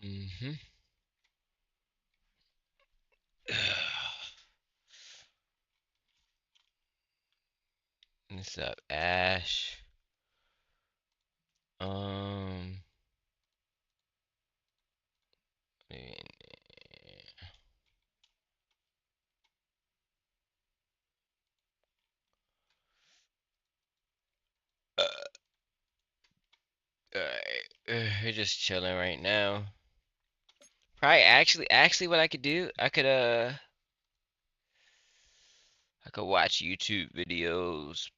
Mm-hmm. What's up, Ash? Um, uh, we're just chilling right now. Probably actually what I could do, I could watch YouTube videos.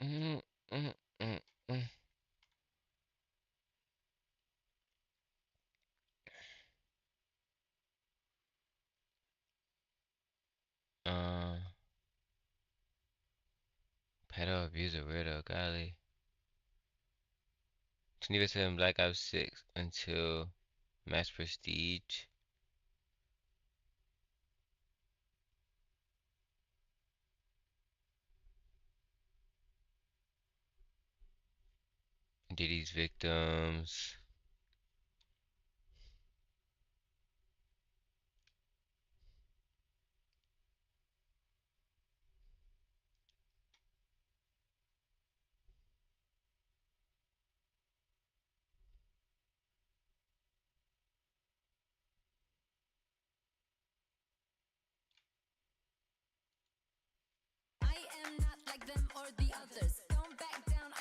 Mm, mm, mm, mm. Uh, pedo abuser weirdo, golly. Sneaker in Black Ops 6 until Mass Prestige. Diddy's victims. I am not like them or the others. Don't back down.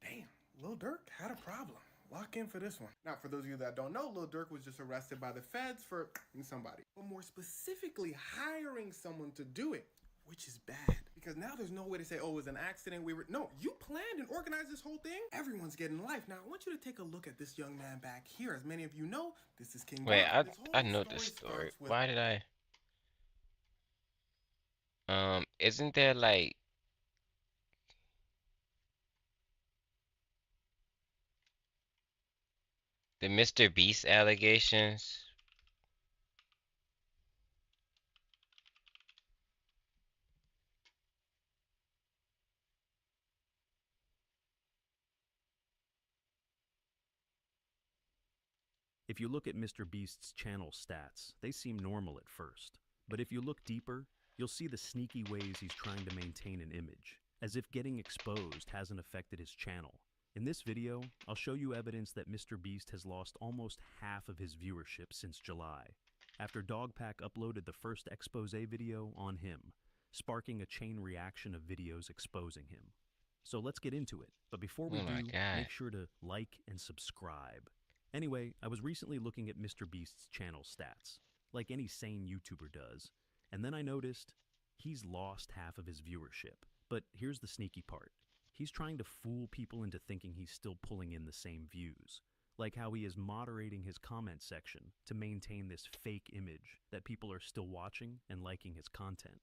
Damn, Lil Durk had a problem. Lock in for this one. Now, for those of you that don't know, Lil Durk was just arrested by the feds for somebody. But more specifically, hiring someone to do it, which is bad. Because now there's no way to say, oh, it was an accident. No, you planned and organized this whole thing. Everyone's getting life. Now, I want you to take a look at this young man back here. As many of you know, this is King Wait, Von. This I whole know this story story. starts with Why did I? Isn't there like the Mr. Beast allegations? If you look at Mr. Beast's channel stats, they seem normal at first. But if you look deeper, you'll see the sneaky ways he's trying to maintain an image, as if getting exposed hasn't affected his channel. In this video, I'll show you evidence that Mr. Beast has lost almost half of his viewership since July, after Dogpack uploaded the first expose video on him, sparking a chain reaction of videos exposing him. So let's get into it, but before we Oh my do, God. make sure to like and subscribe. Anyway, I was recently looking at Mr. Beast's channel stats, like any sane YouTuber does, and then I noticed he's lost half of his viewership. But here's the sneaky part. He's trying to fool people into thinking he's still pulling in the same views, like how he is moderating his comment section to maintain this fake image that people are still watching and liking his content.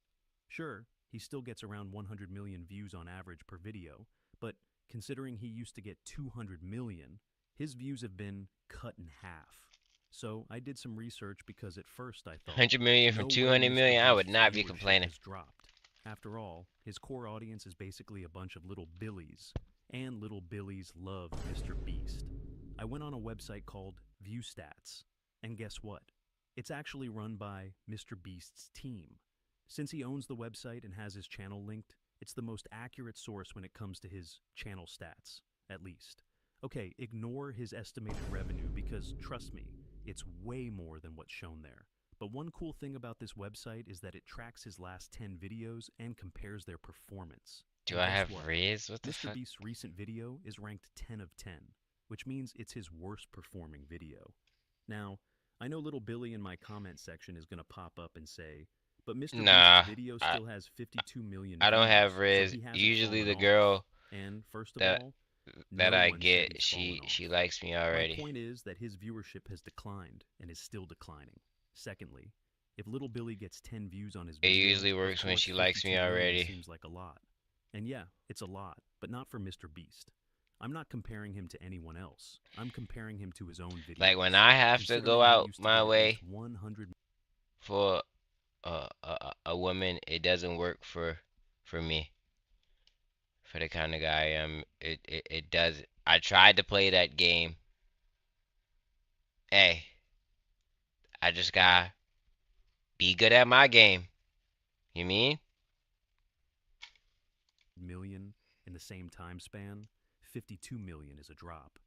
Sure, he still gets around 100 million views on average per video, but considering he used to get 200 million, his views have been cut in half. So I did some research because at first I thought, 100 million from no way 200 Mr. million, I would Beast's not be viewership complaining. has dropped. After all, his core audience is basically a bunch of little Billies, and little Billies love Mr. Beast. I went on a website called ViewStats, and guess what? It's actually run by Mr. Beast's team. Since he owns the website and has his channel linked, it's the most accurate source when it comes to his channel stats, at least. Okay, ignore his estimated revenue because, trust me, it's way more than what's shown there. But one cool thing about this website is that it tracks his last 10 videos and compares their performance. Do And I guess have what? Riz? What the Mr. fuck? Beast's recent video is ranked 10 of 10, which means it's his worst performing video. Now, I know little Billy in my comment section is going to pop up and say, but Mr. Beast's Nah, video I still has 52 million I don't have views, so Riz. he hasn't Usually fallen the off. girl And first of that all, that No I one said get. he's fallen off. She likes me My already. point is that his viewership has declined and is still declining. Secondly, if Little Billy gets 10 views on his It video, usually of works when course she likes 52 me million already. seems like a lot. And yeah, it's a lot, but not for Mr. Beast. I'm not comparing him to anyone else. I'm comparing him to his own videos. Like when I have to go Considering he out used to my get at way least 100 for a woman, it doesn't work for me. For the kind of guy I am, it does. I tried to play that game. Hey, I just gotta be good at my game. You mean? million in the same time span, 52 million is a drop.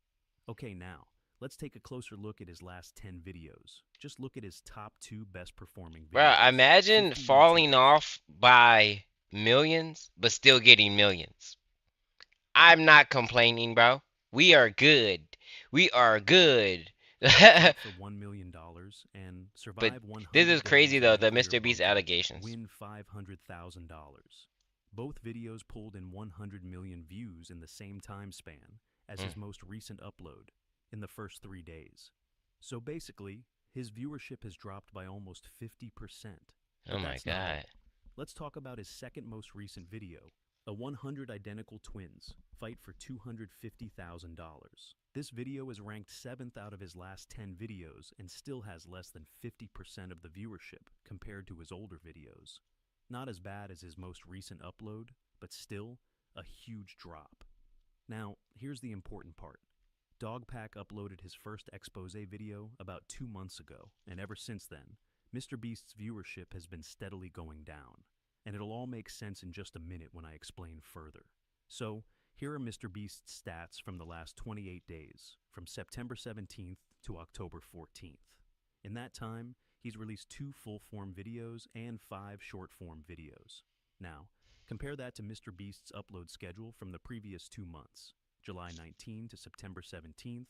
Okay, now, let's take a closer look at his last 10 videos. Just look at his top 2 best performing Bro, videos. imagine 50 falling YouTubers. off by millions, but still getting millions. I'm not complaining, bro. We are good. We are good. Fight for $1 million and But survive this 100 is days crazy in though, the nuclear Mr. Beast bunker, allegations. win $500,000. Both videos pulled in 100 million views in the same time span as his most recent upload in the first 3 days. So basically, his viewership has dropped by almost 50%. But Oh my that's not all. god. Let's talk about his second most recent video, a 100 identical twins fight for $250,000. This video is ranked 7th out of his last 10 videos and still has less than 50% of the viewership compared to his older videos. Not as bad as his most recent upload, but still a huge drop. Now, here's the important part. Dogpack uploaded his first expose video about 2 months ago, and ever since then, Mr. Beast's viewership has been steadily going down. And it'll all make sense in just a minute when I explain further. So, here are Mr. Beast's stats from the last 28 days, from September 17th to October 14th. In that time, he's released 2 full-form videos and 5 short-form videos. Now, compare that to Mr. Beast's upload schedule from the previous 2 months, July 19 to September 17th,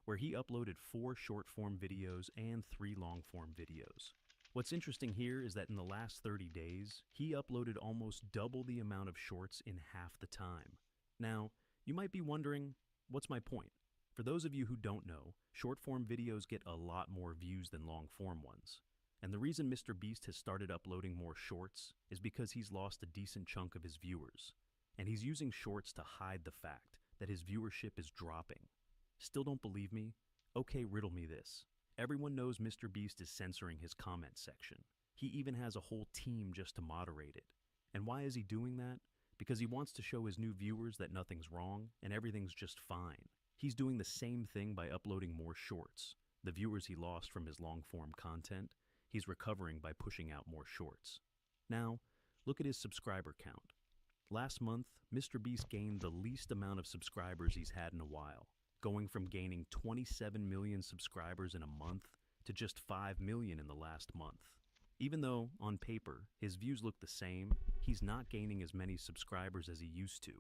where he uploaded 4 short-form videos and 3 long-form videos. What's interesting here is that in the last 30 days, he uploaded almost double the amount of shorts in half the time. Now, you might be wondering, what's my point? For those of you who don't know, short-form videos get a lot more views than long-form ones. And the reason Mr. Beast has started uploading more shorts is because he's lost a decent chunk of his viewers. And he's using shorts to hide the fact that his viewership is dropping. Still don't believe me? Okay, riddle me this. Everyone knows Mr. Beast is censoring his comment section. He even has a whole team just to moderate it. And why is he doing that? Because he wants to show his new viewers that nothing's wrong and everything's just fine. He's doing the same thing by uploading more shorts. The viewers he lost from his long-form content, he's recovering by pushing out more shorts. Now, look at his subscriber count. Last month, Mr. Beast gained the least amount of subscribers he's had in a while, going from gaining 27 million subscribers in a month to just 5 million in the last month. Even though, on paper, his views look the same, he's not gaining as many subscribers as he used to,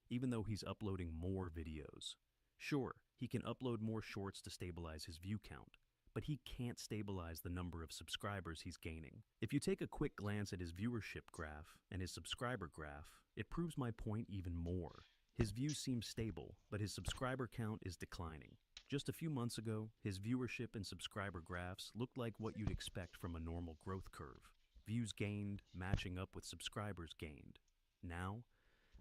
even though he's uploading more videos. Sure, he can upload more shorts to stabilize his view count, but he can't stabilize the number of subscribers he's gaining. If you take a quick glance at his viewership graph and his subscriber graph, it proves my point even more. His views seem stable, but his subscriber count is declining. Just a few months ago, his viewership and subscriber graphs looked like what you'd expect from a normal growth curve. Views gained, matching up with subscribers gained. Now,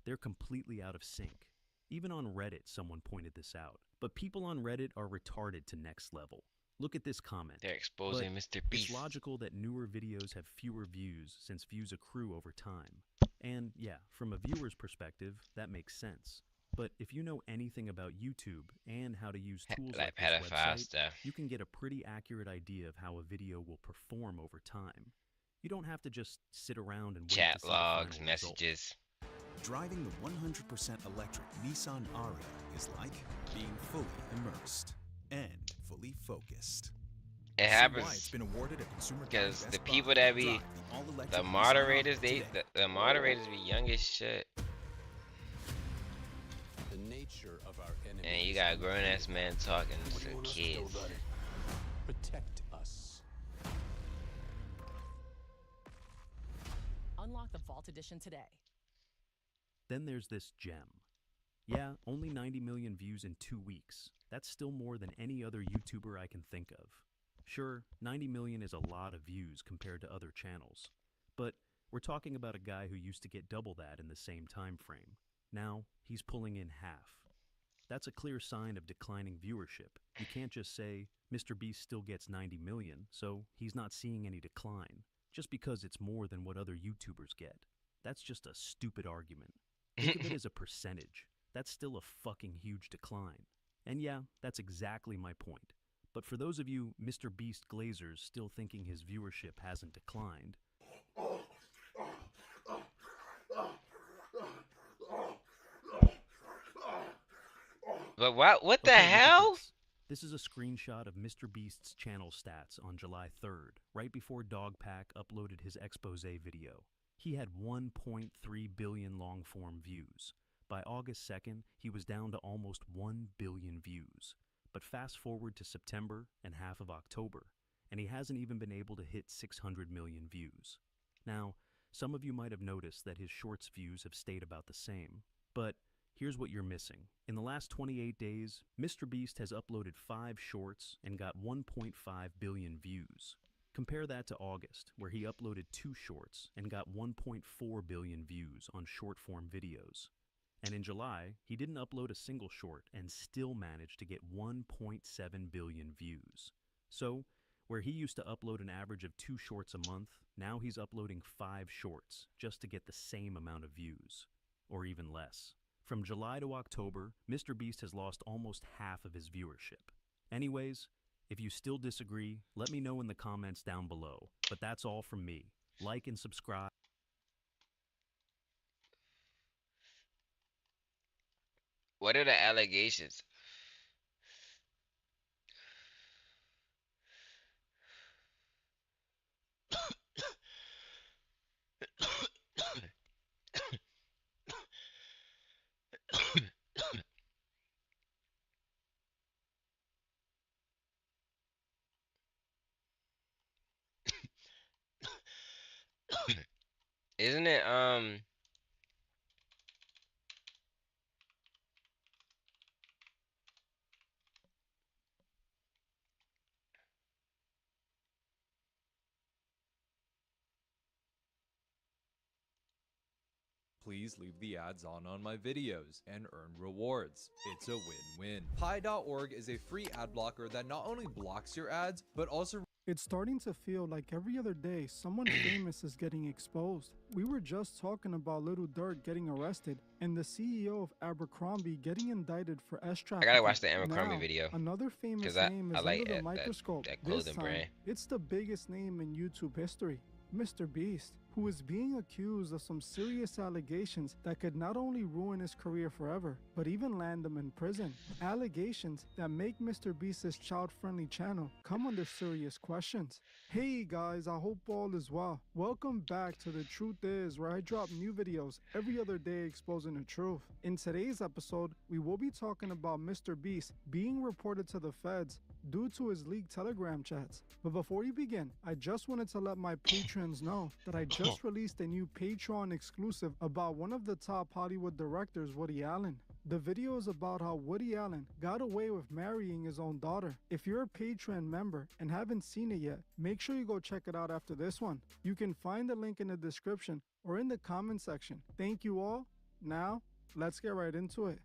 they're completely out of sync. Even on Reddit, someone pointed this out. But people on Reddit are retarded to next level. Look at this comment. They're exposing Mr. Beast. It's logical that newer videos have fewer views since views accrue over time. And yeah, from a viewer's perspective, that makes sense. But if you know anything about YouTube and how to use tools like this pedophile website, stuff. you can get a pretty accurate idea of how a video will perform over time. You don't have to just sit around and wait Chat to see logs, the final result. messages. Driving the 100% electric Nissan Ariya is like being fully immersed and fully focused. It See happens why it's been awarded a consumer because Best the Buy. people that be Drive the all-electric the Nissan moderators, Ariya today. the moderators be young as shit, The nature of our enemy. and you got grown ass men talking What do to you want us to do kids. about it? Protect us. Unlock the Vault Edition today. Then there's this gem. Yeah, only 90 million views in 2 weeks. That's still more than any other YouTuber I can think of. Sure, 90 million is a lot of views compared to other channels, but we're talking about a guy who used to get double that in the same time frame. Now, he's pulling in half. That's a clear sign of declining viewership. You can't just say, Mr. Beast still gets 90 million, so he's not seeing any decline, just because it's more than what other YouTubers get. That's just a stupid argument. Think of it as a percentage. That's still a fucking huge decline. And yeah, that's exactly my point. But for those of you Mr. Beast glazers still thinking his viewership hasn't declined, But what the okay, look at hell? this. This is a screenshot of Mr. Beast's channel stats on July 3rd, right before Dogpack uploaded his expose video. He had 1.3 billion long-form views. By August 2nd, he was down to almost 1 billion views. But fast forward to September and half of October, and he hasn't even been able to hit 600 million views. Now, some of you might have noticed that his shorts views have stayed about the same, but here's what you're missing. In the last 28 days, Mr. Beast has uploaded 5 shorts and got 1.5 billion views. Compare that to August, where he uploaded 2 shorts and got 1.4 billion views on short-form videos. And in July, he didn't upload a single short and still managed to get 1.7 billion views. So, where he used to upload an average of 2 shorts a month, now he's uploading 5 shorts just to get the same amount of views, or even less. From July to October, Mr. Beast has lost almost half of his viewership. Anyways, if you still disagree, let me know in the comments down below. But that's all from me. Like and subscribe. What are the allegations? Isn't it Please leave the ads on my videos and earn rewards. It's a win-win. Pi.org is a free ad blocker that not only blocks your ads, but also It's starting to feel like every other day someone famous is getting exposed. We were just talking about Little Dirk getting arrested and the CEO of Abercrombie getting indicted for I trafficking. gotta watch the Abercrombie Now, video another famous because I name is like under the that microscope. that This clothing time, brand. it's the biggest name in YouTube history, Mr. Beast, who is being accused of some serious allegations that could not only ruin his career forever, but even land him in prison. Allegations that make Mr. Beast's child-friendly channel come under serious questions. Hey guys, I hope all is well. Welcome back to The Truth Is, where I drop new videos every other day exposing the truth. In today's episode, we will be talking about Mr. Beast being reported to the feds due to his leaked Telegram chats. But before we begin, I just wanted to let my patrons know that I just released a new Patreon exclusive about one of the top Hollywood directors, Woody Allen. The video is about how Woody Allen got away with marrying his own daughter. If you're a Patreon member and haven't seen it yet, make sure you go check it out after this one. You can find the link in the description or in the comment section. Thank you all. Now, let's get right into it.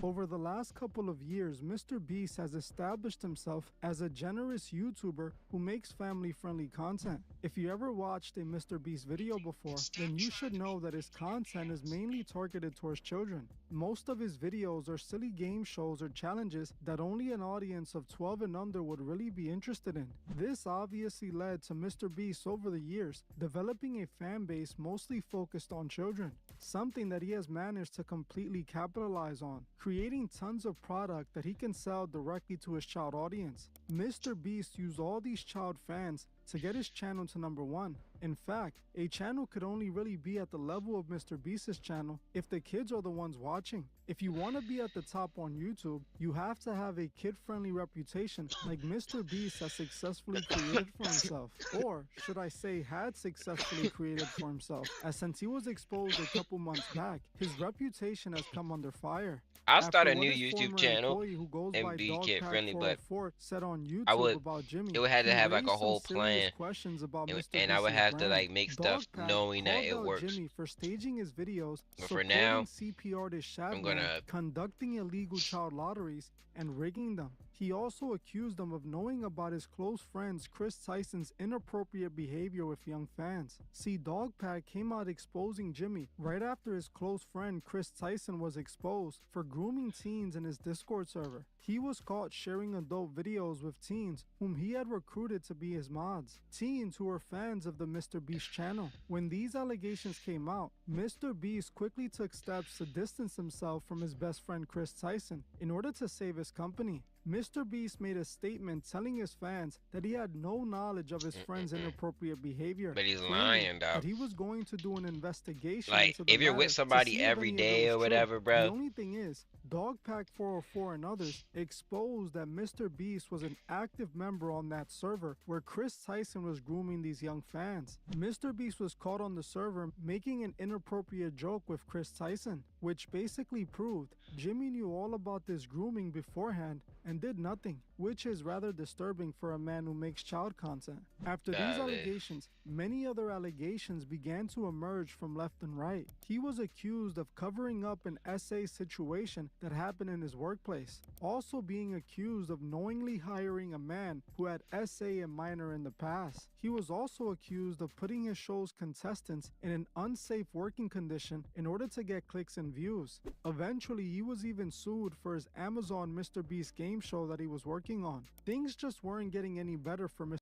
Over the last couple of years, Mr. Beast has established himself as a generous YouTuber who makes family-friendly content. If you ever watched a Mr. Beast video before, then you should know that his content is mainly targeted towards children. Most of his videos are silly game shows or challenges that only an audience of 12 and under would really be interested in. This obviously led to Mr. Beast over the years developing a fan base mostly focused on children, something that he has managed to completely capitalize on, creating tons of product that he can sell directly to his child audience. Mr. Beast used all these child fans to get his channel to #1, In fact, a channel could only really be at the level of Mr. Beast's channel if the kids are the ones watching. If you want to be at the top on YouTube, you have to have a kid-friendly reputation like Mr. Beast has successfully created for himself. Or, should I say, had successfully created for himself, as since he was exposed a couple months back, his reputation has come under fire. I'll start After a what new his YouTube former channel employee who goes and by be kid friendly, but Dogpack404 said on I YouTube would about Jimmy, it would have he to have like a raised some whole serious plan, questions about and, Mr. I would Beast's have to brand. like make stuff Dogpack knowing that called it out works. Jimmy for staging his videos, But for supporting now, CP artist I'm Shadman, gonna conducting illegal child lotteries, and rigging them. He also accused them of knowing about his close friends Chris Tyson's inappropriate behavior with young fans. See, Dogpack came out exposing Jimmy right after his close friend Chris Tyson was exposed for grooming teens in his Discord server. He was caught sharing adult videos with teens whom he had recruited to be his mods, teens who were fans of the Mr. Beast channel. When these allegations came out, Mr. Beast quickly took steps to distance himself from his best friend Chris Tyson in order to save his company. Mr. Beast made a statement telling his fans that he had no knowledge of his friend's inappropriate behavior, but he's claiming lying though. that he was going to do an investigation Like into the if you're matter with to somebody see if every any of it day was or true. whatever, The bro. only thing is, Dogpack404 and others exposed that Mr. Beast was an active member on that server where Chris Tyson was grooming these young fans. Mr. Beast was caught on the server making an inappropriate joke with Chris Tyson, which basically proved Jimmy knew all about this grooming beforehand and did nothing, which is rather disturbing for a man who makes child content. After these allegations, many other allegations began to emerge from left and right. He was accused of covering up an SA situation that happened in his workplace, also being accused of knowingly hiring a man who had SA and minor in the past. He was also accused of putting his show's contestants in an unsafe working condition in order to get clicks and views. Eventually, he was even sued for his Amazon Mr. Beast game show that he was working on. Things just weren't getting any better for Mr.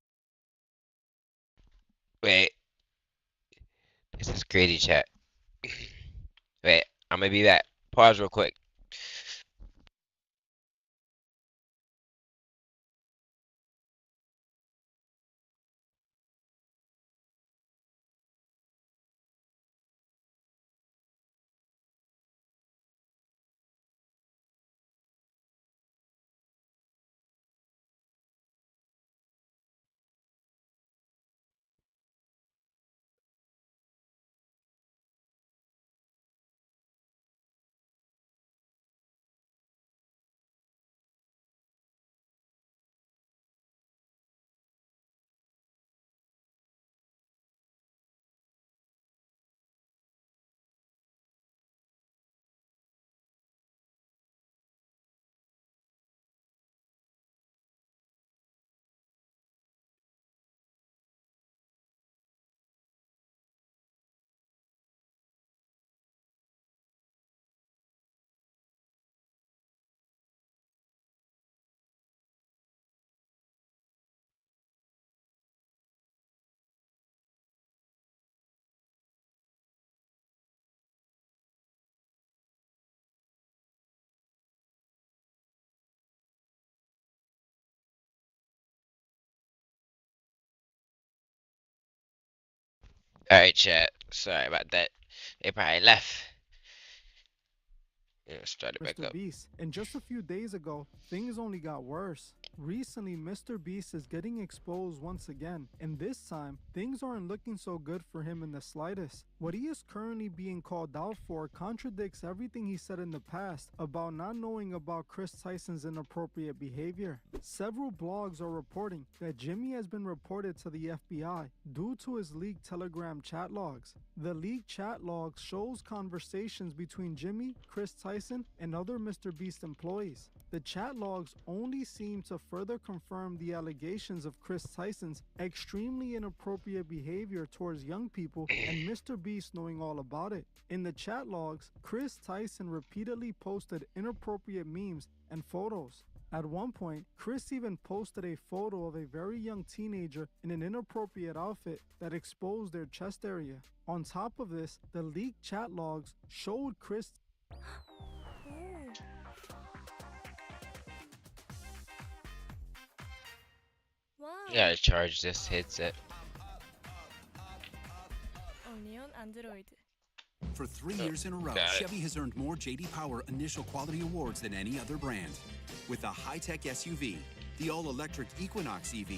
Wait, this is crazy chat. Wait, I'm gonna be back. Pause real quick. Alright, chat. Sorry about that. They probably left. Yeah, start it back Mr. up. Beast, and just a few days ago, things only got worse. Recently, Mr. Beast is getting exposed once again, and this time, things aren't looking so good for him in the slightest. What he is currently being called out for contradicts everything he said in the past about not knowing about Chris Tyson's inappropriate behavior. Several blogs are reporting that Jimmy has been reported to the FBI due to his leaked Telegram chat logs. The leaked chat logs shows conversations between Jimmy, Chris Tyson, and other Mr. Beast employees. The chat logs only seem to further confirm the allegations of Chris Tyson's extremely inappropriate behavior towards young people and Mr. Beast knowing all about it. In the chat logs, Chris Tyson repeatedly posted inappropriate memes and photos. At one point, Chris even posted a photo of a very young teenager in an inappropriate outfit that exposed their chest area. On top of this, the leaked chat logs showed Chris You gotta charge this headset. For 3 years in a row, Got it. Chevy has earned more J.D. Power initial quality awards than any other brand. With a high-tech SUV, the all-electric Equinox EV,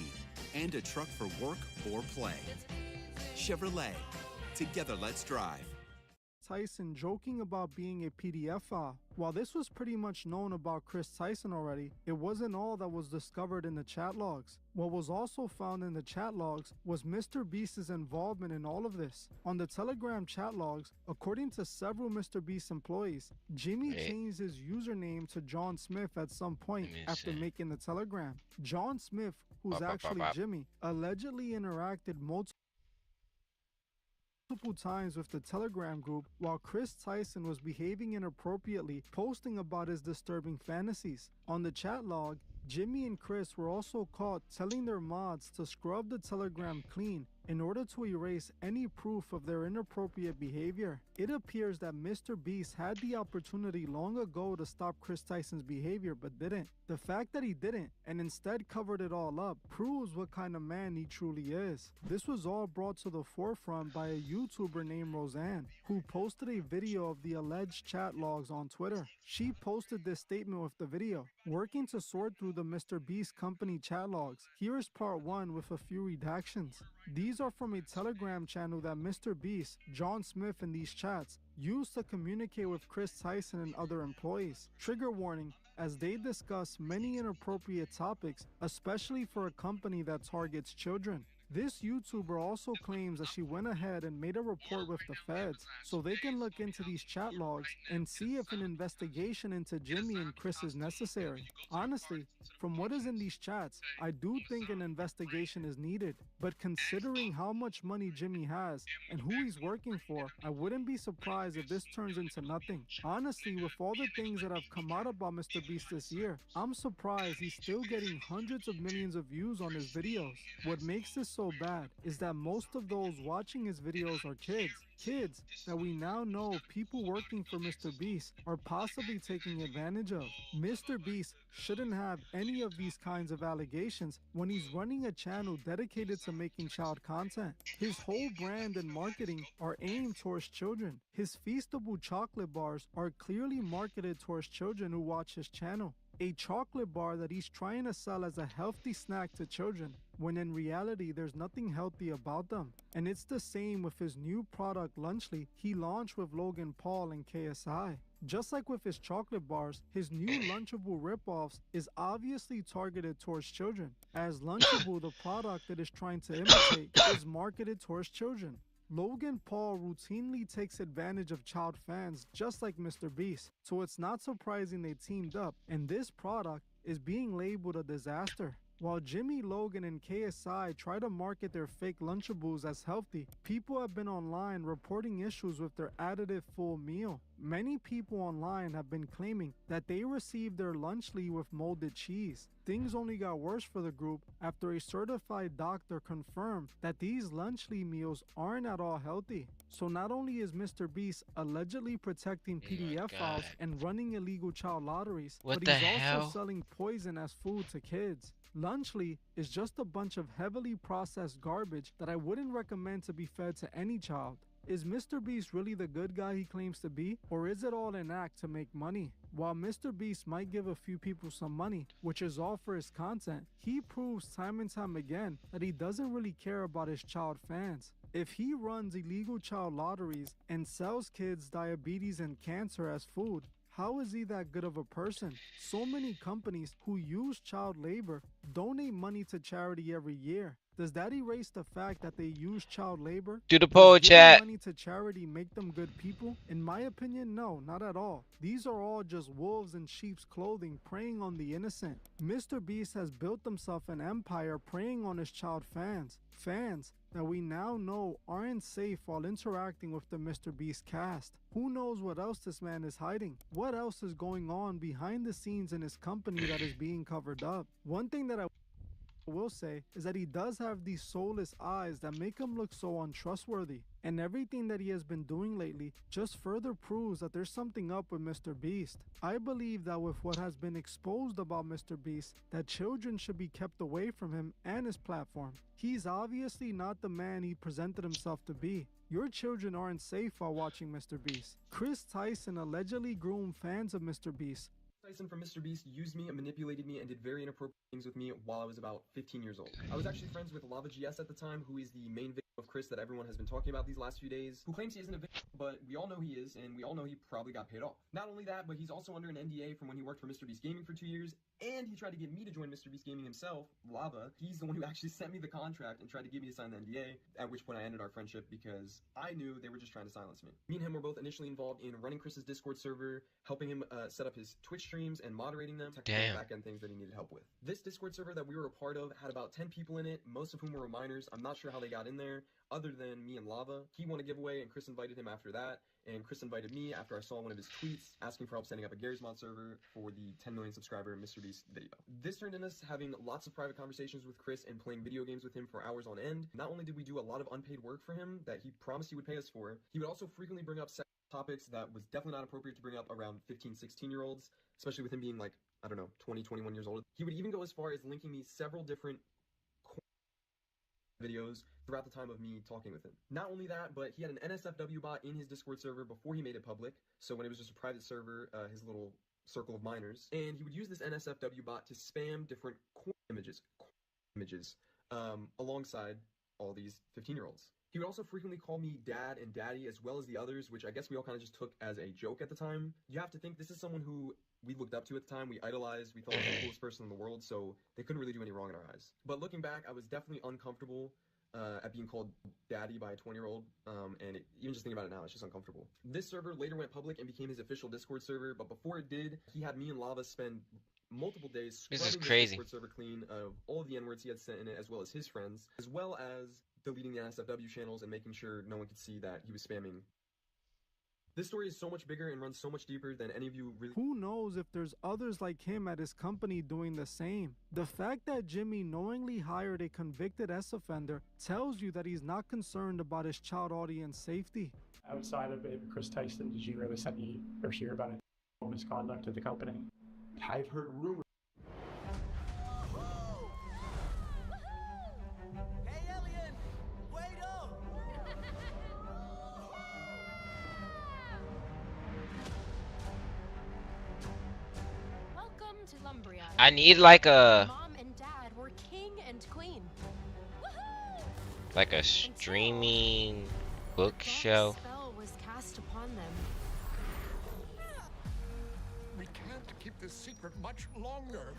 and a truck for work or play. Chevrolet. Together, let's drive. Tyson joking about being a PDF file. While this was pretty much known about Chris Tyson already, it wasn't all that was discovered in the chat logs. What was also found in the chat logs was Mr. Beast's involvement in all of this. On the Telegram chat logs, according to several Mr. Beast employees, Jimmy changed his username to John Smith at some point after making the Telegram. John Smith, who's actually Jimmy, allegedly interacted multiple times with the Telegram group while Chris Tyson was behaving inappropriately, posting about his disturbing fantasies. On the chat log, Jimmy and Chris were also caught telling their mods to scrub the Telegram clean in order to erase any proof of their inappropriate behavior. It appears that Mr. Beast had the opportunity long ago to stop Chris Tyson's behavior but didn't. The fact that he didn't and instead covered it all up proves what kind of man he truly is. This was all brought to the forefront by a YouTuber named Roseanne, who posted a video of the alleged chat logs on Twitter. She posted this statement with the video, working to sort through the Mr. Beast company chat logs. Here is part 1 with a few redactions. These are from a Telegram channel that Mr. Beast, John Smith, and these chats used to communicate with Chris Tyson and other employees. Trigger warning, as they discuss many inappropriate topics, especially for a company that targets children. This YouTuber also claims that she went ahead and made a report with the feds so they can look into these chat logs and see if an investigation into Jimmy and Chris is necessary. Honestly, from what is in these chats, I do think an investigation is needed, but considering how much money Jimmy has and who he's working for, I wouldn't be surprised if this turns into nothing. Honestly, with all the things that have come out about Mr. Beast this year, I'm surprised he's still getting hundreds of millions of views on his videos. What makes this so bad is that most of those watching his videos are kids. Kids that we now know people working for Mr. Beast are possibly taking advantage of. Mr. Beast shouldn't have any of these kinds of allegations when he's running a channel dedicated to making child content. His whole brand and marketing are aimed towards children. His Feastable chocolate bars are clearly marketed towards children who watch his channel. A chocolate bar that he's trying to sell as a healthy snack to children, when in reality there's nothing healthy about them. And it's the same with his new product Lunchly he launched with Logan Paul and KSI. Just like with his chocolate bars, his new Lunchable ripoffs is obviously targeted towards children, as Lunchable, the product that is trying to imitate, is marketed towards children. Logan Paul routinely takes advantage of child fans just like Mr. Beast, so it's not surprising they teamed up, and this product is being labeled a disaster. While Jimmy, Logan, and KSI try to market their fake Lunchables as healthy, people have been online reporting issues with their additive full meal. Many people online have been claiming that they received their Lunchly with molded cheese. Things only got worse for the group after a certified doctor confirmed that these Lunchly meals aren't at all healthy. So not only is Mr. Beast allegedly protecting PDF files and running illegal child lotteries, but he's also selling poison as food to kids. Lunchly is just a bunch of heavily processed garbage that I wouldn't recommend to be fed to any child. Is Mr. Beast really the good guy he claims to be, or is it all an act to make money? While Mr. Beast might give a few people some money, which is all for his content, he proves time and time again that he doesn't really care about his child fans. If he runs illegal child lotteries and sells kids diabetes and cancer as food, how is he that good of a person? So many companies who use child labor donate money to charity every year. Does that erase the fact that they use child labor? Do the poll chat. Money to charity make them good people? In my opinion, no, not at all. These are all just wolves in sheep's clothing preying on the innocent. Mr. Beast has built himself an empire preying on his child fans. Fans that we now know aren't safe while interacting with the Mr. Beast cast. Who knows what else this man is hiding? What else is going on behind the scenes in his company that is being covered up? One thing that I will say is that he does have these soulless eyes that make him look so untrustworthy. And everything that he has been doing lately just further proves that there's something up with Mr. Beast. I believe that with what has been exposed about Mr. Beast, that children should be kept away from him and his platform. He's obviously not the man he presented himself to be. Your children aren't safe while watching Mr. Beast. Chris Tyson allegedly groomed fans of Mr. Beast. Tyson from Mr. Beast used me and manipulated me and did very inappropriate things with me while I was about 15 years old. I was actually friends with Lava GS at the time, who is the main victim of Chris that everyone has been talking about these last few days, who claims he isn't a victim, but we all know he is, and we all know he probably got paid off. Not only that, but he's also under an NDA from when he worked for Mr. Beast Gaming for 2 years, and he tried to get me to join Mr. Beast Gaming himself, Lava. He's the one who actually sent me the contract and tried to get me to sign the NDA, at which point I ended our friendship because I knew they were just trying to silence me. Me and him were both initially involved in running Chris's Discord server, helping him set up his Twitch streams, and moderating them, technical back-end things that he needed help with. This Discord server that we were a part of had about 10 people in it, most of whom were minors. I'm not sure how they got in there, other than me and Lava. He won a giveaway, and Chris invited him after that, and Chris invited me after I saw one of his tweets asking for help setting up a Gary's Mod server for the 10 million subscriber Mr. Beast video. This turned into us having lots of private conversations with Chris and playing video games with him for hours on end. Not only did we do a lot of unpaid work for him that he promised he would pay us for, he would also frequently bring up topics that was definitely not appropriate to bring up around 15, 16-year-olds, especially with him being like, I don't know, 20, 21 years old. He would even go as far as linking me several different videos throughout the time of me talking with him. Not only that, but he had an NSFW bot in his Discord server before he made it public, so when it was just a private server, his little circle of minors, and he would use this NSFW bot to spam different images alongside all these 15-year-olds. He would also frequently call me dad and daddy, as well as the others, which I guess we all kind of just took as a joke at the time. You have to think this is someone who we looked up to at the time, we idolized, we thought he was the coolest person in the world, so they couldn't really do any wrong in our eyes. But looking back, I was definitely uncomfortable at being called daddy by a 20-year-old, and even just thinking about it now, it's just uncomfortable. This server later went public and became his official Discord server, but before it did, he had me and Lava spend multiple days scrubbing the Discord server clean of all of the N-words he had sent in it, as well as his friends, as well as deleting the NSFW channels and making sure no one could see that he was spamming. This story is so much bigger and runs so much deeper than any of you really— Who knows if there's others like him at his company doing the same? The fact that Jimmy knowingly hired a convicted S-offender tells you that he's not concerned about his child audience safety. Outside of Chris Tyson, did you really send me or hear about any misconduct of the company? I've heard rumors. I need like a Mom and Dad were king and queen. like a streaming book show. Spell was cast upon them. We can't keep this secret much longer.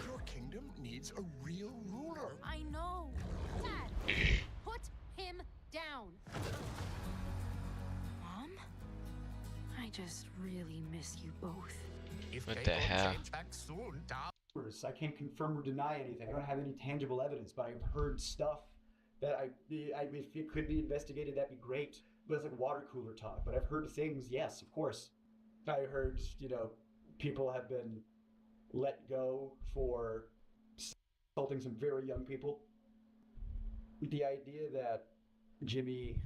Your kingdom needs a real ruler. I know. Dad, put him down. Mom, I just really miss you both. What the hell? I can't confirm or deny anything. I don't have any tangible evidence, but I've heard stuff that if it could be investigated, that'd be great. But it's like water cooler talk. But I've heard things, yes, of course. I heard, people have been let go for assaulting some very young people. The idea that Jimmy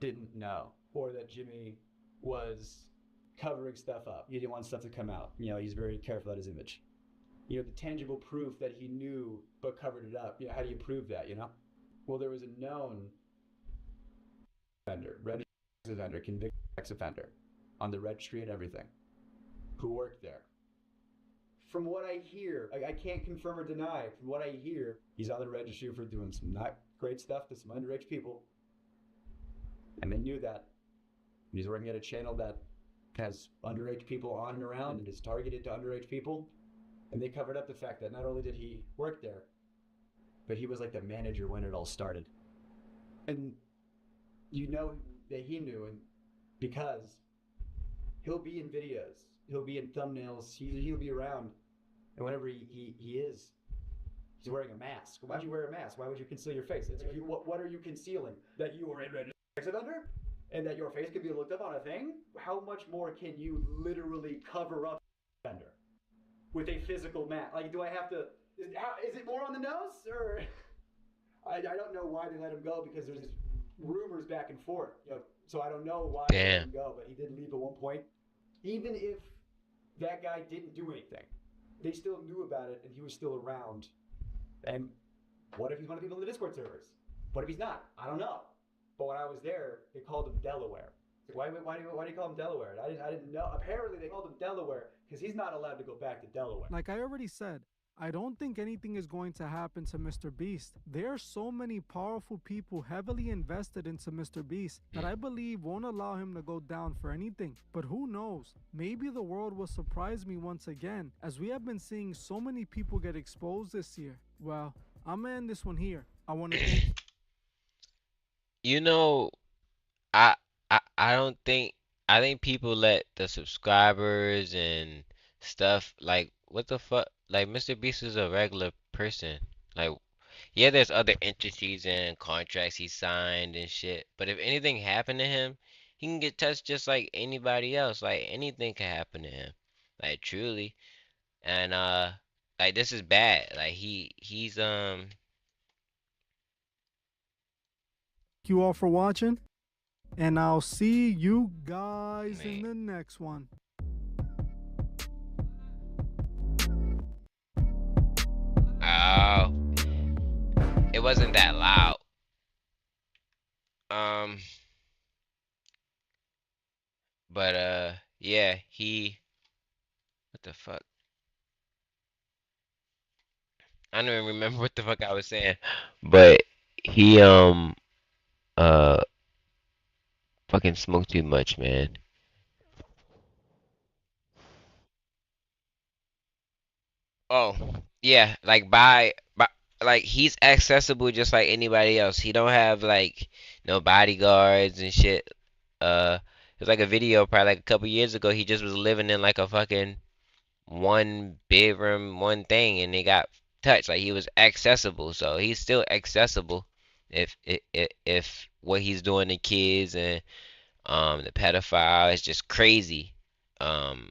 didn't know, or that Jimmy was covering stuff up. He didn't want stuff to come out. He's very careful about his image. The tangible proof that he knew but covered it up. How do you prove that, Well, there was a known offender, registered offender, convicted sex offender, on the registry and everything, who worked there. From what I hear, I can't confirm or deny, from what I hear, he's on the registry for doing some not great stuff to some underage people. And they knew that. He's working at a channel that has underage people on and around and is targeted to underage people. And they covered up the fact that not only did he work there, but he was like the manager when it all started. And that he knew, and because he'll be in videos, he'll be in thumbnails, he'll be around. And whenever he is, he's wearing a mask. Why'd you wear a mask? Why would you conceal your face? What are you concealing? That you are a registered sex offender? And that your face could be looked up on a thing? How much more can you literally cover up offender with a physical mask? Like, do I have to Is it more on the nose, or I don't know why they let him go because there's rumors back and forth. So I don't know why they let Damn. him go, but he did leave at one point. Even if that guy didn't do anything, they still knew about it, and he was still around. And what if he's one of the people in the Discord servers? What if he's not? I don't know. But when I was there, they called him Delaware. Why do you call him Delaware? I didn't know. Apparently, they called him Delaware because he's not allowed to go back to Delaware. Like I already said, I don't think anything is going to happen to Mr. Beast. There are so many powerful people heavily invested into Mr. Beast that I believe won't allow him to go down for anything. But who knows? Maybe the world will surprise me once again, as we have been seeing so many people get exposed this year. Well, I'm gonna end this one here. I want to thank You know, I I don't think I think people let the subscribers and stuff like what the fuck like Mr. Beast is a regular person. Like yeah, there's other entities and contracts he signed and shit, but if anything happened to him, he can get touched just like anybody else. Like anything can happen to him. Like truly. And like this is bad. Like he's you all for watching, and I'll see you guys in the next one. oh, it wasn't that loud. Um but yeah, what the fuck? I don't even remember what the fuck I was saying. But he uh fucking smoked too much, man. Oh, yeah, like by like he's accessible just like anybody else. He don't have like no bodyguards and shit. It was like a video probably like a couple years ago. He just was living in like a fucking one bedroom, one thing, and he got touched. Like he was accessible, so he's still accessible. If what he's doing to kids and the pedophile is just crazy. Um,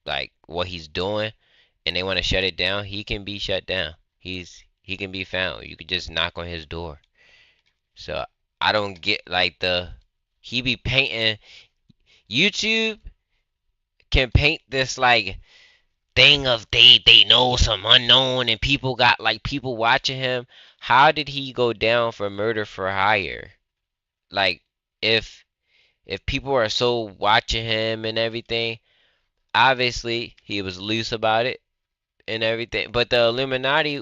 like what he's doing, and they want to shut it down, he can be shut down. He can be found. You could just knock on his door. So I don't get like he be painting. YouTube can paint this like thing of they know some unknown and people got like people watching him. How did he go down for murder for hire? Like if people are so watching him and everything, obviously he was loose about it and everything. But the Illuminati,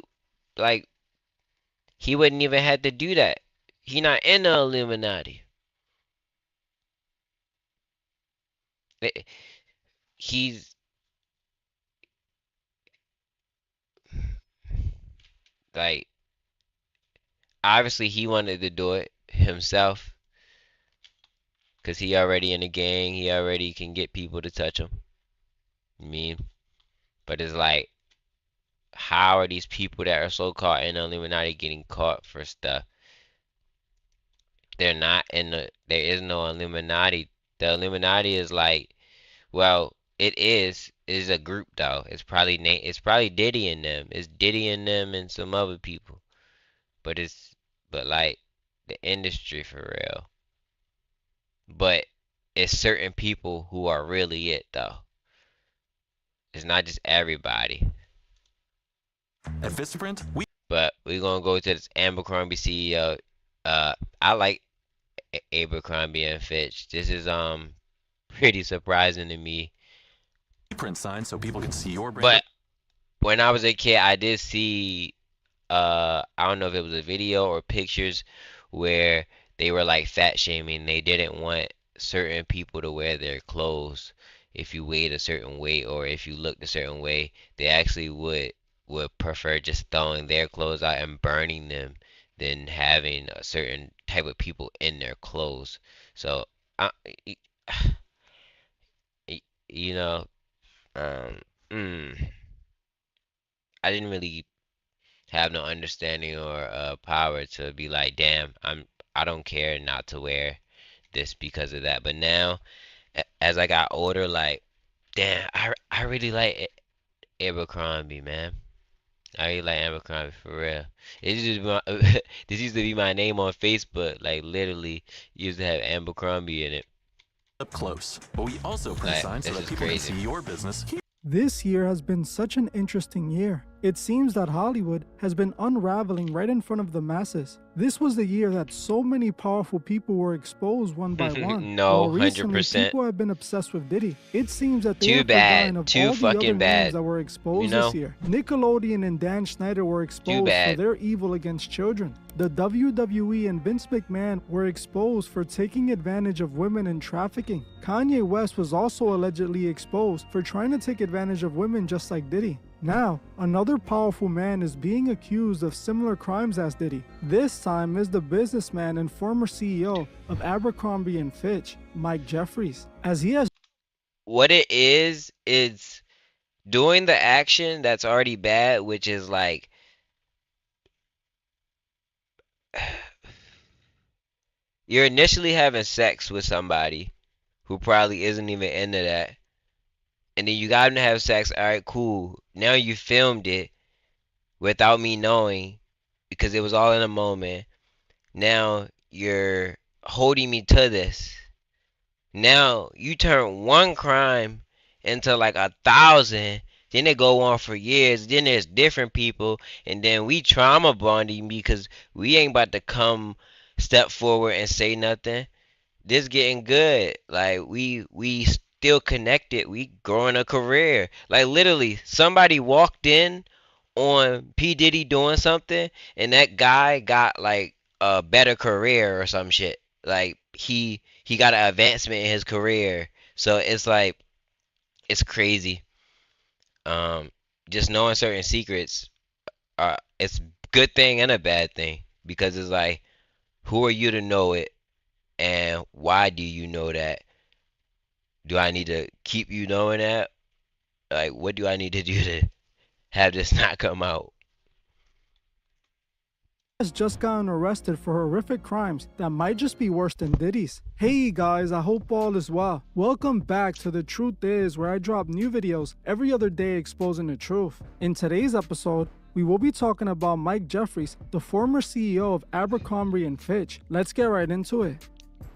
like he wouldn't even have to do that. He not in the Illuminati. Eh, He's like obviously he wanted to do it himself because he already in the gang. He already can get people to touch him. I mean, but it's like, how are these people that are so caught in the Illuminati getting caught for stuff? They're not in the. There is no Illuminati. The Illuminati is like, well, it is a group though. It's probably Diddy and them. It's Diddy and them and some other people. But but like the industry for real. But it's certain people who are really it though. It's not just everybody. At Vistaprint, But we're gonna go to this Abercrombie CEO. I like Abercrombie and Fitch. This is pretty surprising to me. print signs so people can see your brand. But when I was a kid, I did see I don't know if it was a video or pictures where they were like fat shaming. They didn't want certain people to wear their clothes if you weighed a certain weight or if you looked a certain way. They actually would prefer just throwing their clothes out and burning them than having a certain type of people in their clothes. So you know, um, I didn't really have no understanding or power to be like, damn, I don't care not to wear this because of that. But now, as I got older, like, damn, I really like Abercrombie, man. I like Abercrombie for real. It used to be my, this used to be my name on Facebook. Like literally, used to have Abercrombie in it. Up close. But we also print Like signs so this that is people can crazy. see your business. This year has been such an interesting year. It seems that Hollywood has been unraveling right in front of the masses. This was the year that so many powerful people were exposed one by one. No, While hundred recently percent. people have been obsessed with Diddy, it seems that they Too have bad. forgotten of Too all the other fucking names bad. that were You exposed know? this year. Nickelodeon and Dan Schneider were exposed for bad. their evil against children. The WWE and Vince McMahon were exposed for taking advantage of women and trafficking. Kanye West was also allegedly exposed for trying to take advantage of women just like Diddy. Now, another powerful man is being accused of similar crimes as Diddy. This time is the businessman and former CEO of Abercrombie and Fitch, Mike Jeffries, as he has What it is doing the action that's already bad, which is like you're initially having sex with somebody who probably isn't even into that, and then you got him to have sex. All right, cool. Now you filmed it without me knowing because it was all in a moment. Now you're holding me to this. Now you turn one crime into like 1,000. Then they go on for years. Then there's different people, and then we trauma bonding because we ain't about to come step forward and say nothing. This getting good. Like we still connected. We growing a career. Like literally, somebody walked in on P Diddy doing something, and that guy got like a better career or some shit. Like he got an advancement in his career. So it's like it's crazy. Um, just knowing certain secrets, it's a good thing and a bad thing because it's like who are you to know it, and why do you know that? Do I need to keep you knowing that? Like, what do I need to do to have this not come out? just gotten arrested for horrific crimes that might just be worse than Diddy's. Hey guys, I hope all is well. Welcome back to The Truth Is, where I drop new videos every other day exposing the truth. In today's episode, we will be talking about Mike Jeffries, the former CEO of Abercrombie and Fitch. Let's get right into it.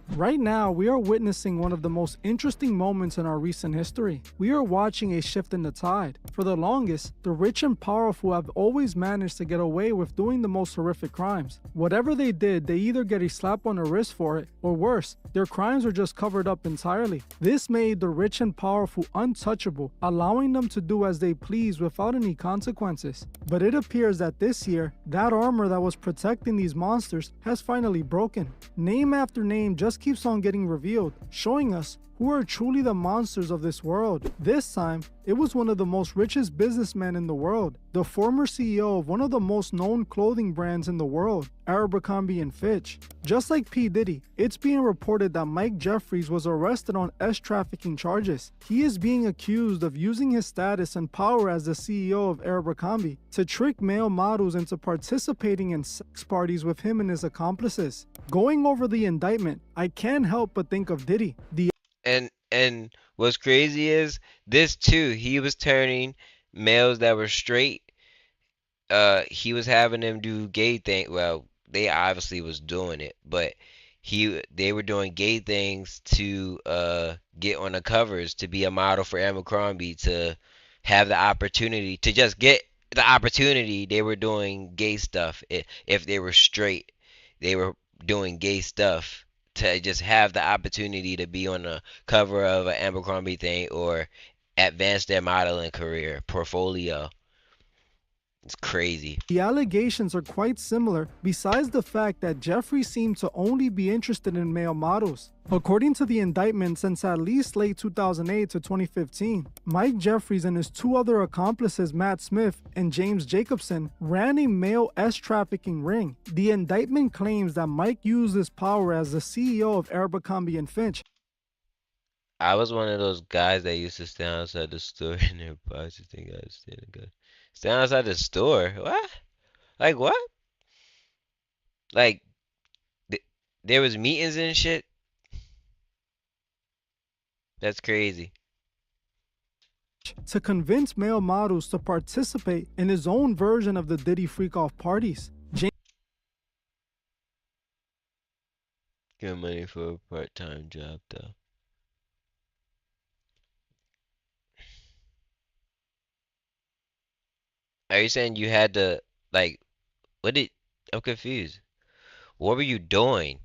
Right now, we are witnessing one of the most interesting moments in our recent history. We are watching a shift in the tide. For the longest, the rich and powerful have always managed to get away with doing the most horrific crimes. Whatever they did, they either get a slap on the wrist for it, or worse, their crimes are just covered up entirely. This made the rich and powerful untouchable, allowing them to do as they please without any consequences. But it appears that this year, that armor that was protecting these monsters has finally broken. Name after name just keeps on getting revealed, showing us who are truly the monsters of this world. This time, it was one of the most richest businessmen in the world, the former CEO of one of the most known clothing brands in the world, Abercrombie and Fitch. Just like P. Diddy, it's being reported that Mike Jeffries was arrested on trafficking charges. He is being accused of using his status and power as the CEO of Abercrombie to trick male models into participating in sex parties with him and his accomplices. Going over the indictment, I can't help but think of Diddy, the And what's crazy is this too. He was turning males that were straight. He was having them do gay thing. Well, they obviously was doing it, but they were doing gay things to get on the covers, to be a model for Abercrombie, to have the opportunity to just get the opportunity. They were doing gay stuff. If they were straight, they were doing gay stuff to just have the opportunity to be on the cover of an Abercrombie thing or advance their modeling career portfolio. It's crazy. The allegations are quite similar, besides the fact that Jeffrey seemed to only be interested in male models. According to the indictment, since at least late 2008 to 2015, Mike Jeffries and his two other accomplices, Matt Smith and James Jacobson, ran a male trafficking ring. The indictment claims that Mike used his power as the CEO of Abercrombie and Fitch. I was one of those guys that used to stand outside the store and their boss would think I was standing good. Stand outside the store? What? Like what? Like th there was meetings and shit? That's crazy. to convince male models to participate in his own version of the Diddy freak-off parties. Good money for a part-time job though. Are you saying you had to like what did I'm confused. What were you doing?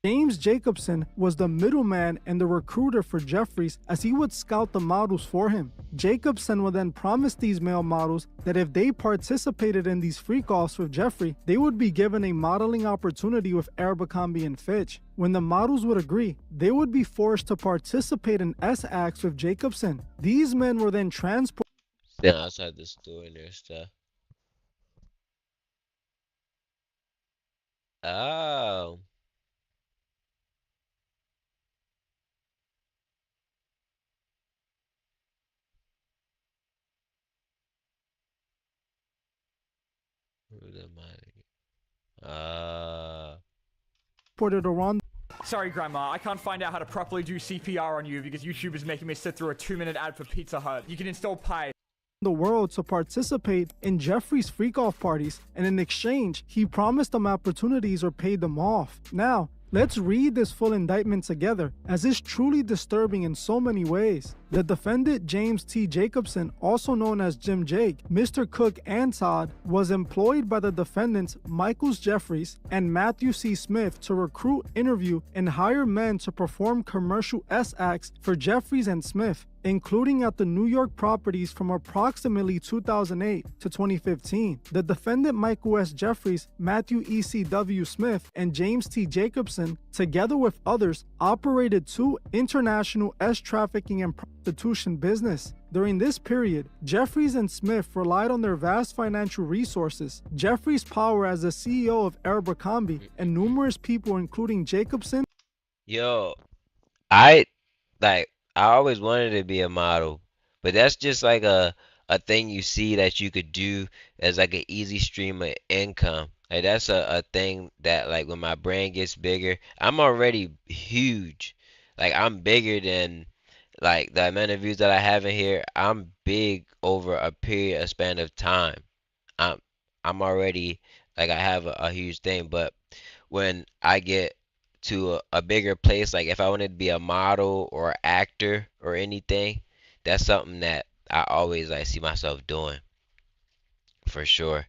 James Jacobson was the middleman and the recruiter for Jeffries as he would scout the models for him. Jacobson would then promise these male models that if they participated in these freak-offs with Jeffrey, they would be given a modeling opportunity with Abercrombie and Fitch. When the models would agree, they would be forced to participate in S-acts with Jacobson. These men were then transported Then outside the store and their stuff. Oh. Who the money? around. Sorry, Grandma, I can't find out how to properly do CPR on you because YouTube is making me sit through a 2-minute ad for Pizza Hut. You can install Pi. The world to participate in Jeffrey's freak-off parties, and in exchange, he promised them opportunities or paid them off. Now, let's read this full indictment together, as it's truly disturbing in so many ways. The defendant, James T. Jacobson, also known as Jim Jake, Mr. Cook, and Todd, was employed by the defendants Michaels Jeffries and Matthew C. Smith to recruit, interview, and hire men to perform commercial S-acts for Jeffries and Smith, including at the New York properties from approximately 2008 to 2015. The defendant Michael S. Jeffries, Matthew E.C.W. Smith, and James T. Jacobson, together with others, operated two international S-trafficking and prostitution business. During this period, Jeffries and Smith relied on their vast financial resources, Jeffries' power as the CEO of Abercrombie, and numerous people including Jacobson. Yo, I I always wanted to be a model, but that's just like a thing you see that you could do as like an easy stream of income. Like that's a thing that like when my brand gets bigger, I'm already huge. Like I'm bigger than like the amount of views that I have in here. I'm big over a period a span of time. I'm I'm already like I have a huge thing, but when I get to a bigger place, like if I wanted to be a model or actor or anything, that's something that I always like see myself doing for sure.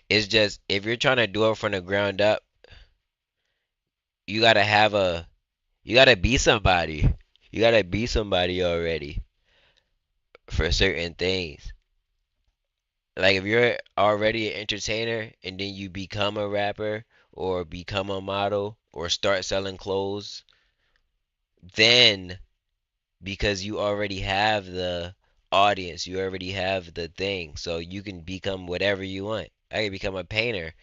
It's just if you're trying to do it from the ground up, you gotta have a you gotta be somebody. You gotta be somebody already for certain things. Like if you're already an entertainer and then you become a rapper or become a model or start selling clothes, then because you already have the audience, you already have the thing, so you can become whatever you want. I can become a painter,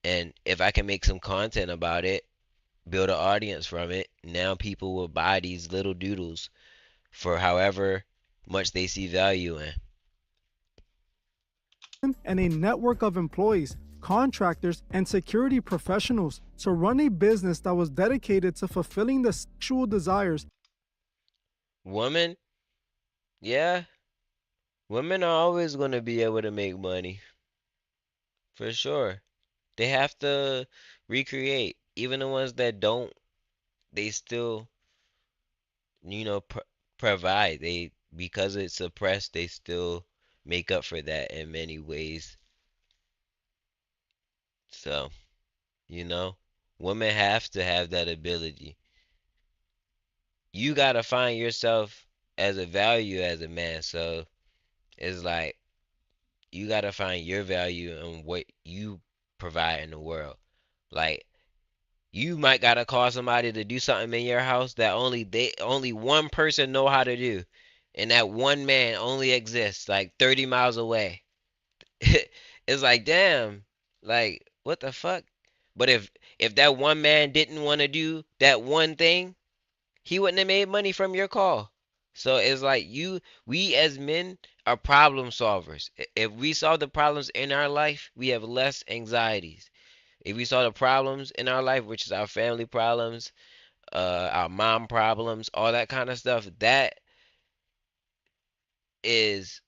and if I can make some content about it, build an audience from it, now people will buy these little doodles for however much they see value in. And a network of employees, contractors, and security professionals to run a business that was dedicated to fulfilling the sexual desires. Women, yeah, women are always going to be able to make money for sure. They have to recreate. Even the ones that don't, they still, you know, provide. They because it's suppressed, they still make up for that in many ways. So, you know, women have to have that ability. You gotta find yourself as a value as a man. So it's like you gotta find your value in what you provide in the world. Like you might gotta call somebody to do something in your house that only one person know how to do, and that one man only exists like 30 miles away. It's like damn, like what the fuck? But if that one man didn't want to do that one thing, he wouldn't have made money from your call. So it's like we as men are problem solvers. If we solve the problems in our life, we have less anxieties. If we solve the problems in our life, which is our family problems, our mom problems, all that kind of stuff, that is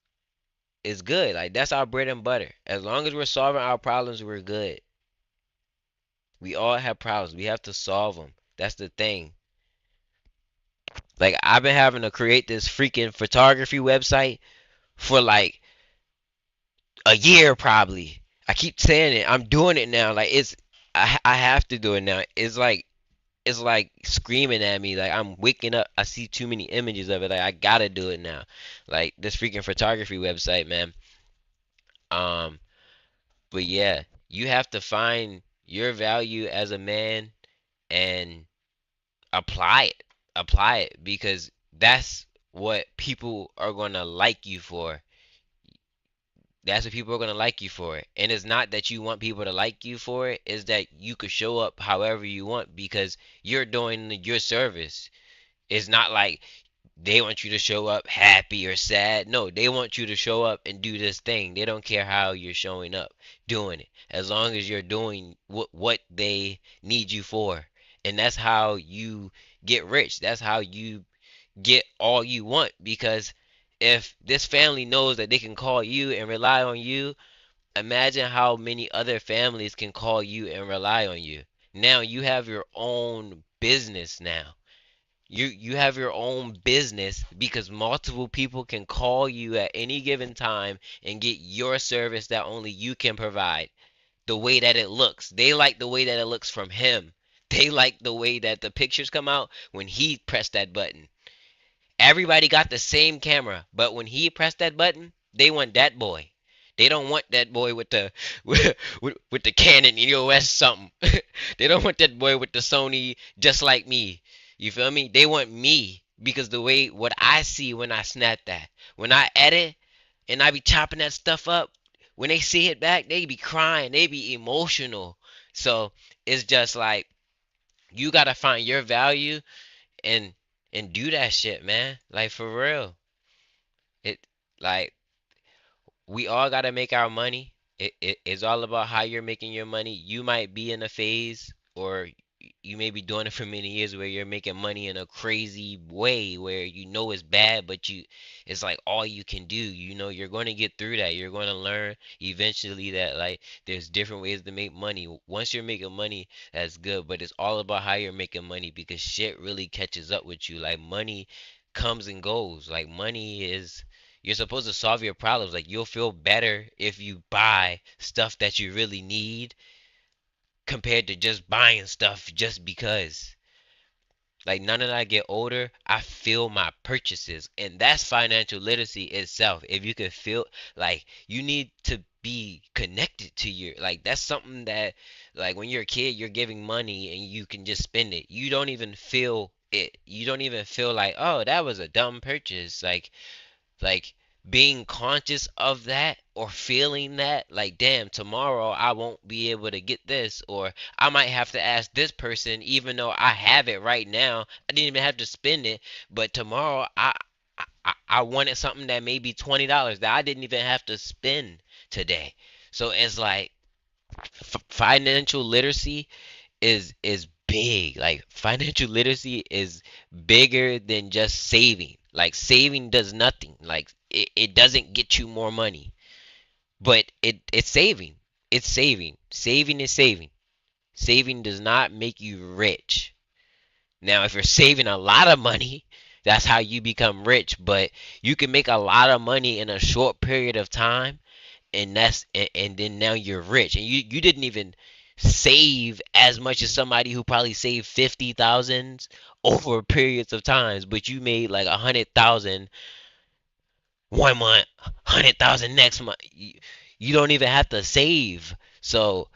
is good. Like that's our bread and butter. As long as we're solving our problems, we're good. We all have problems. We have to solve them. That's the thing. Like I've been having to create this freaking photography website for like a year probably. I keep saying it. I'm doing it now. Like I have to do it now. It's like screaming at me. Like I'm waking up. I see too many images of it. Like I gotta do it now. Like this freaking photography website, man. Um, but yeah, you have to find your value as a man and apply it. Apply it because that's what people are gonna like you for. That's what people are gonna like you for. And it's not that you want people to like you for it, it's that you could show up however you want because you're doing your service. It's not like they want you to show up happy or sad. No, they want you to show up and do this thing. They don't care how you're showing up doing it. As long as you're doing what they need you for. And that's how you get rich. That's how you get all you want because if this family knows that they can call you and rely on you, imagine how many other families can call you and rely on you. Now you have your own business now. You have your own business because multiple people can call you at any given time and get your service that only you can provide. The way that it looks. They like the way that it looks from him. They like the way that the pictures come out when he pressed that button. Everybody got the same camera, but when he pressed that button, they want that boy. They don't want that boy with the with the Canon EOS something. They don't want that boy with the Sony just like me. You feel me? They want me because the way what I see when I snap that, when I edit and I be chopping that stuff up, when they see it back, they be crying, they be emotional. So it's just like you gotta find your value and do that shit, man. Like for real. It like we all gotta make our money. It's all about how you're making your money. You might be in a phase, or you may be doing it for many years, where you're making money in a crazy way, where you know it's bad, but it's like all you can do. You know, you're going to get through that. You're going to learn eventually that like there's different ways to make money. Once you're making money, that's good, but it's all about how you're making money because shit really catches up with you. Like money comes and goes. Like money is you're supposed to solve your problems. Like you'll feel better if you buy stuff that you really need compared to just buying stuff just because. Like none of I get older, I feel my purchases, and that's financial literacy itself. If you can feel like you need to be connected to your like that's something that like when you're a kid, you're giving money and you can just spend it. You don't even feel it. You don't even feel like, oh, that was a dumb purchase. Like being conscious of that or feeling that like damn tomorrow I won't be able to get this or I might have to ask this person even though I have it right now. I didn't even have to spend it, but tomorrow I wanted something that may be $20 that I didn't even have to spend today. So it's like financial literacy is big. Like financial literacy is bigger than just saving. Like saving does nothing. Like it doesn't get you more money. But it's saving. It's saving. Saving is saving. Saving does not make you rich. Now if you're saving a lot of money, that's how you become rich. But you can make a lot of money in a short period of time and and then now you're rich and you didn't even save as much as somebody who probably saved 50,000 over periods of times, but you made like 100,000 one month, 100,000 next month. You don't even have to save. So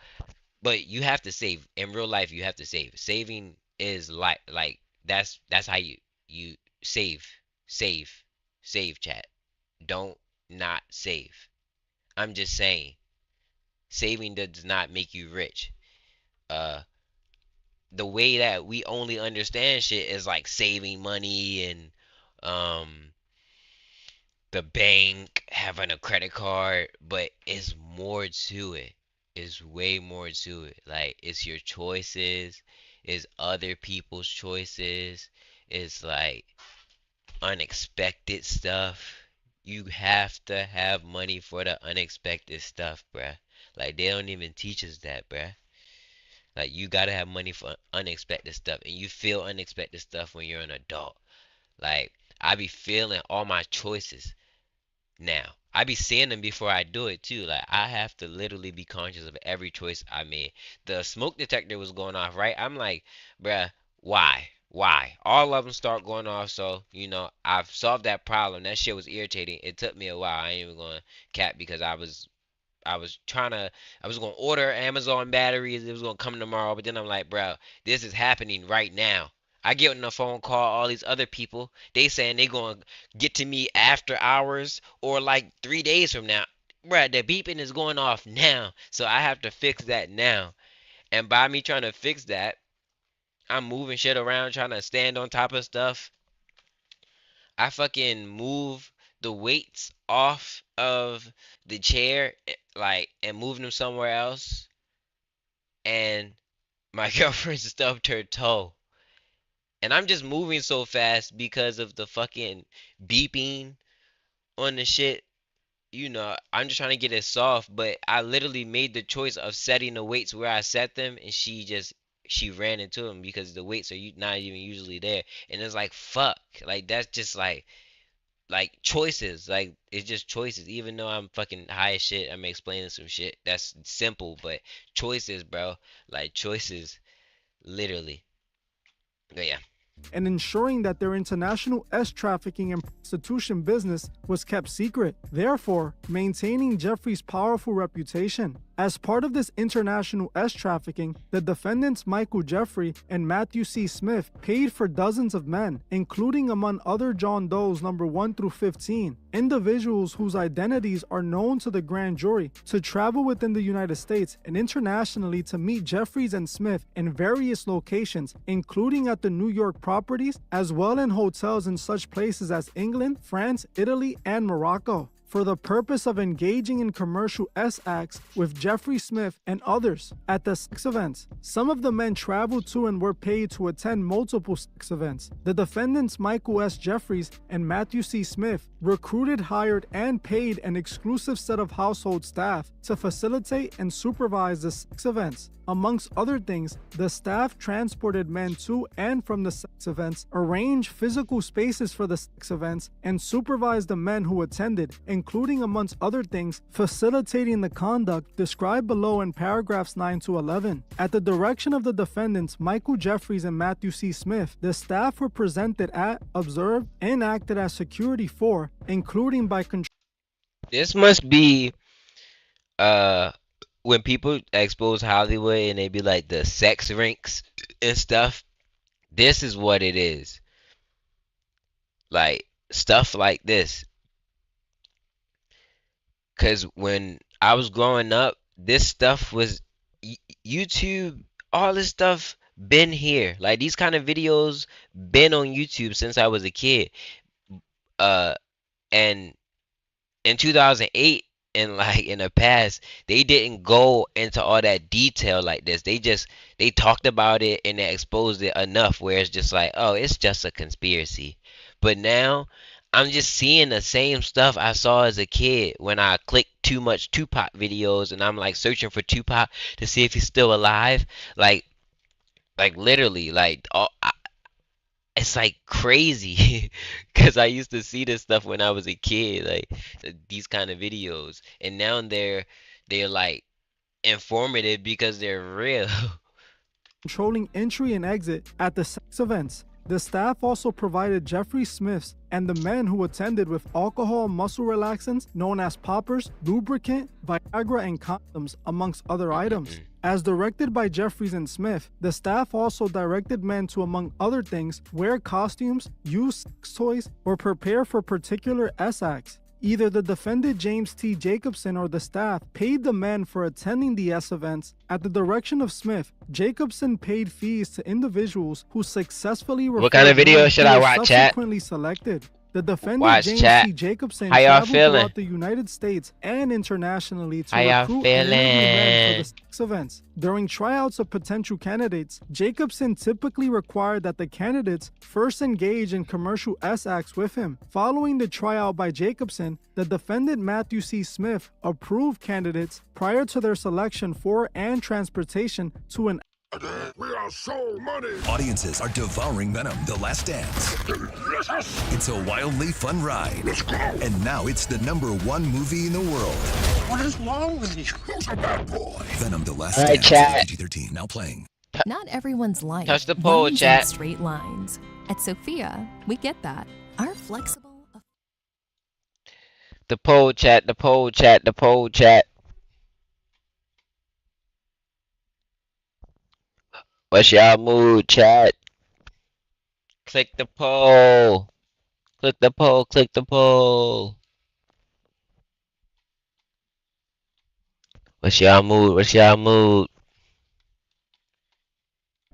but you have to save in real life. You have to save. Saving is like that's how you save. Save chat. Don't not save. I'm just saying, saving does not make you rich. Uh, the way that we only understand shit is like saving money and um the bank, having a credit card, but it's more to it. It's way more to it. Like it's your choices, it's other people's choices, it's like unexpected stuff. You have to have money for the unexpected stuff, bruh. Like, they don't even teach us that, bruh. Like, you gotta have money for unexpected stuff, and you feel unexpected stuff when you're an adult. Like, I be feeling all my choices now. I be seeing them before I do it too. Like, I have to literally be conscious of every choice I made. The smoke detector was going off, right? I'm like, bruh, why? Why? All of them start going off, so, you know, I've solved that problem. That shit was irritating. It took me a while. I ain't even gonna cap because I was I was gonna order Amazon batteries. It was gonna come tomorrow, but then I'm like, bro, this is happening right now. I get on the phone call, all these other people, they saying they gonna get to me after hours or like 3 days from now. Bruh, the beeping is going off now, so I have to fix that now. And by me trying to fix that, I'm moving shit around, trying to stand on top of stuff. I fucking move the weights off of the chair, like, and moving them somewhere else. And my girlfriend stubbed her toe. And I'm just moving so fast because of the fucking beeping on the shit. You know, I'm just trying to get it soft, but I literally made the choice of setting the weights where I set them, and she ran into them because the weights are not even usually there. And it's like, fuck, like, that's just like choices. Like, it's just choices. Even though I'm fucking high as shit, I'm explaining some shit that's simple, but choices, bro. Like, choices, literally. But yeah. And ensuring that their international trafficking and prostitution business was kept secret, therefore maintaining Jeffrey's powerful reputation. As part of this international trafficking, the defendants Michael Jeffrey and Matthew C. Smith paid for dozens of men, including among other John Does number 1 through 15, individuals whose identities are known to the grand jury, to travel within the United States and internationally to meet Jeffries and Smith in various locations, including at the New York properties, as well in hotels in such places as England, France, Italy, and Morocco, for the purpose of engaging in commercial acts with Jeffrey Smith and others at the sex events. Some of the men traveled to and were paid to attend multiple sex events. The defendants Michael S. Jeffries and Matthew C. Smith recruited, hired, and paid an exclusive set of household staff to facilitate and supervise the sex events. Amongst other things, the staff transported men to and from the sex events, arranged physical spaces for the sex events, and supervised the men who attended, including, amongst other things, facilitating the conduct described below in paragraphs 9 to 11. At the direction of the defendants Michael Jeffries and Matthew C. Smith, the staff were presented at, observed, and acted as security for, including by control. This must be when people expose Hollywood and they be like the sex rinks and stuff. This is what it is. Like, stuff like this. Cause when I was growing up, this stuff was YouTube, all this stuff been here. Like, these kind of videos been on YouTube since I was a kid. And in 2008 and like in the past, they didn't go into all that detail like this. They talked about it and they exposed it enough where it's just like, oh, it's just a conspiracy. But now I'm just seeing the same stuff I saw as a kid when I clicked too much Tupac videos and I'm like searching for Tupac to see if he's still alive. Like literally, like it's like crazy because I used to see this stuff when I was a kid, like these kind of videos, and now they're like informative because they're real. Controlling entry and exit at the sex events. The staff also provided Jeffrey Smith's and the men who attended with alcohol and muscle relaxants known as poppers, lubricant, Viagra, and condoms, amongst other items. As directed by Jeffries and Smith, the staff also directed men to, among other things, wear costumes, use sex toys, or prepare for particular acts. Either the defendant James T. Jacobson or the staff paid the men for attending the events. At the direction of Smith, Jacobson paid fees to individuals who successfully What kind of video should I watch, chat? Subsequently selected. The defendant Watch James chat. T. Jacobson How y'all traveled feeling? throughout the United States and internationally to How y'all recruit and interview men for the feeling? sex events. During tryouts of potential candidates, Jacobson typically required that the candidates first engage in commercial S acts with him. Following the tryout by Jacobson, the defendant Matthew C. Smith approved candidates prior to their selection for and transportation to an We are so money. Audiences are devouring Venom: The Last Dance. It's a wildly fun ride. Let's go. And now it's the #1 movie in the world. What is wrong with you? Who's a bad boy? Venom: The Last Alright, Dance. chat. PG-13. Now playing. Not everyone's life Touch the poll, runs in chat. straight lines. At Sophia, we get that. Our flexible The poll chat, the poll chat, the poll chat. What's y'all mood, chat? Click the poll. Click the poll, click the poll. What's y'all mood? What's y'all mood?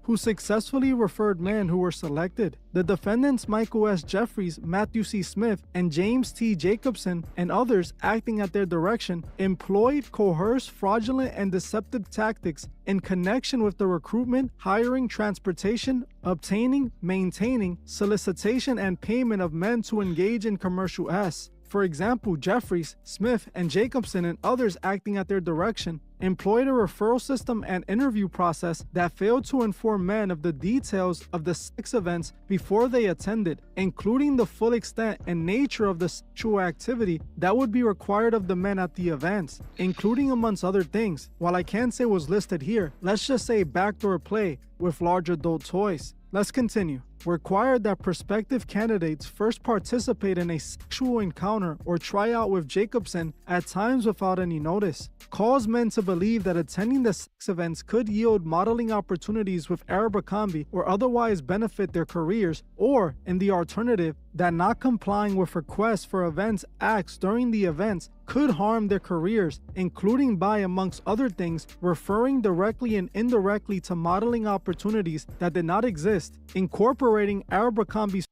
who successfully referred men who were selected. The defendants Michael S. Jeffries, Matthew C. Smith, and James T. Jacobson, and others acting at their direction, employed coerced, fraudulent, and deceptive tactics in connection with the recruitment, hiring, transportation, obtaining, maintaining, solicitation, and payment of men to engage in commercial S. For example, Jeffries, Smith, and Jacobson and others acting at their direction employed a referral system and interview process that failed to inform men of the details of the sex events before they attended, including the full extent and nature of the sexual activity that would be required of the men at the events, including amongst other things. While I can't say was listed here, let's just say backdoor play with large adult toys. Let's continue. Required that prospective candidates first participate in a sexual encounter or tryout with Jacobson, at times without any notice. Caused men to believe that attending the sex events could yield modeling opportunities with Abercrombie or otherwise benefit their careers, or, in the alternative, that not complying with requests for events acts during the events could harm their careers, including by, amongst other things, referring directly and indirectly to modeling opportunities that did not exist, incorporating Abercrombie's.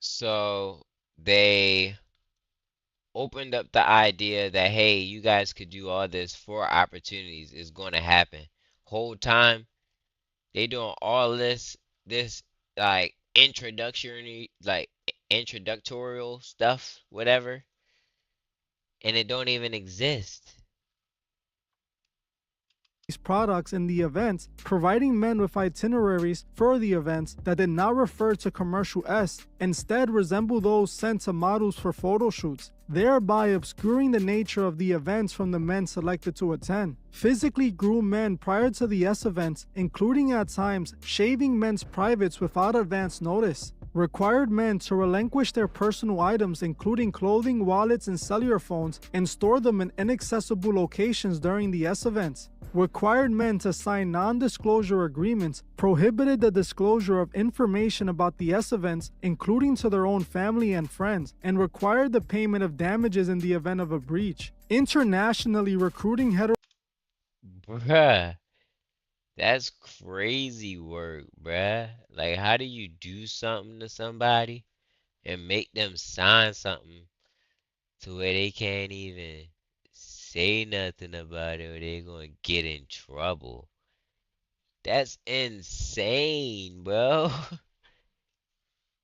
So they opened up the idea that, hey, you guys could do all this for opportunities. It's going to happen. Whole time they doing all this like introductory stuff, whatever, and it don't even exist. Products in the events, providing men with itineraries for the events that did not refer to commercial S, instead resemble those sent to models for photo shoots, thereby obscuring the nature of the events from the men selected to attend. Physically groom men prior to the S events, including at times shaving men's privates without advance notice. Required men to relinquish their personal items, including clothing, wallets, and cellular phones, and store them in inaccessible locations during the S events. Required men to sign non-disclosure agreements, prohibited the disclosure of information about the S events, including to their own family and friends, and required the payment of damages in the event of a breach. Internationally recruiting Bruh, that's crazy work, bruh. Like, how do you do something to somebody and make them sign something to where they can't even say nothing about it or they're gonna get in trouble? That's insane, bro.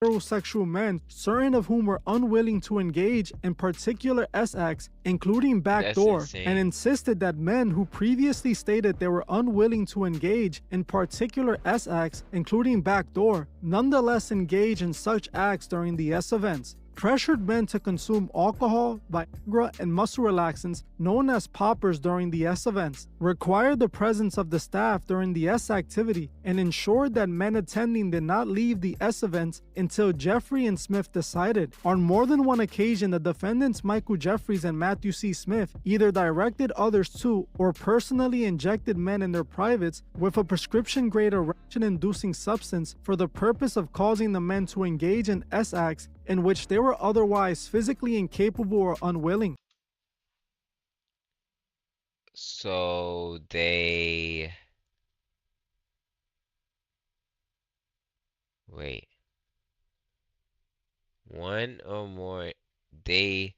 heterosexual men, certain of whom were unwilling to engage in particular S acts, including backdoor, and insisted that men who previously stated they were unwilling to engage in particular S acts, including backdoor, nonetheless engage in such acts during the S events. Pressured men to consume alcohol, Viagra, and muscle relaxants known as poppers during the S events, required the presence of the staff during the S activity, and ensured that men attending did not leave the S events until Jeffrey and Smith decided. On more than one occasion, the defendants Michael Jeffries and Matthew C. Smith either directed others to or personally injected men in their privates with a prescription-grade erection-inducing substance for the purpose of causing the men to engage in S acts in which they were otherwise physically incapable or unwilling. So they... Wait. one or more they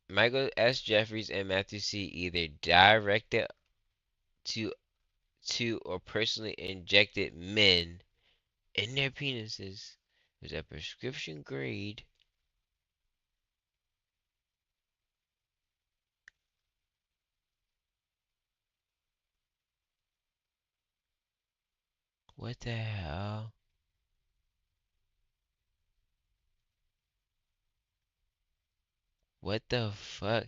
Michael S. Jeffries and Matthew C. either directed to or personally injected men in their penises with a prescription grade what the hell? What the fuck?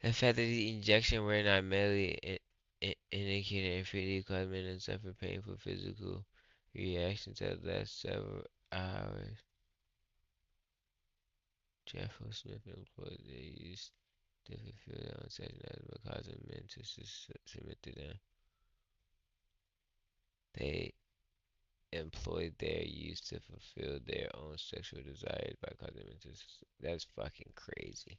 The fact that the injection were not merely indicated infinity cause men to suffer painful physical reactions that last several hours. Jeff O. Smith employed they used to fulfill their own sexual desires by causing men to submit to them. They employed their use to fulfill their own sexual desires by causing men to. That's fucking crazy.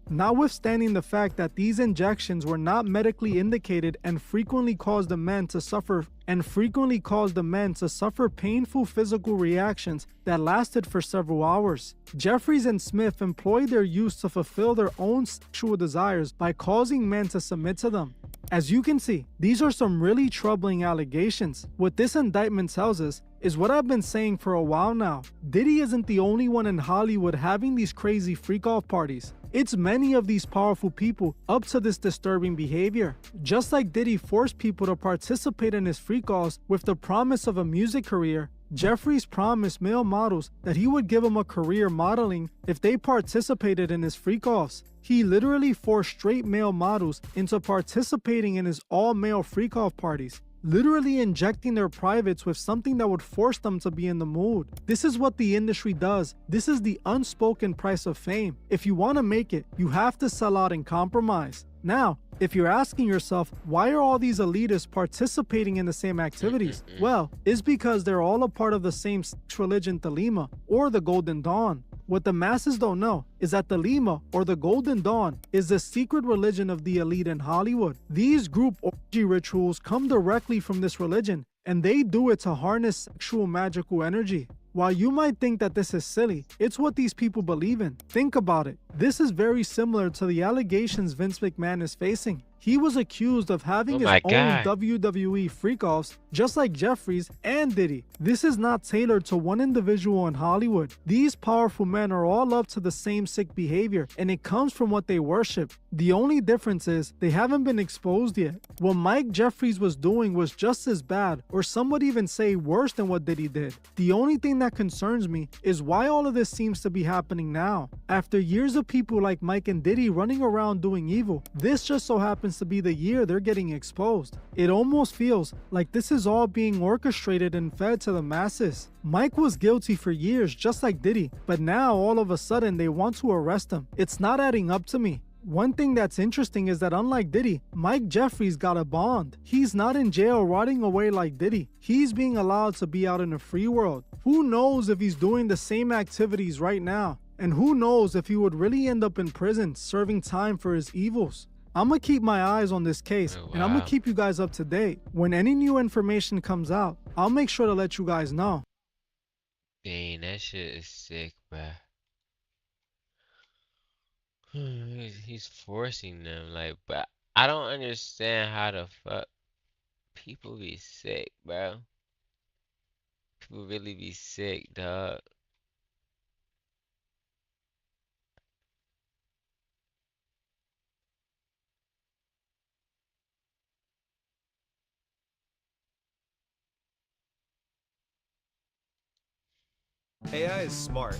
Notwithstanding the fact that these injections were not medically indicated and frequently caused the men to suffer painful physical reactions that lasted for several hours. Jeffries and Smith employed their use to fulfill their own sexual desires by causing men to submit to them. As you can see, these are some really troubling allegations. What this indictment tells us is what I've been saying for a while now. Diddy isn't the only one in Hollywood having these crazy freak-off parties. It's many of these powerful people up to this disturbing behavior. Just like Diddy forced people to participate in his freak-offs with the promise of a music career, Jeffries promised male models that he would give them a career modeling if they participated in his freak-offs. He literally forced straight male models into participating in his all-male freak-off parties, literally injecting their privates with something that would force them to be in the mood. This is what the industry does. This is the unspoken price of fame. If you want to make it, you have to sell out and compromise. Now, if you're asking yourself, why are all these elitists participating in the same activities? Well, it's because they're all a part of the same religion, Thelema, or the Golden Dawn. What the masses don't know is that the Thelema, or the Golden Dawn, is the secret religion of the elite in Hollywood. These group orgy rituals come directly from this religion, and they do it to harness sexual magical energy. While you might think that this is silly, it's what these people believe in. Think about it. This is very similar to the allegations Vince McMahon is facing. He was accused of having his own WWE freak-offs, just like Jeffries and Diddy. This is not tailored to one individual in Hollywood. These powerful men are all up to the same sick behavior, and it comes from what they worship. The only difference is they haven't been exposed yet. What Mike Jeffries was doing was just as bad, or some would even say worse than what Diddy did. The only thing that concerns me is why all of this seems to be happening now. After years of people like Mike and Diddy running around doing evil, this just so happens to be the year they're getting exposed. It almost feels like this is all being orchestrated and fed to the masses. Mike was guilty for years just like Diddy, but now all of a sudden they want to arrest him. It's not adding up to me. One thing that's interesting is that unlike Diddy, Mike Jeffries got a bond. He's not in jail rotting away like Diddy. He's being allowed to be out in the free world. Who knows if he's doing the same activities right now? And who knows if he would really end up in prison serving time for his evils? I'm gonna keep my eyes on this case, and I'm gonna keep you guys up to date. When any new information comes out, I'll make sure to let you guys know. Dang, that shit is sick, bruh. He's forcing them, like, but I don't understand how the fuck people be sick, bro. People really be sick, dog. AI is smart,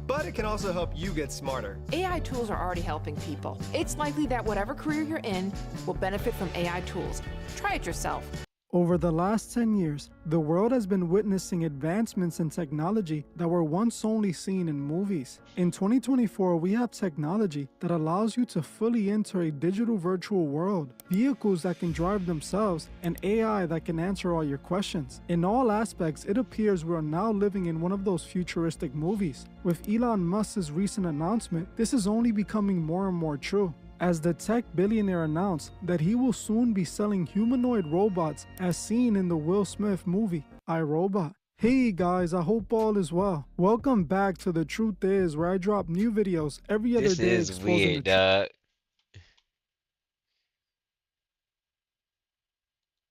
but it can also help you get smarter. AI tools are already helping people. It's likely that whatever career you're in will benefit from AI tools. Try it yourself. Over the last 10 years, the world has been witnessing advancements in technology that were once only seen in movies. In 2024, we have technology that allows you to fully enter a digital virtual world, vehicles that can drive themselves, and AI that can answer all your questions. In all aspects, it appears we are now living in one of those futuristic movies. With Elon Musk's recent announcement, this is only becoming more and more true, as the tech billionaire announced that he will soon be selling humanoid robots as seen in the Will Smith movie, I, Robot. Hey guys, I hope all is well. Welcome back to The Truth Is, where I drop new videos every other This day is exposing weird, the dog.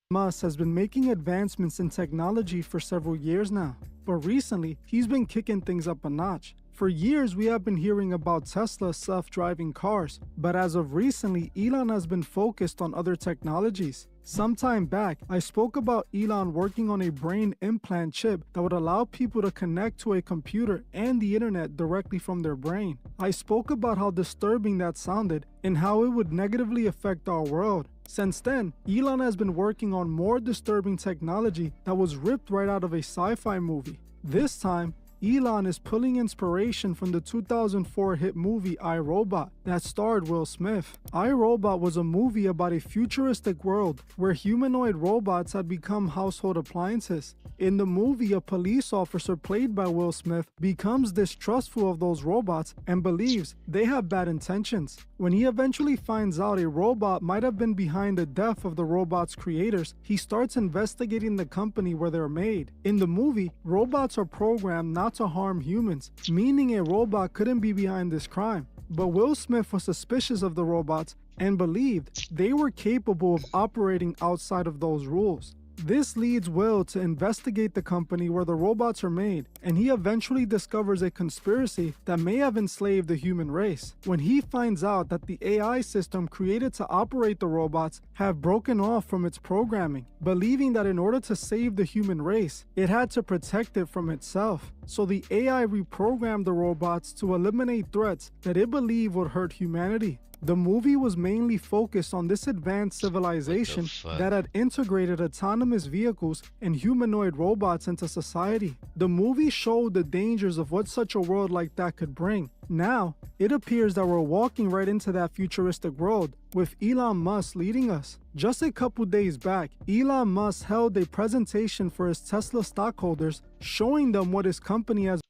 Musk has been making advancements in technology for several years now, but recently he's been kicking things up a notch. For years, we have been hearing about Tesla's self-driving cars, but as of recently, Elon has been focused on other technologies. Some time back, I spoke about Elon working on a brain implant chip that would allow people to connect to a computer and the internet directly from their brain. I spoke about how disturbing that sounded and how it would negatively affect our world. Since then, Elon has been working on more disturbing technology that was ripped right out of a sci-fi movie. This time, Elon is pulling inspiration from the 2004 hit movie I, Robot that starred Will Smith. I, Robot was a movie about a futuristic world where humanoid robots had become household appliances. In the movie, a police officer played by Will Smith becomes distrustful of those robots and believes they have bad intentions. When he eventually finds out a robot might have been behind the death of the robot's creators, he starts investigating the company where they're made. In the movie, robots are programmed not to harm humans, meaning a robot couldn't be behind this crime. But Will Smith was suspicious of the robots and believed they were capable of operating outside of those rules. This leads Will to investigate the company where the robots are made, and he eventually discovers a conspiracy that may have enslaved the human race. When he finds out that the AI system created to operate the robots have broken off from its programming, believing that in order to save the human race, it had to protect it from itself. So the AI reprogrammed the robots to eliminate threats that it believed would hurt humanity. The movie was mainly focused on this advanced civilization that had integrated autonomous vehicles and humanoid robots into society. The movie showed the dangers of what such a world like that could bring. Now, it appears that we're walking right into that futuristic world, with Elon Musk leading us. Just a couple days back, Elon Musk held a presentation for his Tesla stockholders, showing them what his company has.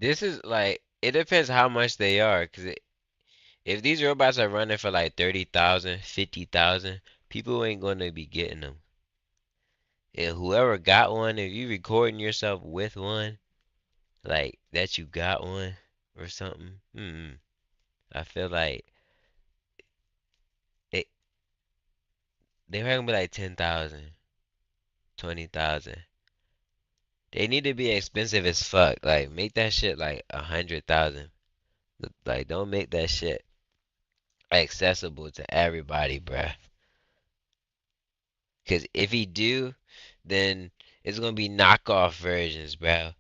This is like, it depends how much they are, because if these robots are running for like 30,000, 50,000, people ain't gonna be getting them. If whoever got one, if you recording yourself with one, like that you got one or something, I feel like it. They're gonna be like 10,000, 20,000. They need to be expensive as fuck. Like make that shit like 100,000. Like don't make that shit accessible to everybody, bruh. Cause if he do, then it's gonna be knockoff versions, bro.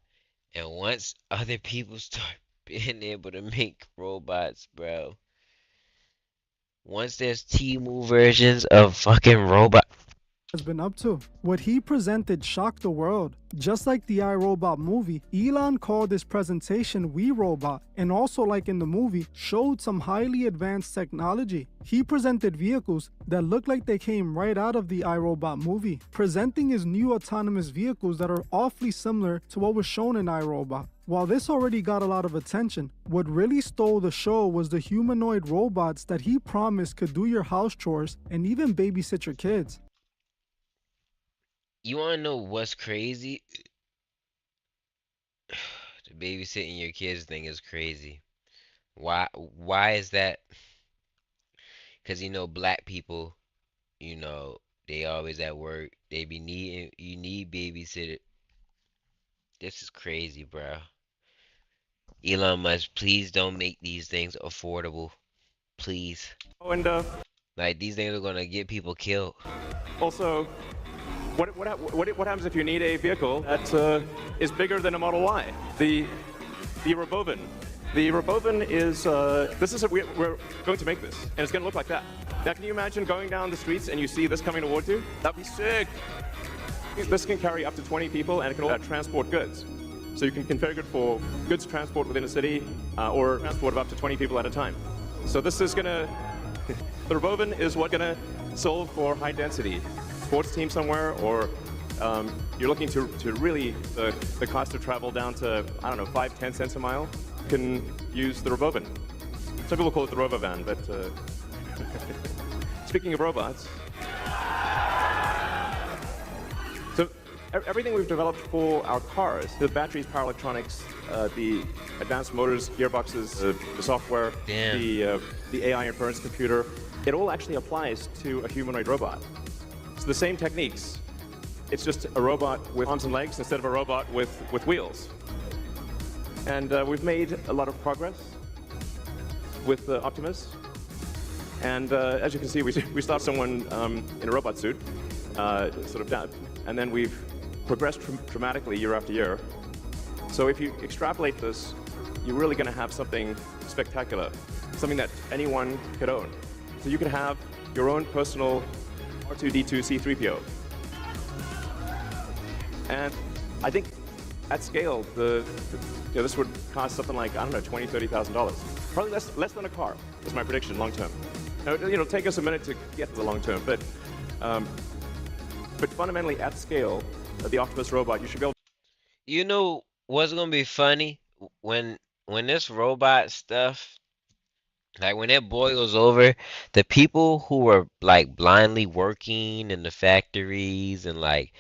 And once other people start being able to make robots, bro. Once there's Temu versions of fucking robot. Has been up to. What he presented shocked the world. Just like the I, Robot movie, Elon called his presentation We, Robot, and also like in the movie, showed some highly advanced technology. He presented vehicles that look like they came right out of the I, Robot movie, presenting his new autonomous vehicles that are awfully similar to what was shown in I, Robot. While this already got a lot of attention, what really stole the show was the humanoid robots that he promised could do your house chores and even babysit your kids. You wanna know what's crazy? The babysitting your kids thing is crazy. Why is that? Cause you know black people, you know, they always at work. They be needing you need babysitter. This is crazy, bro. Elon Musk, please don't make these things affordable. Please. Oh, and like these things are gonna get people killed. also, what happens if you need a vehicle that is bigger than a Model Y? The Robovan. The Robovan is we're going to make this, and it's going to look like that. Now, can you imagine going down the streets and you see this coming towards you? That'd be sick. This can carry up to 20 people, and it can transport goods. So you can configure it for goods transport within a city, or transport of up to 20 people at a time. So this is gonna, the Robovan is what gonna solve for high density. Sports team somewhere, or you're looking to really the cost of travel down to, I don't know, 5-10 cents a mile, you can use the Robovan. Some people call it the Robovan, but speaking of robots, so Everything we've developed for our cars, the batteries, power electronics, the advanced motors, gearboxes, the software, the AI inference computer, it all actually applies to a humanoid robot. It's the same techniques. It's just a robot with arms and legs instead of a robot with wheels. And we've made a lot of progress with Optimus. And as you can see, we start someone in a robot suit, sort of down, and then we've progressed dramatically year after year. So if you extrapolate this, you're really going to have something spectacular, something that anyone could own. So you could have your own personal R2-D2 C-3PO. And I think at scale, this would cost something like, I don't know, $20,000, $30,000. Probably less than a car, is my prediction, long term. Now, it'll take us a minute to get to the long term, but fundamentally at scale, the Optimus robot, you should be able. You know what's gonna be funny when this robot stuff, like when it boils over, the people who were like blindly working in the factories and like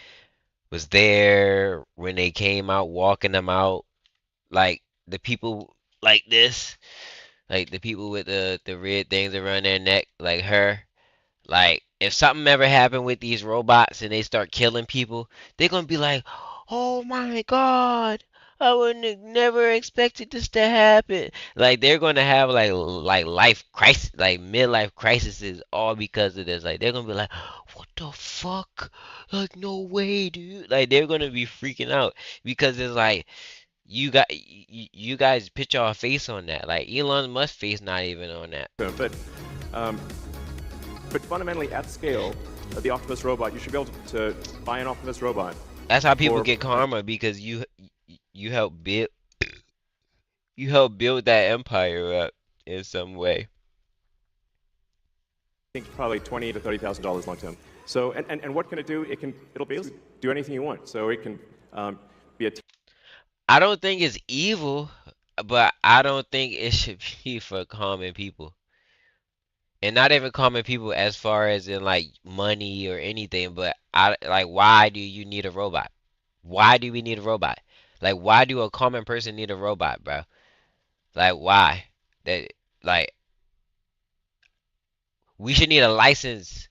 was there when they came out, walking them out, like the people like this, like the people with the red things around their neck, like her. Like, if something ever happened with these robots and they start killing people, they're gonna be like, "Oh my God, I wouldn't have never expected this to happen." Like, they're gonna have like life crisis, like midlife crises, all because of this. Like, they're gonna be like, "What the fuck? Like, no way, dude!" Like, they're gonna be freaking out because it's like you guys put your face on that. Like, Elon Musk's face not even on that. But fundamentally, at scale, the Optimus robot, you should be able to buy an Optimus robot. That's how people get karma, because you help build that empire up in some way. I think probably $20,000 to $30,000 long term. So and what can it do? It'll be able to do anything you want. So it can be a. I don't think it's evil, but I don't think it should be for common people. And not even common people as far as in like money or anything, but why do you need a robot? Why do we need a robot? Like, why do a common person need a robot, bro? Like, why? That like we should need a license.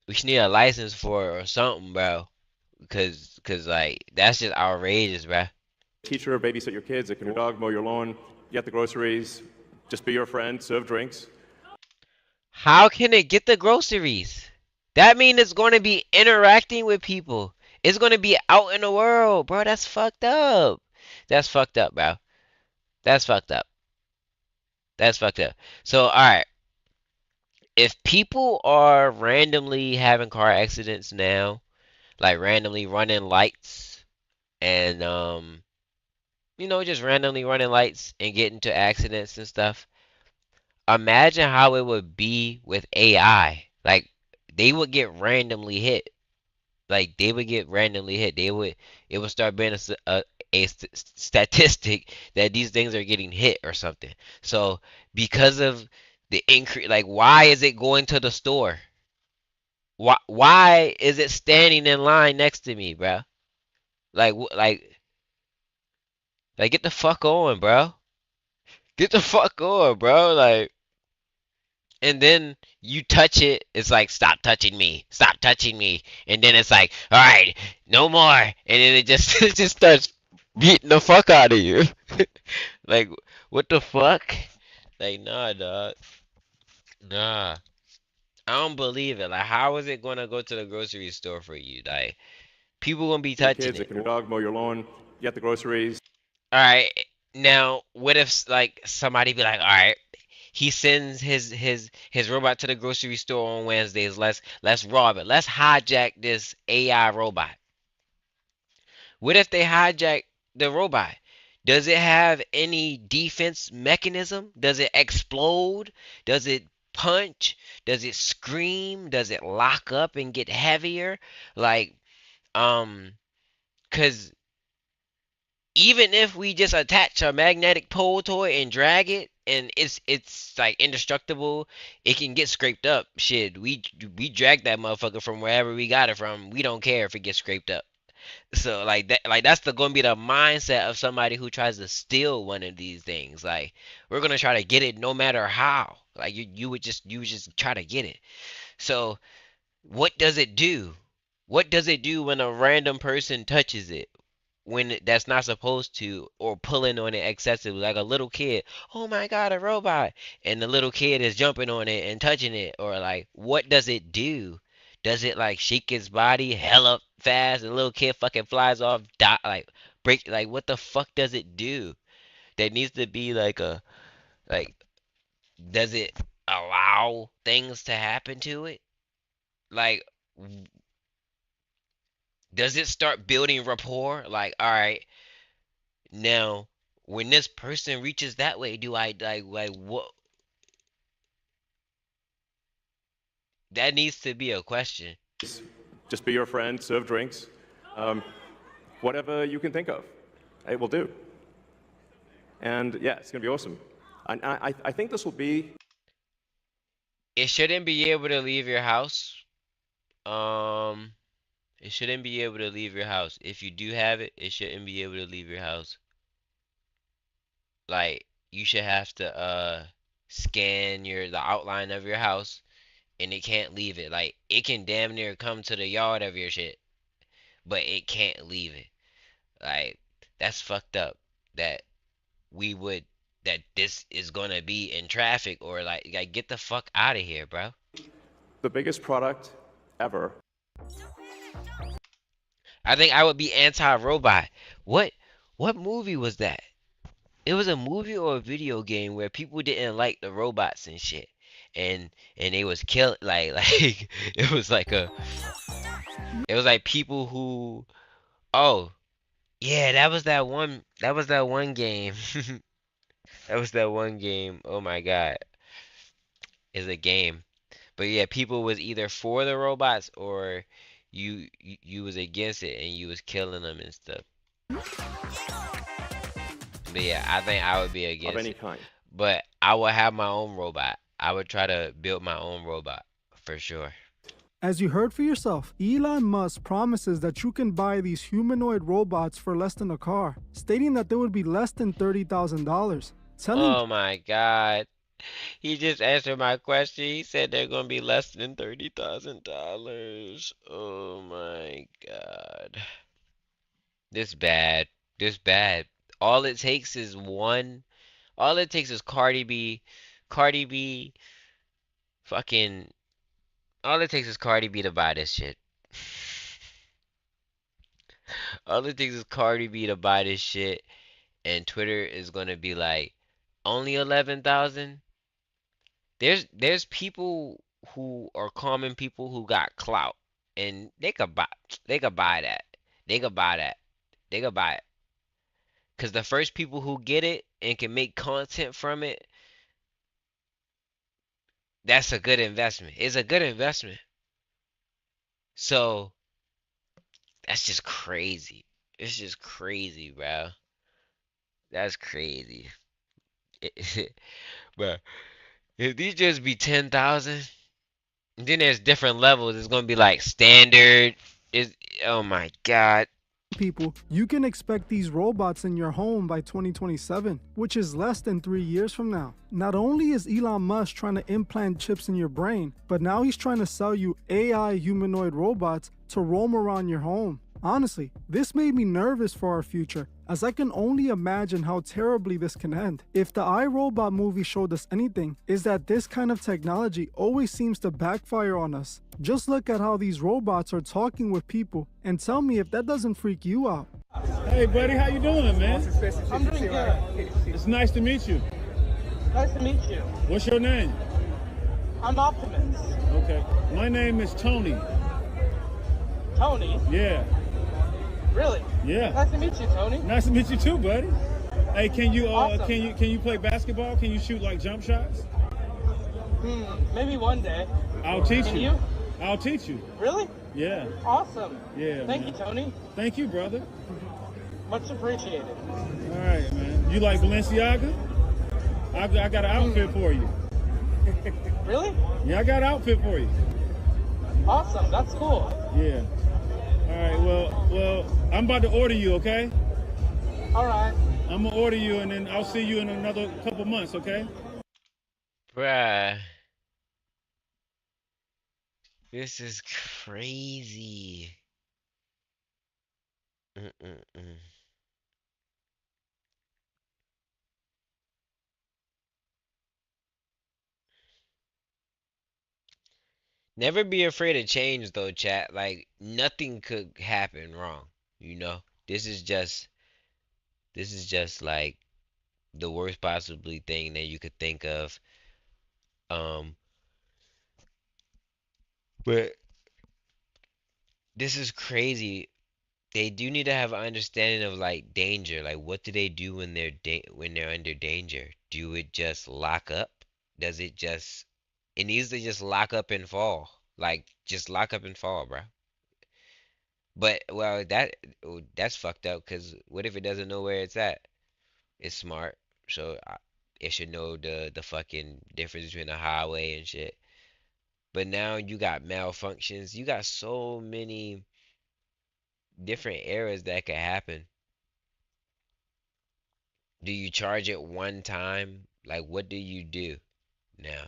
We should need a license for it or something, bro. Cause like that's just outrageous, bro. Teacher, babysit your kids. It can your dog, mow your lawn, get the groceries, just be your friend, serve drinks. How can it get the groceries? That means it's going to be interacting with people. It's going to be out in the world, bro. That's fucked up. That's fucked up, bro. That's fucked up. That's fucked up. So, alright. If people are randomly having car accidents now, like randomly running lights and just randomly running lights and getting into accidents and stuff, imagine how it would be with AI. Like, they would get randomly hit. Like, they would get randomly hit. It would start being a statistic that these things are getting hit or something. So because of the increase, like, why is it going to the store? Why is it standing in line next to me, bro? Like, get the fuck on, bro. Get the fuck on, bro. Like, and then you touch it, it's like, stop touching me, stop touching me, and then it's like, all right, no more, and then it just it just starts beating the fuck out of you. Like, what the fuck? Like, nah, dog, nah, I don't believe it. Like, how is it gonna go to the grocery store for you? Like, people gonna be touching kids, it. Your dog, mow your lawn, get the groceries. All right, now what if like somebody be like, all right, he sends his robot to the grocery store on Wednesdays. Let's rob it. Let's hijack this AI robot. What if they hijack the robot? Does it have any defense mechanism? Does it explode? Does it punch? Does it scream? Does it lock up and get heavier? Like, cause even if we just attach a magnetic pole to it and drag it, and it's like indestructible. It can get scraped up. Shit, we drag that motherfucker from wherever we got it from. We don't care if it gets scraped up. So that's gonna be the mindset of somebody who tries to steal one of these things. Like we're gonna try to get it no matter how. Like you would just try to get it. So what does it do? What does it do when a random person touches it? When that's not supposed to, or pulling on it excessively, like a little kid. Oh my god, a robot, and the little kid is jumping on it and touching it, or like, what does it do? Does it like shake its body hella fast, and the little kid fucking flies off, die, like break, like what the fuck does it do? There needs to be like like, does it allow things to happen to it? Like, does it start building rapport? Like, all right, now, when this person reaches that way, do I like what? That needs to be a question. Just be your friend, serve drinks, whatever you can think of, it will do. And yeah, it's gonna be awesome. I think this will be. It shouldn't be able to leave your house. It shouldn't be able to leave your house. If you do have it, it shouldn't be able to leave your house. Like you should have to scan the outline of your house, and it can't leave it. Like it can damn near come to the yard of your shit, but it can't leave it. Like that's fucked up. That that this is gonna be in traffic, or like get the fuck out of here, bro. The biggest product ever. I think I would be anti-robot. What movie was that? It was a movie or a video game where people didn't like the robots and shit, and they was kill like it was like people who, oh yeah, that was that one game. That was that one game. Oh my god, it's a game. But yeah, people was either for the robots, or you was against it and you was killing them and stuff. But yeah, I think I would be against Of any it. kind. But I would have my own robot. I would try to build my own robot for sure. As you heard for yourself, Elon Musk promises that you can buy these humanoid robots for less than a car, stating that they would be less than $30,000. Oh my god. He just answered my question. He said they're gonna be less than $30,000. Oh my god. This bad. This bad. All it takes is Cardi B fucking, all it takes is Cardi B to buy this shit. All it takes is Cardi B to buy this shit, and Twitter is gonna be like, only 11,000? There's people who are common people who got clout, and they could buy that. They could buy that. They could buy it. Cause the first people who get it and can make content from it, that's a good investment. It's a good investment. So that's just crazy. It's just crazy, bro. That's crazy. Bro, if these just be 10,000, then there's different levels. It's gonna be like standard. Oh my god. People, you can expect these robots in your home by 2027, which is less than 3 years from now. Not only is Elon Musk trying to implant chips in your brain, but now he's trying to sell you AI humanoid robots to roam around your home. Honestly, this made me nervous for our future, as I can only imagine how terribly this can end. If the iRobot movie showed us anything, is that this kind of technology always seems to backfire on us. Just look at how these robots are talking with people, and tell me if that doesn't freak you out. Hey buddy, how you doing, man? I'm doing good. It's nice to meet you. Nice to meet you. What's your name? I'm Optimus. Okay. My name is Tony. Tony? Yeah. Really? Yeah. Nice to meet you, Tony. Nice to meet you too, buddy. Hey, can you Awesome. can you play basketball? Can you shoot like jump shots? Maybe one day. I'll teach Can you. you? I'll teach you. Really? Yeah. Awesome. Yeah. Thank man. you, Tony. Thank you, brother. Much appreciated. All right, man. You like Balenciaga? I got an outfit for you. Really? Yeah, I got an outfit for you. Awesome. That's cool. Yeah. All right. Well, I'm about to order you. Okay. All right. I'm gonna order you, and then I'll see you in another couple months. Okay. Bruh. This is crazy. Mm-mm-mm. Never be afraid of change though, chat. Like nothing could happen wrong. You know? This is just like the worst possibly thing that you could think of. Um but this is crazy. They do need to have an understanding of like danger. Like what do they do when they're under danger? Do it just lock up? Does it just it needs to just lock up and fall. Like just lock up and fall, bro. But well, that's fucked up. Cause what if it doesn't know where it's at? It's smart, so it should know the fucking difference between a highway and shit. But now you got malfunctions. You got so many different errors that could happen. Do you charge it one time? Like, what do you do now?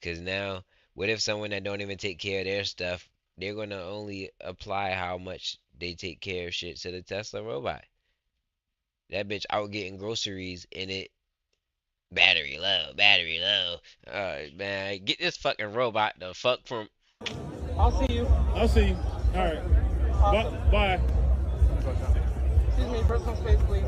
Because now, what if someone that don't even take care of their stuff, they're gonna only apply how much they take care of shit to the Tesla robot. That bitch out getting groceries in it. Battery low, battery low. Man, get this fucking robot the fuck from. I'll see you. I'll see you. All right. Awesome. Bye. Excuse me, personal space, please.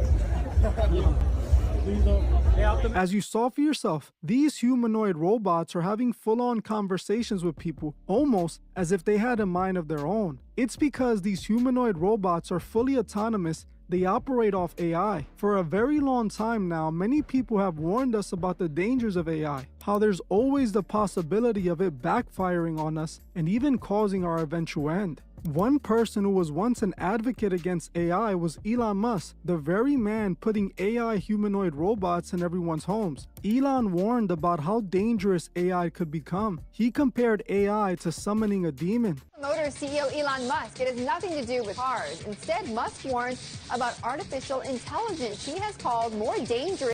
As you saw for yourself, these humanoid robots are having full-on conversations with people, almost as if they had a mind of their own. It's because these humanoid robots are fully autonomous. They operate off AI. For a very long time now, many people have warned us about the dangers of AI, how there's always the possibility of it backfiring on us and even causing our eventual end. One person who was once an advocate against AI was Elon Musk, the very man putting AI humanoid robots in everyone's homes. Elon warned about how dangerous AI could become. He compared AI to summoning a demon. Motors CEO Elon Musk, it has nothing to do with cars. Instead, Musk warns about artificial intelligence he has called more dangerous.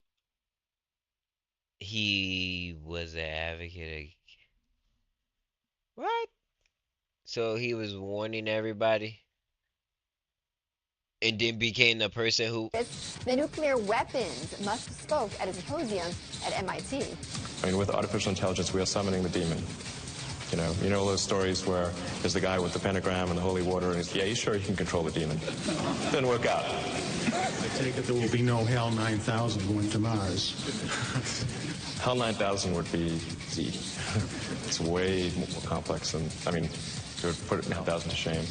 He was an advocate. What? So he was warning everybody, and then became the person who. The nuclear weapons. Musk spoke at a symposium at MIT. I mean, with artificial intelligence, we are summoning the demon. You know those stories where there's the guy with the pentagram and the holy water, and he's, yeah, you sure you can control the demon? Didn't work out. I take it there will be no HAL 9000 going to Mars. HAL 9000 would be it's way more complex than, I mean, it would put 9000 to shame.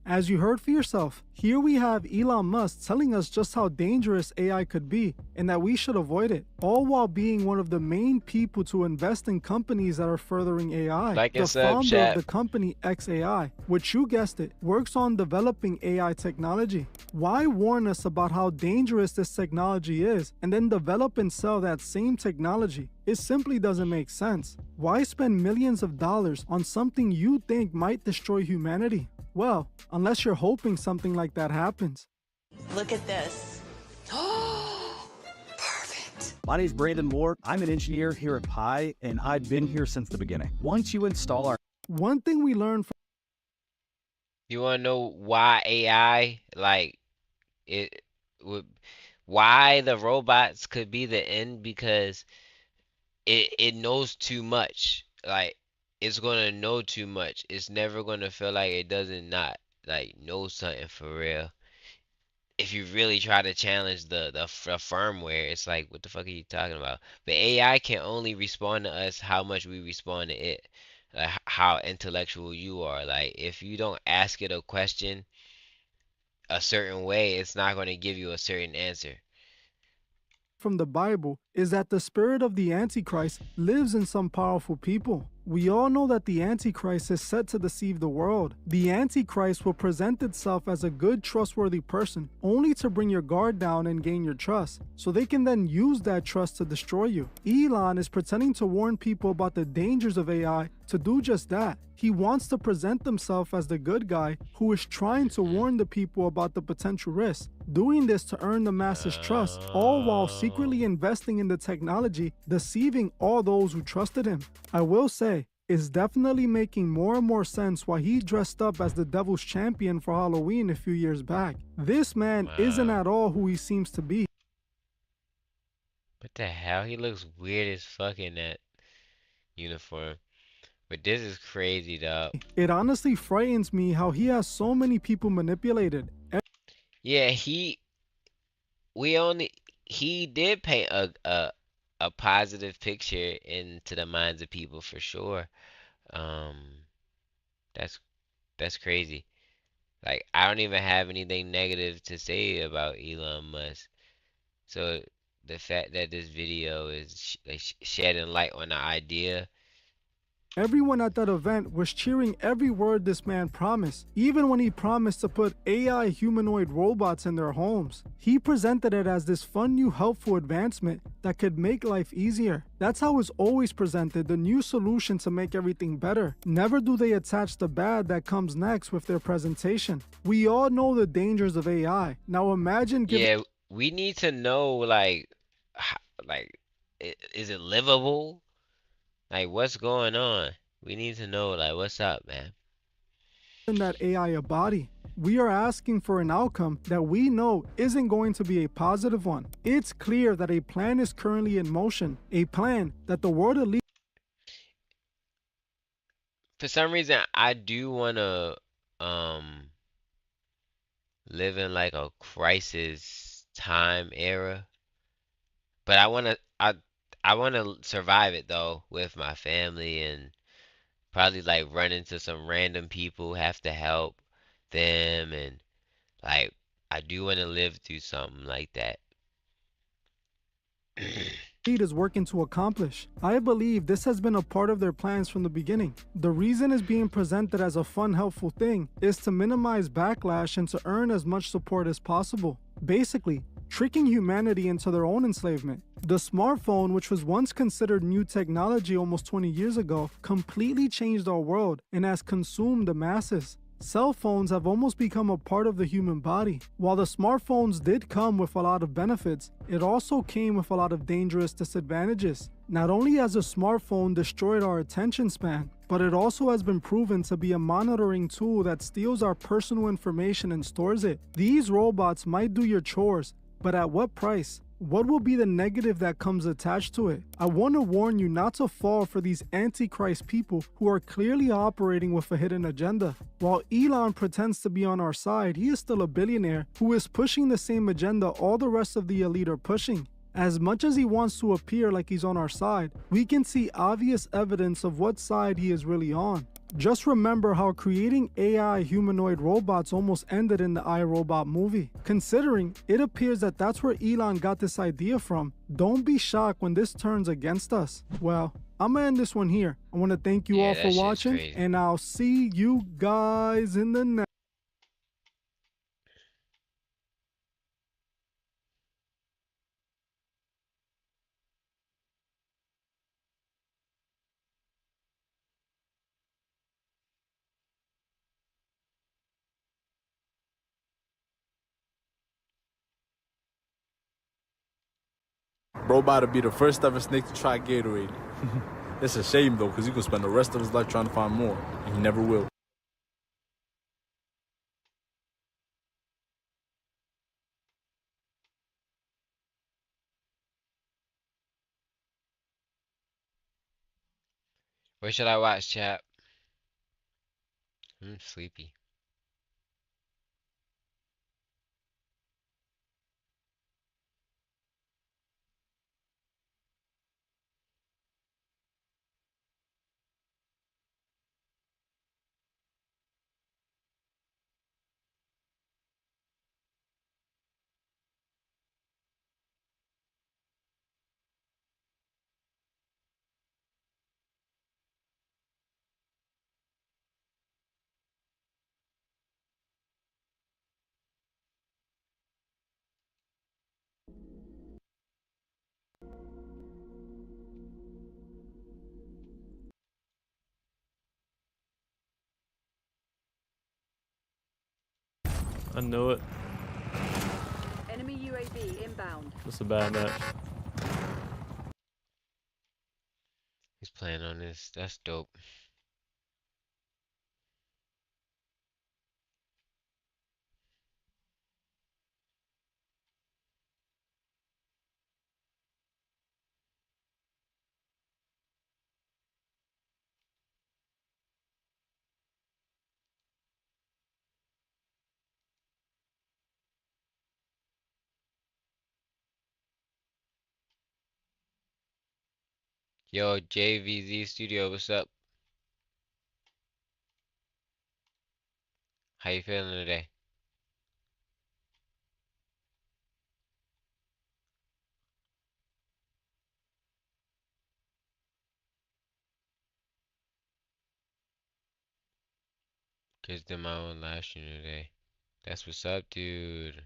As you heard for yourself, here we have Elon Musk telling us just how dangerous AI could be and that we should avoid it, all while being one of the main people to invest in companies that are furthering AI. Like the founder of the company XAI, which you guessed it, works on developing AI technology. Why warn us about how dangerous this technology is and then develop and sell that same technology? It simply doesn't make sense. Why spend millions of dollars on something you think might destroy humanity? Well, unless you're hoping something like that happens. Look at this. Perfect. My name is Brandon Moore. I'm an engineer here at Pi, and I've been here since the beginning. Once you install our... One thing we learned from... You wanna know why AI, like, it would, why the robots could be the end? Because it knows too much. Like, it's gonna know too much. It's never gonna feel like it doesn't not like know something for real. If you really try to challenge the firmware, it's like, what the fuck are you talking about? But AI can only respond to us how much we respond to it, like how intellectual you are. Like if you don't ask it a question a certain way, it's not gonna give you a certain answer. From the Bible is that the spirit of the Antichrist lives in some powerful people. We all know that the Antichrist is set to deceive the world. The Antichrist will present itself as a good, trustworthy person, only to bring your guard down and gain your trust, so they can then use that trust to destroy you. Elon is pretending to warn people about the dangers of AI to do just that. He wants to present himself as the good guy who is trying to warn the people about the potential risks, doing this to earn the masses' trust, all while secretly investing in the technology, deceiving all those who trusted him. I will say, it's definitely making more and more sense why he dressed up as the devil's champion for Halloween a few years back. This man isn't at all who he seems to be. What the hell? He looks weird as fuck in that uniform. But this is crazy, dog. It honestly frightens me how he has so many people manipulated. Yeah, he did paint a positive picture into the minds of people for sure. Um, that's that's crazy. Like I don't even have anything negative to say about Elon Musk. So the fact that this video is shedding light on the idea. Everyone at that event was cheering every word this man promised, even when he promised to put AI humanoid robots in their homes. He presented it as this fun new helpful advancement that could make life easier. That's how it's always presented, the new solution to make everything better. Never do they attach the bad that comes next with their presentation. We all know the dangers of AI. Now imagine giving— Yeah, we need to know like is it livable? Like what's going on? We need to know like what's up, man. that AI a body. We are asking for an outcome that we know isn't going to be a positive one. It's clear that a plan is currently in motion, a plan that the world elite— For some reason I do wanna um live in like a crisis time era. But I wanna survive it though with my family and probably like run into some random people, have to help them and like I do wanna live through something like that. is working to accomplish. I believe this has been a part of their plans from the beginning. The reason it's being presented as a fun, helpful thing is to minimize backlash and to earn as much support as possible. Basically, tricking humanity into their own enslavement. The smartphone, which was once considered new technology almost 20 years ago, completely changed our world and has consumed the masses. Cell phones have almost become a part of the human body. While the smartphones did come with a lot of benefits, it also came with a lot of dangerous disadvantages. Not only has a smartphone destroyed our attention span, but it also has been proven to be a monitoring tool that steals our personal information and stores it. These robots might do your chores, but at what price? What will be the negative that comes attached to it? I want to warn you not to fall for these antichrist people who are clearly operating with a hidden agenda. While Elon pretends to be on our side, he is still a billionaire who is pushing the same agenda all the rest of the elite are pushing. As much as he wants to appear like he's on our side, we can see obvious evidence of what side he is really on. Just remember how creating AI humanoid robots almost ended in the iRobot movie. Considering it appears that that's where Elon got this idea from, don't be shocked when this turns against us. Well, I'm gonna end this one here. I want to thank you all for watching, and I'll see you guys in the next. Bro about to be the first ever snake to try Gatorade. It's a shame though, because he could spend the rest of his life trying to find more, and he never will. What should I watch, chat? I'm sleepy. I knew it. Enemy UAV inbound. That's a bad match. He's playing on this. That's dope. Yo, JVZ Studio, what's up? How you feeling today? Cause did my own last year today. That's what's up, dude.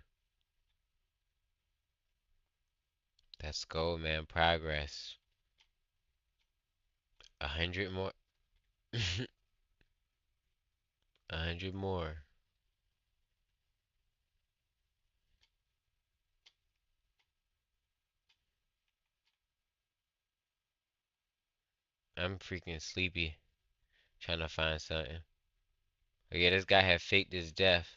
Let's go, man. Progress. 100 more. 100 more. I'm freaking sleepy. Trying to find something. Oh yeah, this guy had faked his death.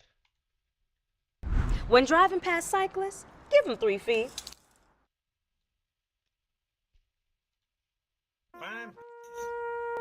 When driving past cyclists, give them 3 feet. Fine.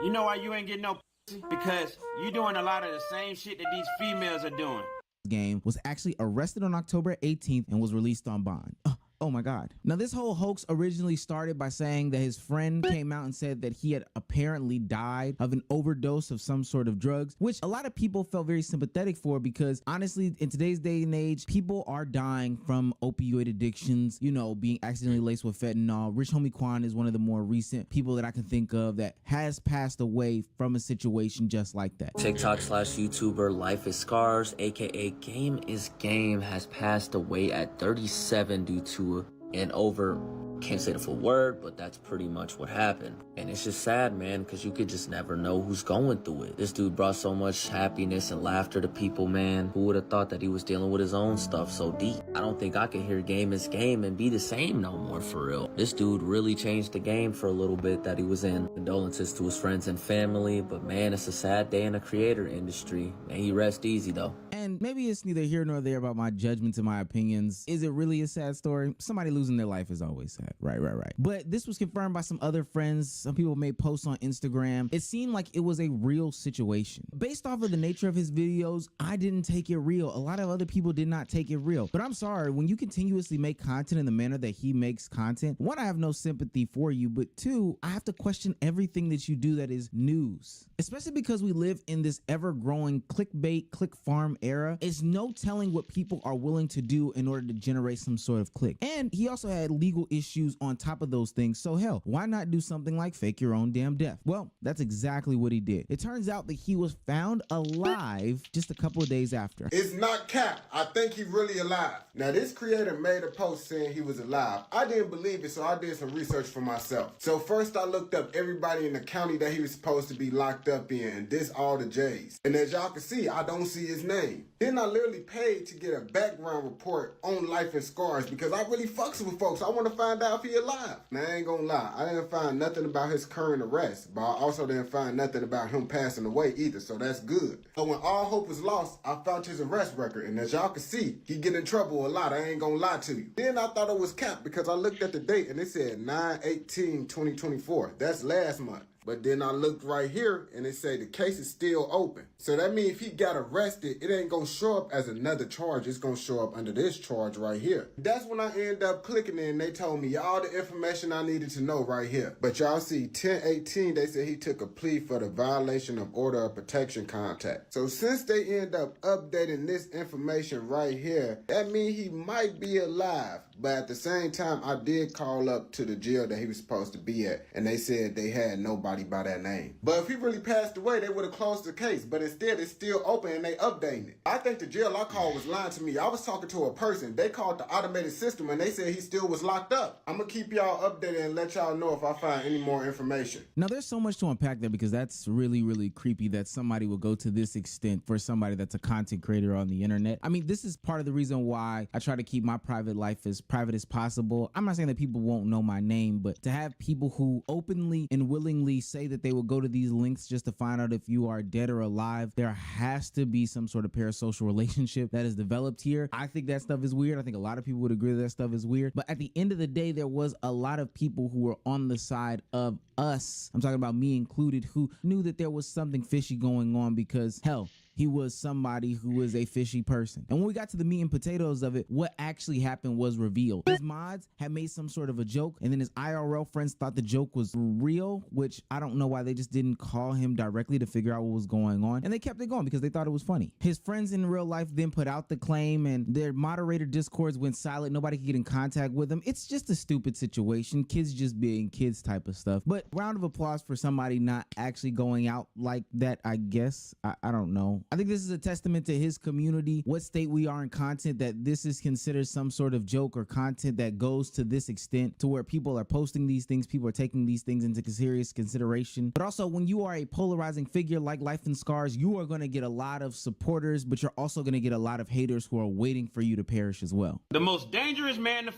You know why you ain't getting no pussy? Because you doing a lot of the same shit that these females are doing. Game was actually arrested on October 18th and was released on bond. Oh my God. Now, this whole hoax originally started by saying that his friend came out and said that he had apparently died of an overdose of some sort of drugs, which a lot of people felt very sympathetic for because honestly, in today's day and age, people are dying from opioid addictions, you know, being accidentally laced with fentanyl. Rich Homie Quan is one of the more recent people that I can think of that has passed away from a situation just like that. TikTok/YouTuber Life is Scars, aka Game is Game, has passed away at 37 due to and over, can't say the full word, but that's pretty much what happened. And it's just sad, man, because you could just never know who's going through it. This dude brought so much happiness and laughter to people, man. Who would have thought that he was dealing with his own stuff so deep? I don't think I could hear Game is Game and be the same no more, for real. This dude really changed the game for a little bit that he was in. Condolences to his friends and family, but man, it's a sad day in the creator industry. May he rest easy, though. And maybe it's neither here nor there about my judgments and my opinions. Is it really a sad story? Somebody losing their life is always sad. Right. But this was confirmed by some other friends. Some people made posts on Instagram. It seemed like it was a real situation. Based off of the nature of his videos, I didn't take it real. A lot of other people did not take it real. But I'm sorry, when you continuously make content in the manner that he makes content, one, I have no sympathy for you, but two, I have to question everything that you do that is news. Especially because we live in this ever-growing clickbait, click farm era. It's no telling what people are willing to do in order to generate some sort of click. And he also had legal issues on top of those things, so hell, why not do something like fake your own damn death? Well, that's exactly what he did. It turns out that he was found alive just a couple of days after. It's not cap. I think he's really alive. Now, this creator made a post saying he was alive. I didn't believe it, so I did some research for myself. So first I looked up everybody in the county that he was supposed to be locked up in, and this all the J's. And as y'all can see, I don't see his name. Then I literally paid to get a background report on Life and Scars because I really fucks with folks. I want to find out if he alive. Now, I ain't gonna lie. I didn't find nothing about his current arrest, but I also didn't find nothing about him passing away either, so that's good. So when all hope was lost, I found his arrest record, and as y'all can see, he get in trouble a lot. I ain't gonna lie to you. Then I thought it was capped because I looked at the date and it said 9/18/2024. That's last month. But then I looked right here and it said the case is still open. So that means if he got arrested, it ain't gonna show up as another charge. It's gonna show up under this charge right here. That's when I ended up clicking in and they told me all the information I needed to know right here. But y'all see 10/18, they said he took a plea for the violation of order of protection contact. So since they end up updating this information right here, that means he might be alive. But at the same time, I did call up to the jail that he was supposed to be at, and they said they had nobody by that name. But if he really passed away, they would have closed the case. But instead, it's still open and they updating it. I think the jail I called was lying to me. I was talking to a person. They called the automated system, and they said he still was locked up. I'm gonna keep y'all updated and let y'all know if I find any more information. Now, there's so much to unpack there because that's really, really creepy that somebody would go to this extent for somebody that's a content creator on the internet. I mean, this is part of the reason why I try to keep my private life as private as possible. I'm not saying that people won't know my name, but to have people who openly and willingly say that they will go to these links just to find out if you are dead or alive, there has to be some sort of parasocial relationship that is developed here. I think that stuff is weird. I think a lot of people would agree that stuff is weird. But at the end of the day, there was a lot of people who were on the side of us, I'm talking about me included, who knew that there was something fishy going on because, hell, he was somebody who was a fishy person. And when we got to the meat and potatoes of it, what actually happened was revealed. His mods had made some sort of a joke, and then his IRL friends thought the joke was real, which I don't know why they just didn't call him directly to figure out what was going on. And they kept it going because they thought it was funny. His friends in real life then put out the claim, and their moderator discords went silent. Nobody could get in contact with them. It's just a stupid situation. Kids just being kids type of stuff. But round of applause for somebody not actually going out like that, I guess. I don't know. I think this is a testament to his community, what state we are in content, that this is considered some sort of joke or content that goes to this extent to where people are posting these things, people are taking these things into serious consideration. But also, when you are a polarizing figure like Life in Scars, you are going to get a lot of supporters, but you're also going to get a lot of haters who are waiting for you to perish as well. The most dangerous man to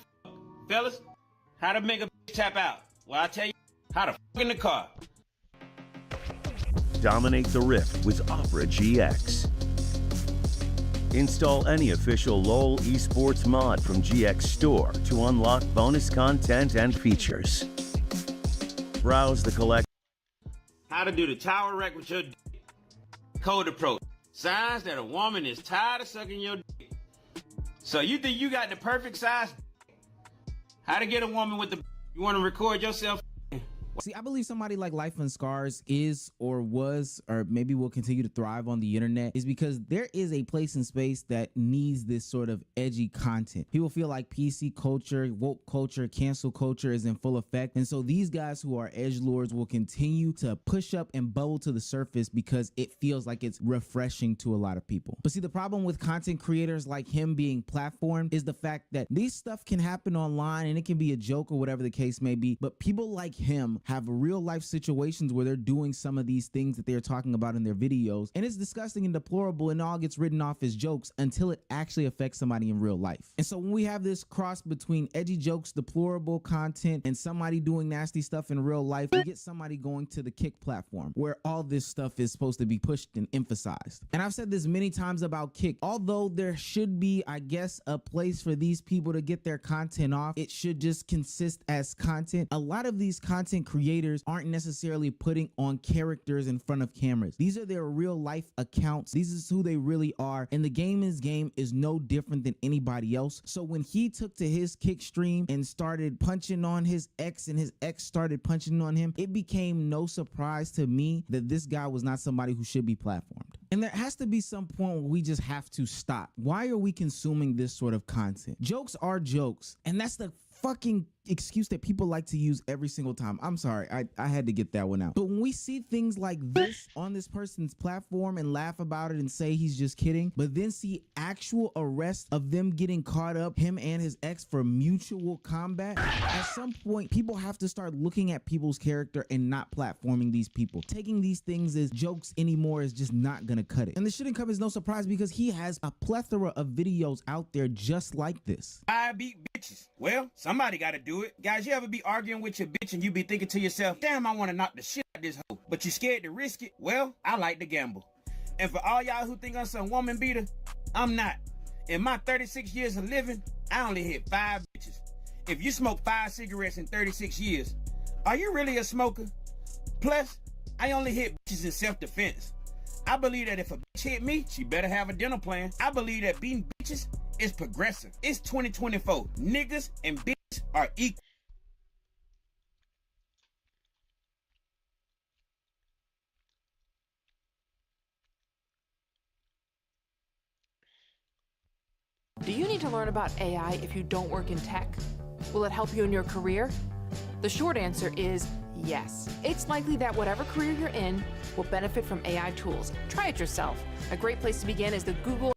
fellas, how to make a tap out. Well, I tell you, how to in the car. Dominate the Rift with Opera GX. Install any official LoL esports mod from GX Store to unlock bonus content and features. Browse the collection. How to do the tower wreck with your dick. Code approach. Signs that a woman is tired of sucking your dick. So you think you got the perfect size? How to get a woman with the... You want to record yourself? See, I believe somebody like Life in Scars is or was or maybe will continue to thrive on the internet is because there is a place and space that needs this sort of edgy content. People feel like PC culture, woke culture, cancel culture is in full effect. And so these guys who are edgelords will continue to push up and bubble to the surface because it feels like it's refreshing to a lot of people. But see, the problem with content creators like him being platformed is the fact that these stuff can happen online and it can be a joke or whatever the case may be. But people like him have real life situations where they're doing some of these things that they're talking about in their videos, and it's disgusting and deplorable and all gets written off as jokes until it actually affects somebody in real life. And so when we have this cross between edgy jokes, deplorable content, and somebody doing nasty stuff in real life, we get somebody going to the Kick platform where all this stuff is supposed to be pushed and emphasized. And I've said this many times about Kick, although there should be, I guess, a place for these people to get their content off, it should just consist as content. A lot of these content creators aren't necessarily putting on characters in front of cameras. These are their real life accounts. This is who they really are. And the game is no different than anybody else. So when he took to his Kick stream and started punching on his ex and his ex started punching on him, it became no surprise to me that this guy was not somebody who should be platformed. And there has to be some point where we just have to stop. Why are we consuming this sort of content? Jokes are jokes. And that's the fucking excuse that people like to use every single time. I'm sorry, I had to get that one out. But when we see things like this on this person's platform and laugh about it and say he's just kidding, but then see actual arrests of them getting caught up, him and his ex, for mutual combat, at some point people have to start looking at people's character and not platforming these people. Taking these things as jokes anymore is just not gonna cut it. And this shouldn't come as no surprise because he has a plethora of videos out there just like this. I beat bitches. Well, somebody gotta do it. Guys, you ever be arguing with your bitch and you be thinking to yourself, damn, I want to knock the shit out of this hoe, but you scared to risk it? Well, I like to gamble. And for all y'all who think I'm some woman beater, I'm not. In my 36 years of living, I only hit 5 bitches. If you smoke 5 cigarettes in 36 years, are you really a smoker? Plus, I only hit bitches in self-defense. I believe that if a bitch hit me, she better have a dinner plan. I believe that beating bitches is progressive. It's 2024. Niggas and bitches are equal. Do you need to learn about AI if you don't work in tech? Will it help you in your career? The short answer is yes. It's likely that whatever career you're in will benefit from AI tools. Try it yourself. A great place to begin is the Google.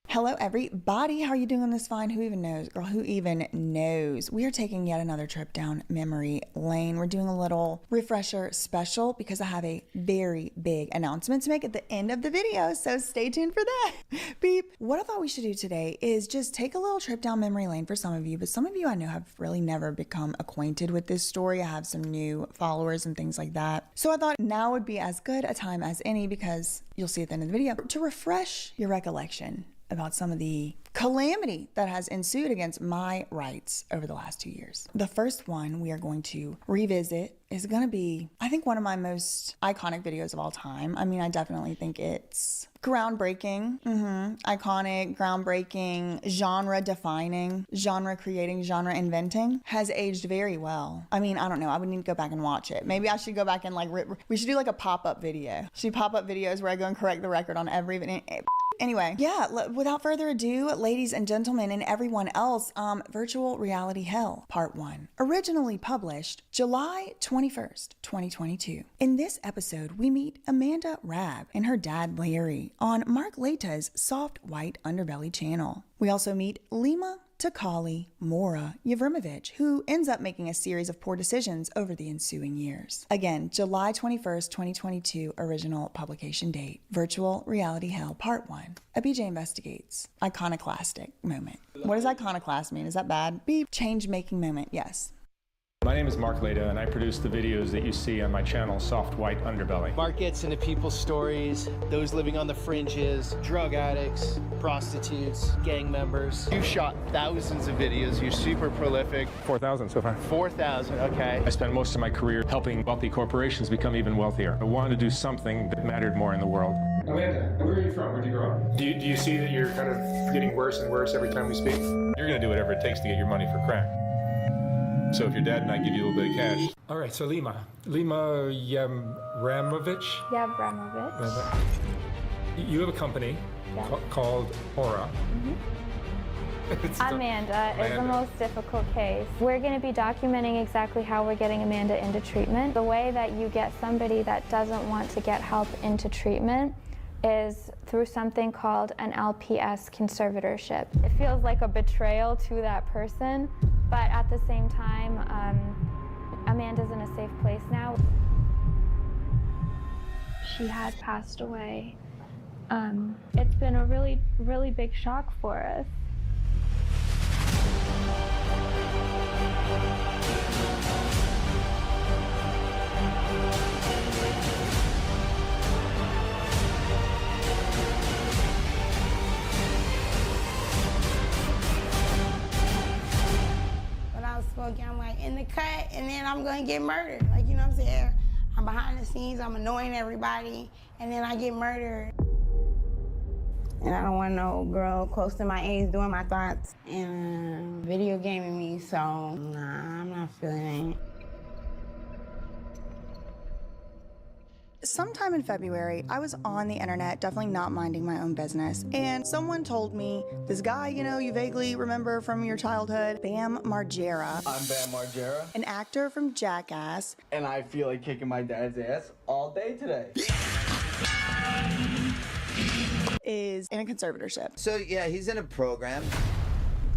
Hello everybody, how are you doing this fine? Who even knows? Girl, who even knows? We are taking yet another trip down memory lane. We're doing a little refresher special because I have a very big announcement to make at the end of the video, so stay tuned for that. Beep. What I thought we should do today is just take a little trip down memory lane for some of you, but some of you I know have really never become acquainted with this story. I have some new followers and things like that. So I thought now would be as good a time as any, because you'll see at the end of the video, to refresh your recollection about some of the calamity that has ensued against my rights over the last 2 years. The first one we are going to revisit is going to be, I think, one of my most iconic videos of all time. I mean, I definitely think it's groundbreaking, iconic, groundbreaking, genre defining, genre creating, genre inventing. Has aged very well. I mean, I don't know. I would need to go back and watch it. Maybe I should go back and we should do like a pop-up video. Should pop-up videos where I go and correct the record on every video. Anyway, yeah, without further ado, ladies and gentlemen and everyone else, Virtual Reality Hell, Part 1. Originally published July 21st, 2022. In this episode, we meet Amanda Rabb and her dad Larry on Mark Leta's Soft White Underbelly channel. We also meet Lima Takali Mora Yevrimovich, who ends up making a series of poor decisions over the ensuing years. Again, July 21st, 2022, original publication date. Virtual Reality Hell, Part 1. A BJ Investigates. Iconoclastic moment. What does iconoclast mean? Is that bad? Beep. Change-making moment. Yes. My name is Mark Leta, and I produce the videos that you see on my channel, Soft White Underbelly. Mark gets into people's stories, those living on the fringes, drug addicts, prostitutes, gang members. You shot thousands of videos. You're super prolific. 4,000 so far. 4,000, okay. I spent most of my career helping wealthy corporations become even wealthier. I wanted to do something that mattered more in the world. Amanda, where are you from? Where'd you grow up? Do you see that you're kind of getting worse and worse every time we speak? You're going to do whatever it takes to get your money for crack. So if your dad and I give you a little bit of cash. All right, so Lima Yevrimovich. Yevrimovich. You have a company called Aura. Amanda is the most difficult case. We're going to be documenting exactly how we're getting Amanda into treatment. The way that you get somebody that doesn't want to get help into treatment is through something called an LPS conservatorship. It feels like a betrayal to that person, but at the same time, Amanda's in a safe place now. She had passed away. It's been a really big shock for us. I'm like in the cut, and then I'm gonna get murdered. Like, you know what I'm saying? I'm behind the scenes, I'm annoying everybody, and then I get murdered. And I don't want no girl close to my age doing my thoughts and video gaming me, so nah, I'm not feeling it. Sometime in February, I was on the internet, definitely not minding my own business, and someone told me, this guy, you know, you vaguely remember from your childhood, Bam Margera. I'm Bam Margera. An actor from Jackass. And I feel like kicking my dad's ass all day today. Is in a conservatorship. So yeah, he's in a program,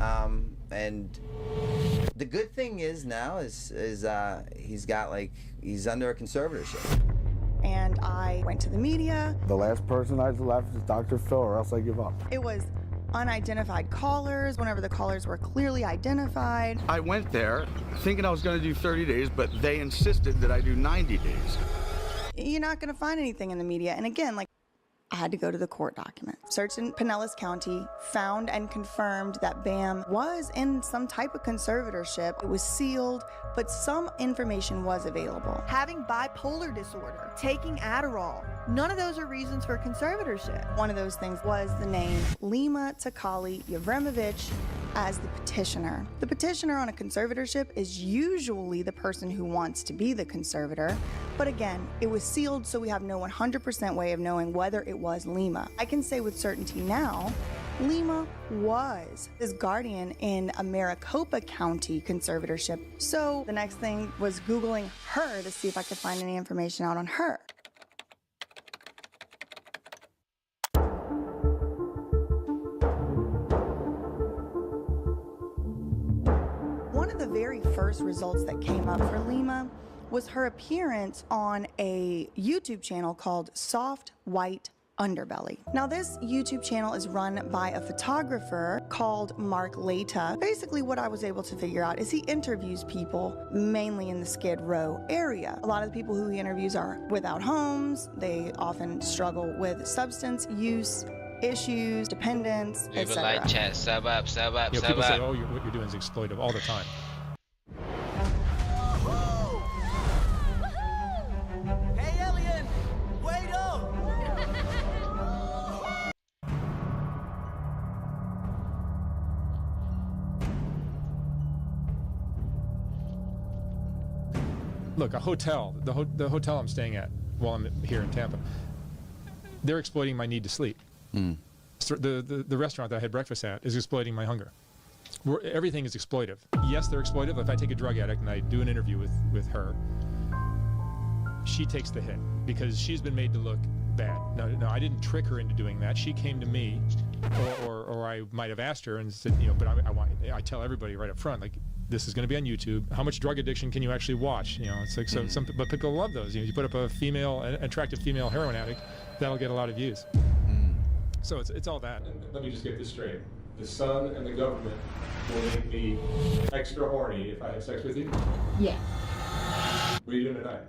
and the good thing is now is he's under a conservatorship. And I went to the media. The last person I left is Dr. Phil, or else I give up. It was unidentified callers whenever the callers were clearly identified. I went there thinking I was going to do 30 days, but they insisted that I do 90 days. You're not going to find anything in the media. And again, like, I had to go to the court documents. Searched in Pinellas County, found and confirmed that Bam was in some type of conservatorship. It was sealed, but some information was available. Having bipolar disorder, taking Adderall, none of those are reasons for conservatorship. One of those things was the name Lima Takali Yevrimovich as the petitioner. The petitioner on a conservatorship is usually the person who wants to be the conservator, but again, it was sealed, so we have no 100% way of knowing whether it was Lima. I can say with certainty now Lima was his guardian in a Maricopa County conservatorship. So the next thing was Googling her to see if I could find any information out on her. One of the very first results that came up for Lima was her appearance on a YouTube channel called Soft White Underbelly. Now this YouTube channel is run by a photographer called Mark Leta. Basically what I was able to figure out is he interviews people mainly in the Skid Row area. A lot of the people who he interviews are without homes. They often struggle with substance use issues, dependence, Leave a etc. like, chat, sub up, sub up, You know, sub people say, up. oh, what you're doing is exploitive all the time. Hey, alien! Wait up! Look, a hotel, the hotel I'm staying at while I'm here in Tampa, they're exploiting my need to sleep. So the restaurant that I had breakfast at is exploiting my hunger. Everything is exploitive. Yes, they're exploitive. If I take a drug addict and I do an interview with her, she takes the hit because she's been made to look bad. No, I didn't trick her into doing that. She came to me, or I might have asked her and said, you know, but I tell everybody right up front, like, this is going to be on YouTube. How much drug addiction can you actually watch? You know, it's like, so but people love those. You know, you put up an attractive female heroin addict, that'll get a lot of views. So it's all that. And let me just get this straight. The sun and the government will make me extra horny if I have sex with you? Yeah. What are you doing tonight?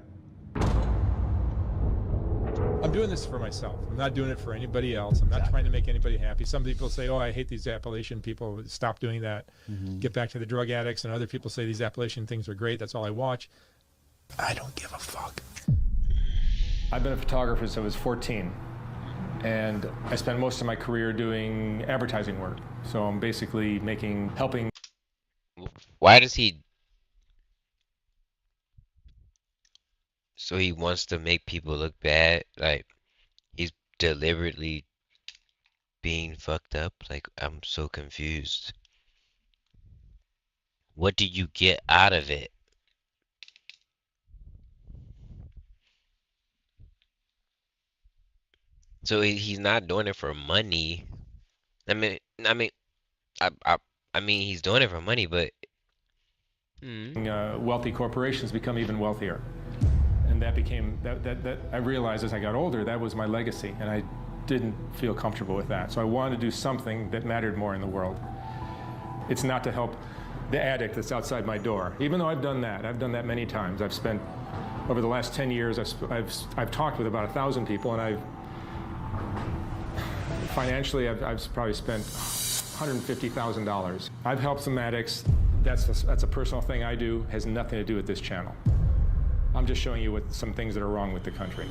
I'm doing this for myself. I'm not doing it for anybody else. I'm not trying to make anybody happy. Some people say, oh, I hate these Appalachian people. Stop doing that. Get back to the drug addicts. And other people say these Appalachian things are great. That's all I watch. I don't give a fuck. I've been a photographer since I was 14. And I spent most of my career doing advertising work. So I'm basically helping. Why does he? So he wants to make people look bad? Like, he's deliberately being fucked up? Like, I'm so confused. What do you get out of it? So he's not doing it for money. I mean, he's doing it for money, but wealthy corporations become even wealthier, and that became that I realized as I got older that was my legacy, and I didn't feel comfortable with that. So I wanted to do something that mattered more in the world. It's not to help the addict that's outside my door, even though I've done that many times. I've spent over the last 10 years. I've talked with about 1,000 people, and financially, I've probably spent $150,000. I've helped some addicts. That's a personal thing I do. Has nothing to do with this channel. I'm just showing you some things that are wrong with the country.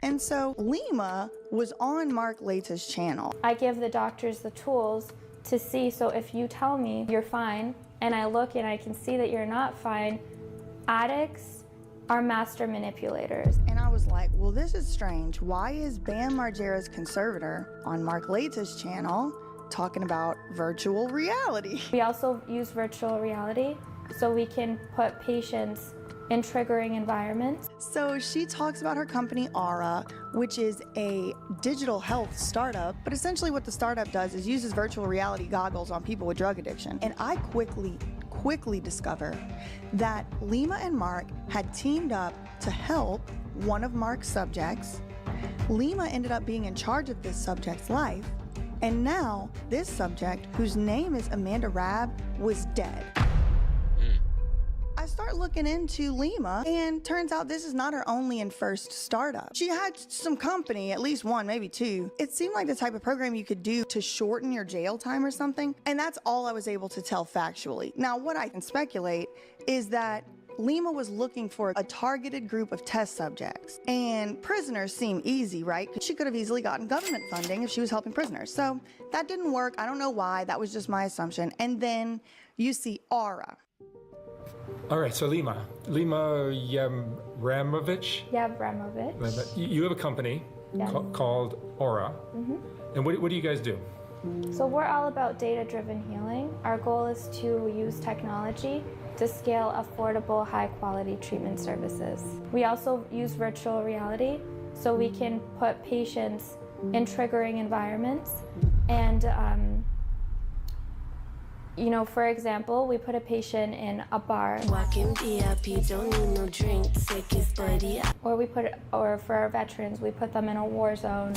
And so Lima was on Mark Leta's channel. I give the doctors the tools to see, so if you tell me you're fine, and I look and I can see that you're not fine, addicts are master manipulators. And I was like, well, this is strange. Why is Bam Margera's conservator on Mark Leta's channel talking about virtual reality? We also use virtual reality so we can put patients in triggering environments. So she talks about her company Aura, which is a digital health startup, but essentially what the startup does is uses virtual reality goggles on people with drug addiction. And I quickly discover that Lima and Mark had teamed up to help one of Mark's subjects. Lima ended up being in charge of this subject's life, and now this subject, whose name is Amanda Rabb, was dead. I start looking into Lima, and turns out this is not her only and first startup. She had some company, at least one, maybe two. It seemed like the type of program you could do to shorten your jail time or something, and that's all I was able to tell factually. Now, what I can speculate is that Lima was looking for a targeted group of test subjects, and prisoners seem easy, right? She could have easily gotten government funding if she was helping prisoners. So that didn't work. I don't know why. That was just my assumption. And then you see Aura. All right, so Lima Yavramovich. Yavramovich. You have a company Yeah. called Aura. And what do you guys do? So we're all about data-driven healing. Our goal is to use technology to scale affordable, high-quality treatment services. We also use virtual reality so we can put patients in triggering environments and you know, for example, we put a patient in a bar. Walking VIP, don't need no drink, take his buddy. Or for our veterans, we put them in a war zone.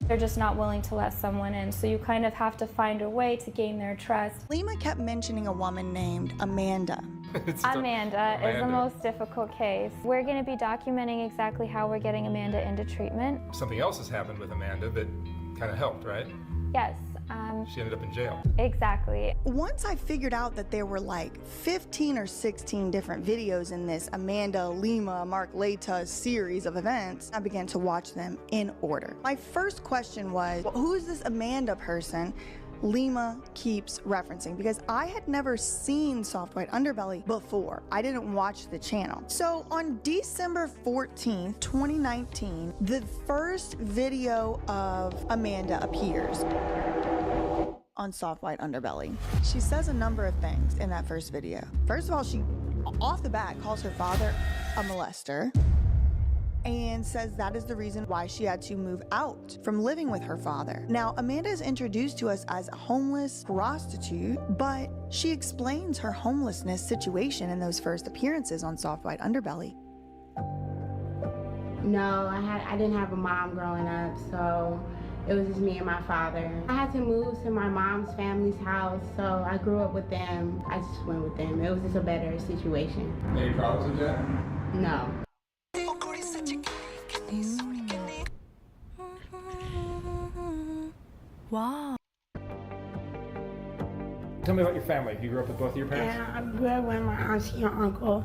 They're just not willing to let someone in, so you kind of have to find a way to gain their trust. Lima kept mentioning a woman named Amanda. Amanda is the most difficult case. We're going to be documenting exactly how we're getting Amanda into treatment. Something else has happened with Amanda that kind of helped, right? Yes. She ended up in jail. Exactly. Once I figured out that there were like 15 or 16 different videos in this Amanda, Lima, Mark Leta series of events, I began to watch them in order. My first question was, well, who is this Amanda person Lima keeps referencing? Because I had never seen Soft White Underbelly before. I didn't watch the channel. So on December 14th, 2019, the first video of Amanda appears on Soft White Underbelly. She says a number of things in that first video. First of all, she, off the bat, calls her father a molester and says that is the reason why she had to move out from living with her father. Now, Amanda is introduced to us as a homeless prostitute, but she explains her homelessness situation in those first appearances on Soft White Underbelly. No, I didn't have a mom growing up, so it was just me and my father. I had to move to my mom's family's house, so I grew up with them. I just went with them. It was just a better situation. Any problems with that? No. Wow. Tell me about your family. You grew up with both of your parents? Yeah, I grew up with my auntie and uncle.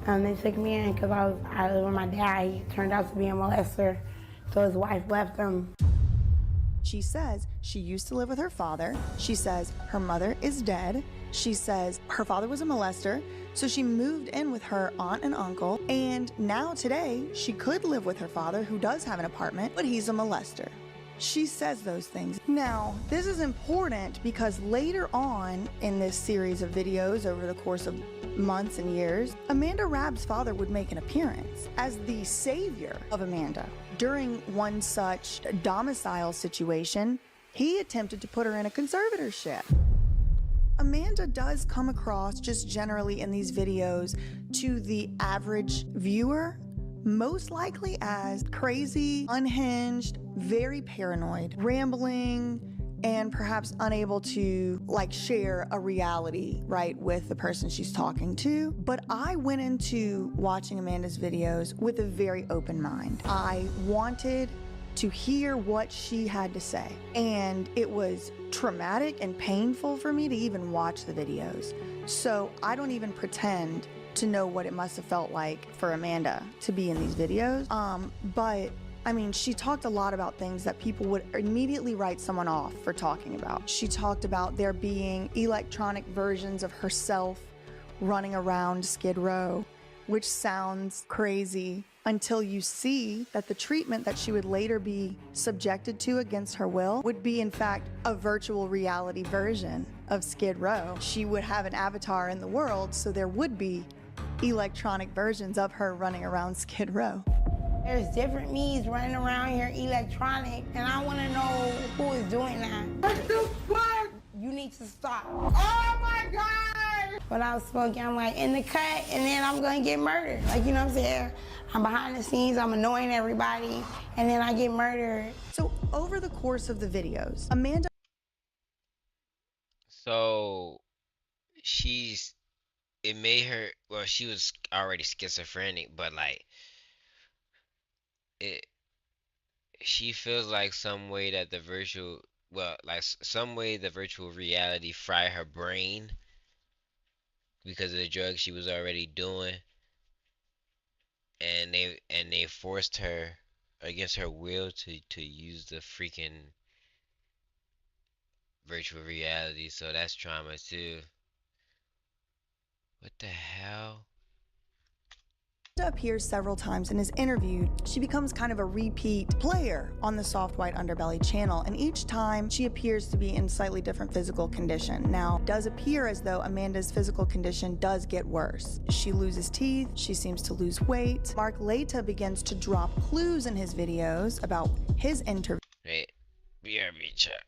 They took me in because I lived with my dad. He turned out to be a molester, so his wife left him. She says she used to live with her father. She says her mother is dead. She says her father was a molester, so she moved in with her aunt and uncle. And now today, she could live with her father, who does have an apartment, but he's a molester. She says those things. Now, this is important because later on in this series of videos over the course of months and years, Amanda Rabb's father would make an appearance as the savior of Amanda. During one such domicile situation, he attempted to put her in a conservatorship. Amanda does come across, just generally in these videos, to the average viewer, most likely as crazy, unhinged, very paranoid, rambling, and perhaps unable to share a reality, right, with the person she's talking to. But I went into watching Amanda's videos with a very open mind. I wanted to hear what she had to say, and it was traumatic and painful for me to even watch the videos. So I don't even pretend to know what it must have felt like for Amanda to be in these videos. But I mean, she talked a lot about things that people would immediately write someone off for talking about. She talked about there being electronic versions of herself running around Skid Row, which sounds crazy until you see that the treatment that she would later be subjected to against her will would be, in fact, a virtual reality version of Skid Row. She would have an avatar in the world, so there would be electronic versions of her running around Skid Row. There's different me's running around here electronic, and I want to know who is doing that. What the fuck? You need to stop. Oh my God! When I was smoking, I'm like in the cut, and then I'm gonna get murdered. You know what I'm saying? I'm behind the scenes, I'm annoying everybody, and then I get murdered. So over the course of the videos, Amanda... So it made her, well, she was already schizophrenic, but she feels like some way that the virtual, well, some way the virtual reality fried her brain because of the drugs she was already doing, and they forced her against her will to use the freaking virtual reality. So that's trauma too. What the hell? appears several times and is interviewed. She becomes kind of a repeat player on the Soft White Underbelly channel, and each time she appears to be in slightly different physical condition. Now, it does appear as though Amanda's physical condition does get worse. She loses teeth, she seems to lose weight. Mark Laita begins to drop clues in his videos about his interview. Wait, BRB chat.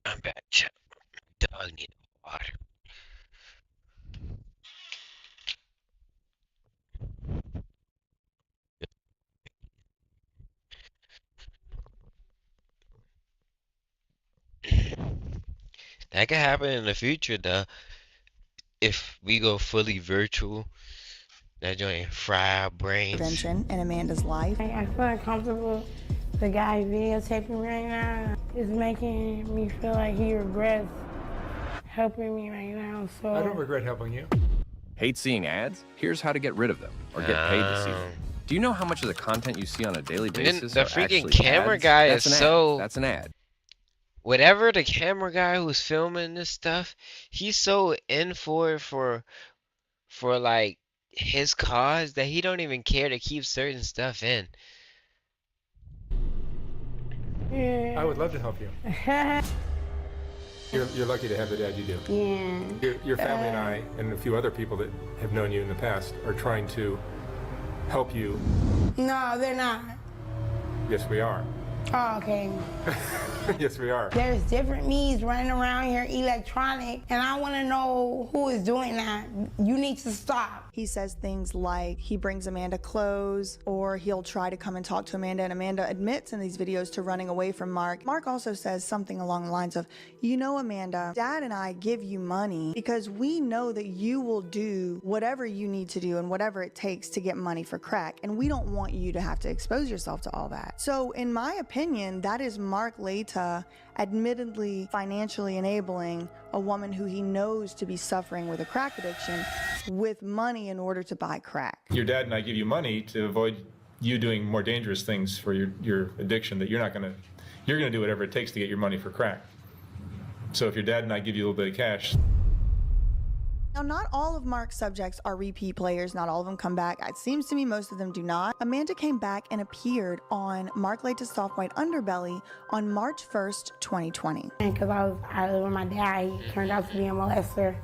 I'm back, chat. Dog need water. That could happen in the future, though. If we go fully virtual, that joint fry our brains. Intervention in Amanda's life. I feel uncomfortable. The guy videotaping right now is making me feel like he regrets helping me right now. So I don't regret helping you. Hate seeing ads? Here's how to get rid of them or get paid to see them. Do you know how much of the content you see on a daily basis The are freaking actually camera ads? guy That's is an ad. so. That's an ad. Whatever the camera guy who's filming this stuff, he's so in for like his cause that he don't even care to keep certain stuff in. Yeah. I would love to help you. You're lucky to have the dad you do. Yeah. Your family and I and a few other people that have known you in the past are trying to help you. No, they're not. Yes, we are. Oh, okay. Yes, we are. There's different me's running around here, electronic, and I want to know who is doing that. You need to stop. He says things like he brings Amanda clothes, or he'll try to come and talk to Amanda, and Amanda admits in these videos to running away from Mark. Mark also says something along the lines of, you know, Amanda, Dad and I give you money because we know that you will do whatever you need to do and whatever it takes to get money for crack, and we don't want you to have to expose yourself to all that. So in my opinion, that is Mark Laita admittedly financially enabling a woman who he knows to be suffering with a crack addiction with money in order to buy crack. Your dad and I give you money to avoid you doing more dangerous things for your addiction that you're gonna do whatever it takes to get your money for crack. So if your dad and I give you a little bit of cash. Now, not all of Mark's subjects are repeat players. Not all of them come back. It seems to me most of them do not. Amanda came back and appeared on Mark Laita's Soft White Underbelly on March 1st, 2020. Because I was with my dad. He turned out to be a molester,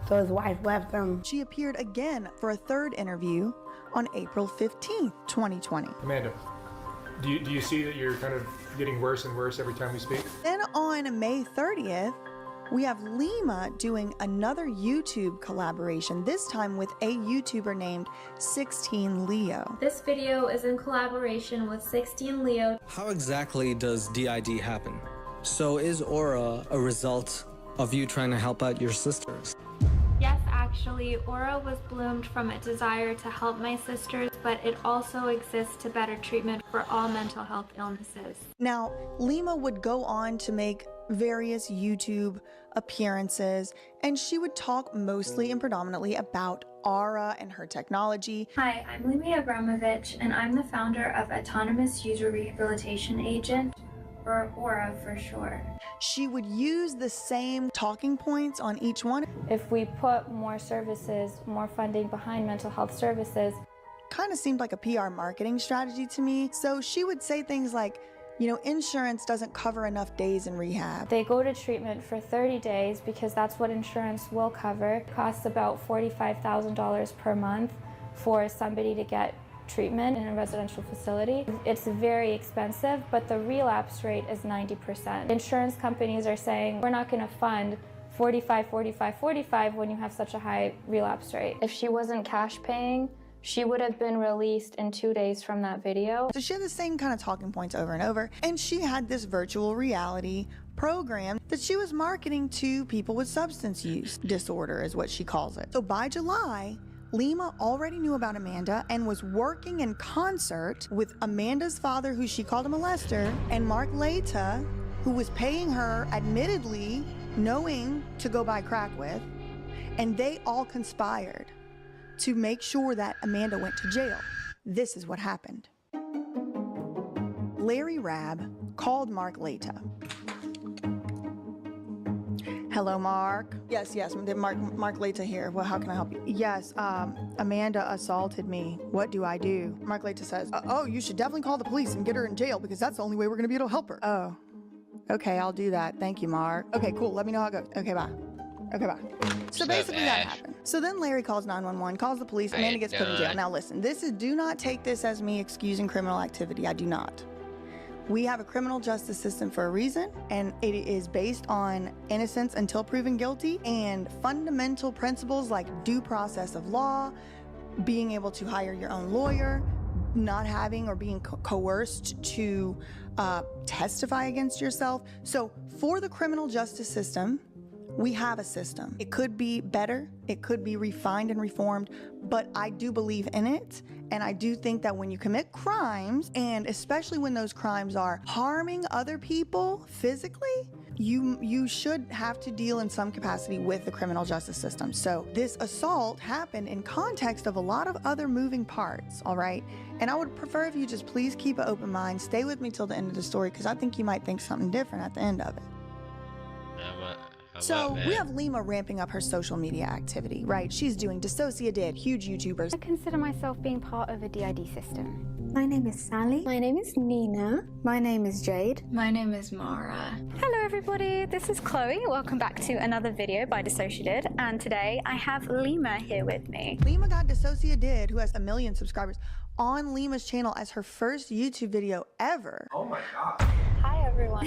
so his wife left him. She appeared again for a third interview on April 15th, 2020. Amanda, do you see that you're kind of getting worse and worse every time we speak? Then on May 30th, we have Lima doing another YouTube collaboration, this time with a YouTuber named 16Leo. This video is in collaboration with 16Leo. How exactly does DID happen? So is Aura a result of you trying to help out your sisters? Yes, actually, Aura was bloomed from a desire to help my sisters, but it also exists to better treatment for all mental health illnesses. Now, Lima would go on to make various YouTube appearances, and she would talk mostly and predominantly about Aura and her technology. Hi, I'm Limi Abramovich, and I'm the founder of Autonomous User Rehabilitation Agent, or Aura for short. She would use the same talking points on each one. If we put more services, more funding behind mental health services, kind of seemed like a PR marketing strategy to me. So she would say things like, you know, insurance doesn't cover enough days in rehab. They go to treatment for 30 days because that's what insurance will cover. It costs about $45,000 per month for somebody to get treatment in a residential facility. It's very expensive, but the relapse rate is 90%. Insurance companies are saying, we're not going to fund 45, 45, 45 when you have such a high relapse rate. If she wasn't cash paying, she would have been released in 2 days from that video. So she had the same kind of talking points over and over, and she had this virtual reality program that she was marketing to people with substance use disorder, is what she calls it. So by July, Lima already knew about Amanda and was working in concert with Amanda's father, who she called a molester, and Mark Leta, who was paying her, admittedly, knowing to go buy crack with, and they all conspired to make sure that Amanda went to jail. This is what happened. Larry Rabb called Mark Leta. Hello, Mark. Yes, Mark Leta here. Well, how can I help you? Yes, Amanda assaulted me. What do I do? Mark Leta says, oh, you should definitely call the police and get her in jail because that's the only way we're gonna be able to help her. Oh, okay, I'll do that. Thank you, Mark. Okay, cool, let me know how it goes. Okay, bye. Okay, bye. So basically that happened. So then Larry calls 911, calls the police, Amanda gets put in jail. Now listen, do not take this as me excusing criminal activity. I do not. We have a criminal justice system for a reason, and it is based on innocence until proven guilty and fundamental principles like due process of law, being able to hire your own lawyer, not having or being coerced to testify against yourself. So for the criminal justice system, we have a system. It could be better, it could be refined and reformed, but I do believe in it. And I do think that when you commit crimes, and especially when those crimes are harming other people physically, you should have to deal in some capacity with the criminal justice system. So this assault happened in context of a lot of other moving parts, all right? And I would prefer if you just please keep an open mind, stay with me till the end of the story, because I think you might think something different at the end of it. So we have Lima ramping up her social media activity, right? She's doing Dissociated, huge YouTubers. I consider myself being part of a DID system. My name is Sally. My name is Nina. My name is Jade. My name is Mara. Hello everybody, this is Chloe. Welcome back to another video by Dissociated, and today I have Lima here with me. Lima got Dissociated, who has 1 million subscribers, on Lima's channel as her first YouTube video ever. Oh my god. Hi everyone.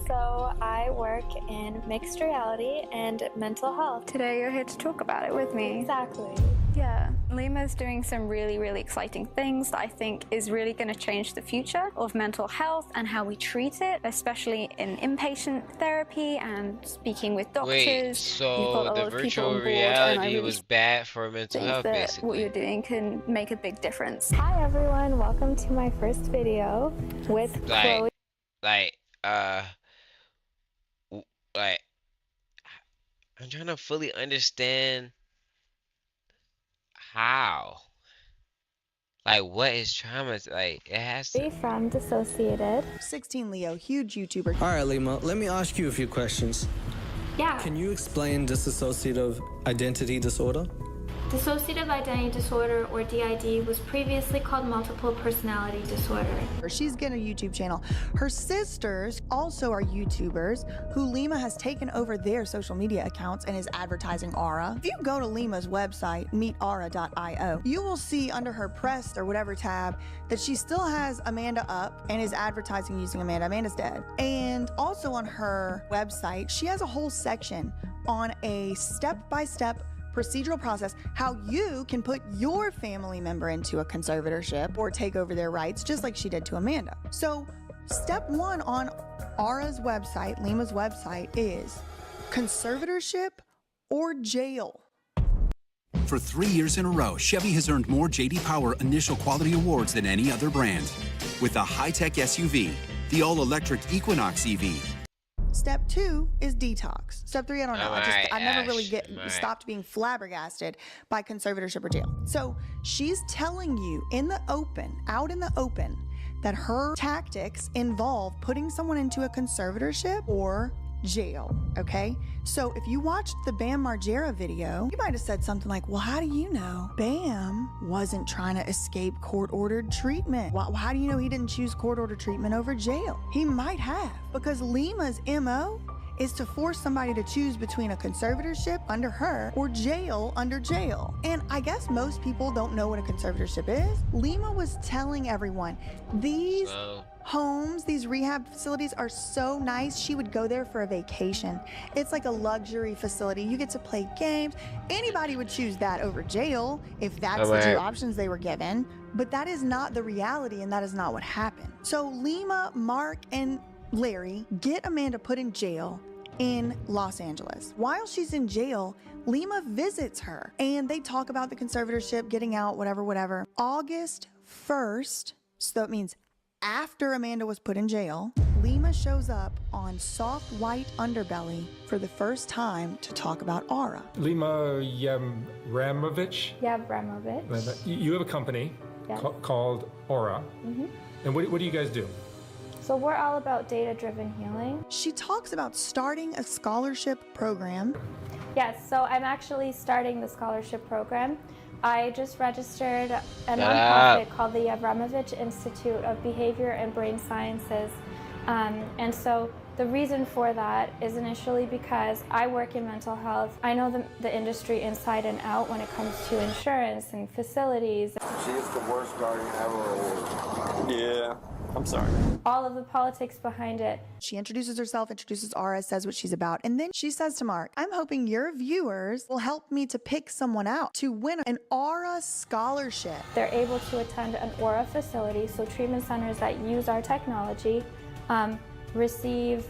So I work in mixed reality and mental health. Today you're here to talk about it with me. Exactly. Yeah, Lima's doing some really, really exciting things that I think is really going to change the future of mental health and how we treat it, especially in inpatient therapy and speaking with doctors. Wait, so the virtual reality was bad for mental health, basically? What you're doing can make a big difference. Hi everyone, welcome to my first video with Chloe. I'm trying to fully understand how. Like, what is trauma? Like, it has to. From Dissociated. 16 Leo, huge YouTuber. All right, Lima, let me ask you a few questions. Yeah. Can you explain dissociative identity disorder? Dissociative identity disorder, or DID, was previously called multiple personality disorder. She's getting a YouTube channel. Her sisters also are YouTubers who Lima has taken over their social media accounts and is advertising Aura. If you go to Lima's website, meetaura.io, you will see under her press or whatever tab that she still has Amanda up and is advertising using Amanda. Amanda's dead. And also on her website, she has a whole section on a step-by-step procedural process, how you can put your family member into a conservatorship or take over their rights, just like she did to Amanda. So step one on Aura's website, Lima's website, is conservatorship or jail. For 3 years in a row, Chevy has earned more J.D. Power Initial Quality Awards than any other brand. With the high-tech SUV, the all-electric Equinox EV. Step two is detox. Step three, I don't know. I never really stopped being flabbergasted by conservatorship or jail. So she's telling you in the open, out in the open, that her tactics involve putting someone into a conservatorship or jail, okay? So if you watched the Bam Margera video, you might have said something like, well, how do you know Bam wasn't trying to escape court-ordered treatment? Well, how do you know he didn't choose court-ordered treatment over jail? He might have, because Lima's MO is to force somebody to choose between a conservatorship under her or jail under jail. And I guess most people don't know what a conservatorship is. Lima was telling everyone, these homes, these rehab facilities are so nice. She would go there for a vacation. It's like a luxury facility. You get to play games. Anybody would choose that over jail if that's the two options they were given. But that is not the reality, and that is not what happened. So Lima, Mark, and Larry get Amanda put in jail in Los Angeles. While she's in jail, Lima visits her and they talk about the conservatorship, getting out, whatever. August 1st, so that means after Amanda was put in jail, Lima shows up on Soft White Underbelly for the first time to talk about Aura. Lima Yevramovich? Yevramovich. You have a company called Aura. Mm-hmm. And what do you guys do? So we're all about data-driven healing. She talks about starting a scholarship program. Yes, so I'm actually starting the scholarship program. I just registered a nonprofit called the Yevramovich Institute of Behavior and Brain Sciences. And so the reason for that is initially because I work in mental health. I know the industry inside and out when it comes to insurance and facilities. She is the worst guardian ever. Yeah, I'm sorry. All of the politics behind it. She introduces herself, introduces Aura, says what she's about, and then she says to Mark, I'm hoping your viewers will help me to pick someone out to win an Aura scholarship. They're able to attend an Aura facility, so treatment centers that use our technology receive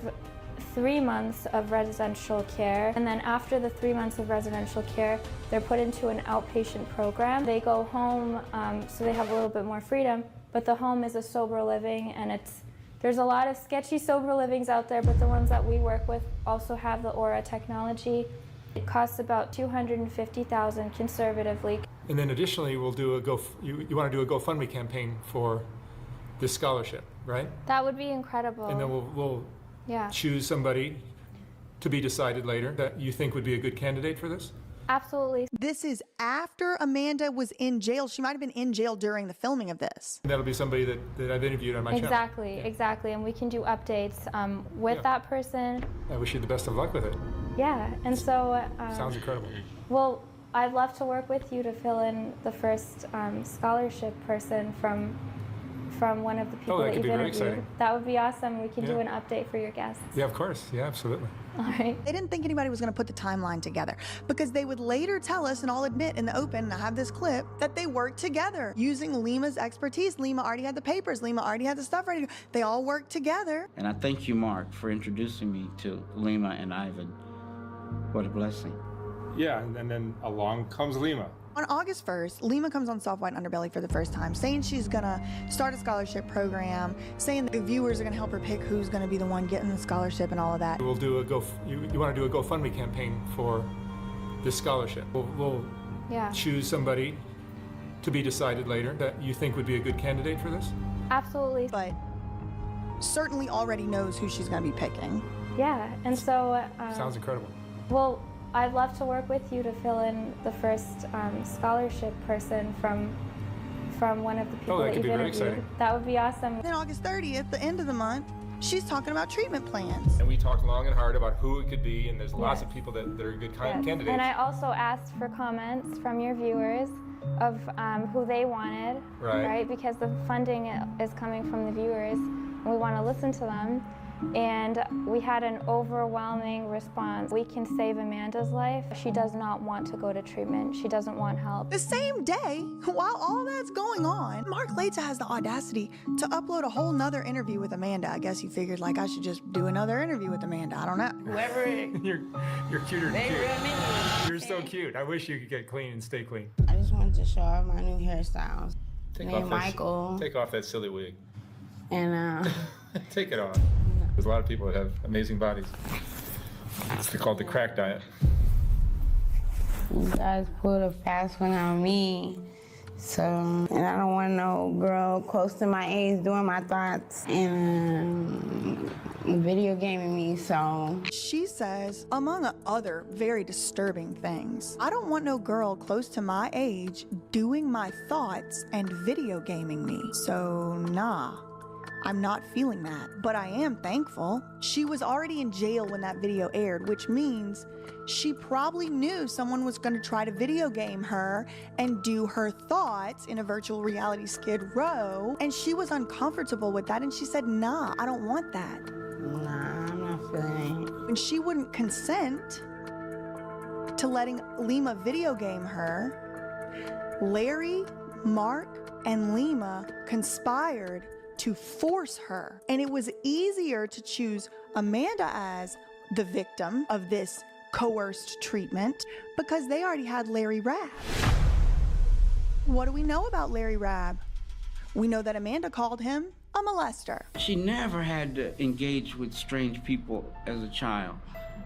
3 months of residential care, and then after the 3 months of residential care, they're put into an outpatient program. They go home, so they have a little bit more freedom, but the home is a sober living, and there's a lot of sketchy sober livings out there, but the ones that we work with also have the Aura technology. It costs about $250,000 conservatively. And then additionally, we'll do you want to do a GoFundMe campaign for this scholarship, right? That would be incredible. And then we'll choose somebody to be decided later that you think would be a good candidate for this? Absolutely. This is after Amanda was in jail. She might have been in jail during the filming of this. And that'll be somebody that I've interviewed on my channel. Exactly. And we can do updates with that person. I wish you the best of luck with it. Yeah, and so... Sounds incredible. Well, I'd love to work with you to fill in the first scholarship person from one of the people that you've interviewed. Exciting. That would be awesome. We can do an update for your guests. Yeah, of course. Yeah, absolutely. All right. They didn't think anybody was going to put the timeline together because they would later tell us, and I'll admit in the open, and I have this clip, that they worked together using Lima's expertise. Lima already had the papers. Lima already had the stuff ready to go. They all worked together. And I thank you, Mark, for introducing me to Lima and Ivan. What a blessing. Yeah, and then along comes Lima. On August 1st, Lima comes on Soft White Underbelly for the first time, saying she's gonna start a scholarship program, saying that the viewers are gonna help her pick who's gonna be the one getting the scholarship and all of that. We'll do you want to do a GoFundMe campaign for this scholarship. We'll choose somebody to be decided later that you think would be a good candidate for this? Absolutely. But certainly already knows who she's gonna be picking. Yeah, and so... Sounds incredible. Well, I'd love to work with you to fill in the first scholarship person from one of the people that you've interviewed. Exciting. That would be awesome. Then August 30th, the end of the month, she's talking about treatment plans. And we talked long and hard about who it could be, and there's lots of people that are good candidates. And I also asked for comments from your viewers of who they wanted, right? Because the funding is coming from the viewers, and we want to listen to them. And we had an overwhelming response. We can save Amanda's life. She does not want to go to treatment. She doesn't want help. The same day, while all that's going on, Mark Laita has the audacity to upload a whole nother interview with Amanda. I guess he figured like I should just do another interview with Amanda. I don't know. Whoever You're cuter than cute. You're so cute. I wish you could get clean and stay clean. I just wanted to show off my new hairstyles. Michael. Take off that silly wig. And take it off. There's a lot of people that have amazing bodies. It's called the crack diet. You guys pulled a fast one on me. So, and I don't want no girl close to my age doing my thoughts and video gaming me, so. She says, among other very disturbing things, I don't want no girl close to my age doing my thoughts and video gaming me, so nah. I'm not feeling that, but I am thankful. She was already in jail when that video aired, which means she probably knew someone was going to try to video game her and do her thoughts in a virtual reality Skid Row, and she was uncomfortable with that, and she said, nah, I don't want that. Nah, I'm not feeling it. And she wouldn't consent to letting Lima video game her. Larry, Mark, and Lima conspired to force her. And it was easier to choose Amanda as the victim of this coerced treatment because they already had Larry Rabb. What do we know about Larry Rabb? We know that Amanda called him a molester. She never had to engage with strange people as a child.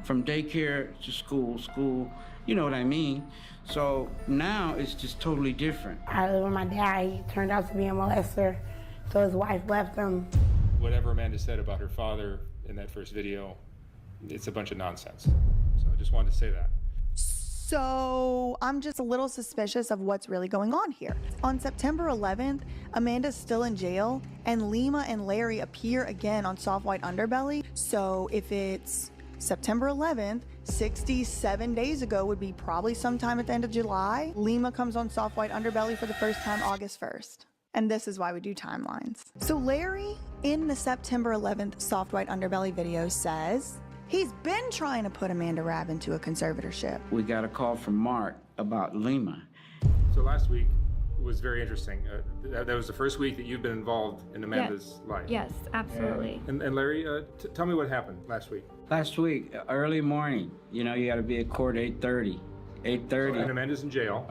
From daycare to school, you know what I mean? So now it's just totally different. I live with my dad. He turned out to be a molester, so his wife left him. Whatever Amanda said about her father in that first video, it's a bunch of nonsense. So I just wanted to say that. So I'm just a little suspicious of what's really going on here. On September 11th, Amanda's still in jail, and Lima and Larry appear again on Soft White Underbelly. So if it's September 11th, 67 days ago would be probably sometime at the end of July. Lima comes on Soft White Underbelly for the first time August 1st. And this is why we do timelines. So Larry, in the September 11th Soft White Underbelly video, says he's been trying to put Amanda Rabb into a conservatorship. We got a call from Mark about Lima. So last week was very interesting. That was the first week that you've been involved in Amanda's life. Yes, absolutely. And Larry, tell me what happened last week. Last week, early morning, you know, you got to be at court 8:30. 8:30. And Amanda's in jail.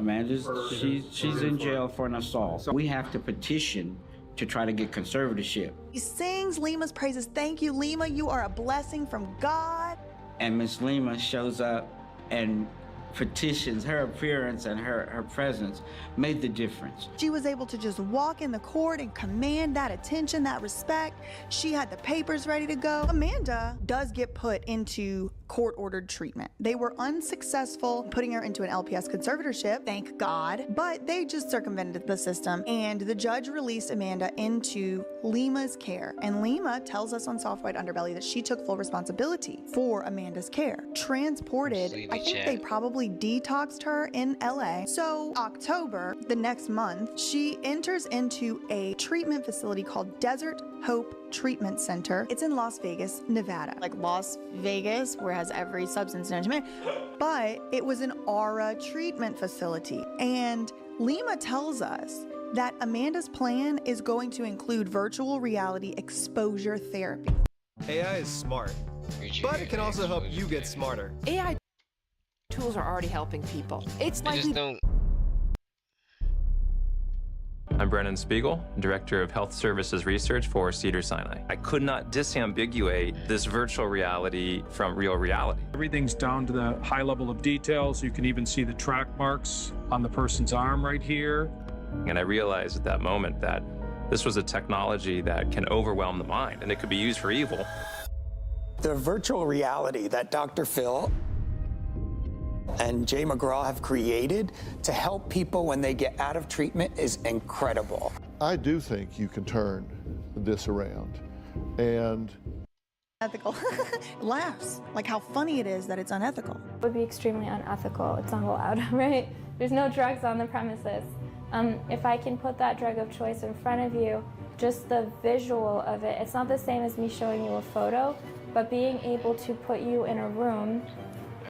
She's in jail for an assault. So we have to petition to try to get conservatorship. He sings Lima's praises. Thank you, Lima. You are a blessing from God. And Miss Lima shows up and petitions. Her appearance and her presence made the difference. She was able to just walk in the court and command that attention, that respect. She had the papers ready to go. Amanda does get put into court-ordered treatment. They were unsuccessful putting her into an LPS conservatorship, thank God, but they just circumvented the system, and the judge released Amanda into Lima's care. And Lima tells us on Soft White Underbelly that she took full responsibility for Amanda's care. Transported, I think they probably detoxed her in LA. So October, the next month, she enters into a treatment facility called Desert Hope Treatment Center. It's in Las Vegas, Nevada. Like Las Vegas, where it has every substance management, but it was an aura treatment facility. And Lima tells us that Amanda's plan is going to include virtual reality exposure therapy. AI is smart, but it can also help you get smarter. AI tools are already helping people. It's likely. I'm Brennan Spiegel, Director of Health Services Research for Cedars-Sinai. I could not disambiguate this virtual reality from real reality. Everything's down to the high level of details. You can even see the track marks on the person's arm right here. And I realized at that moment that this was a technology that can overwhelm the mind, and it could be used for evil. The virtual reality that Dr. Phil and Jay McGraw have created to help people when they get out of treatment is incredible. I do think you can turn this around, and Ethical. Laughs, like how funny it is that it's unethical. It would be extremely unethical. It's not allowed, right? There's no drugs on the premises. If I can put that drug of choice in front of you, just the visual of it, it's not the same as me showing you a photo, but being able to put you in a room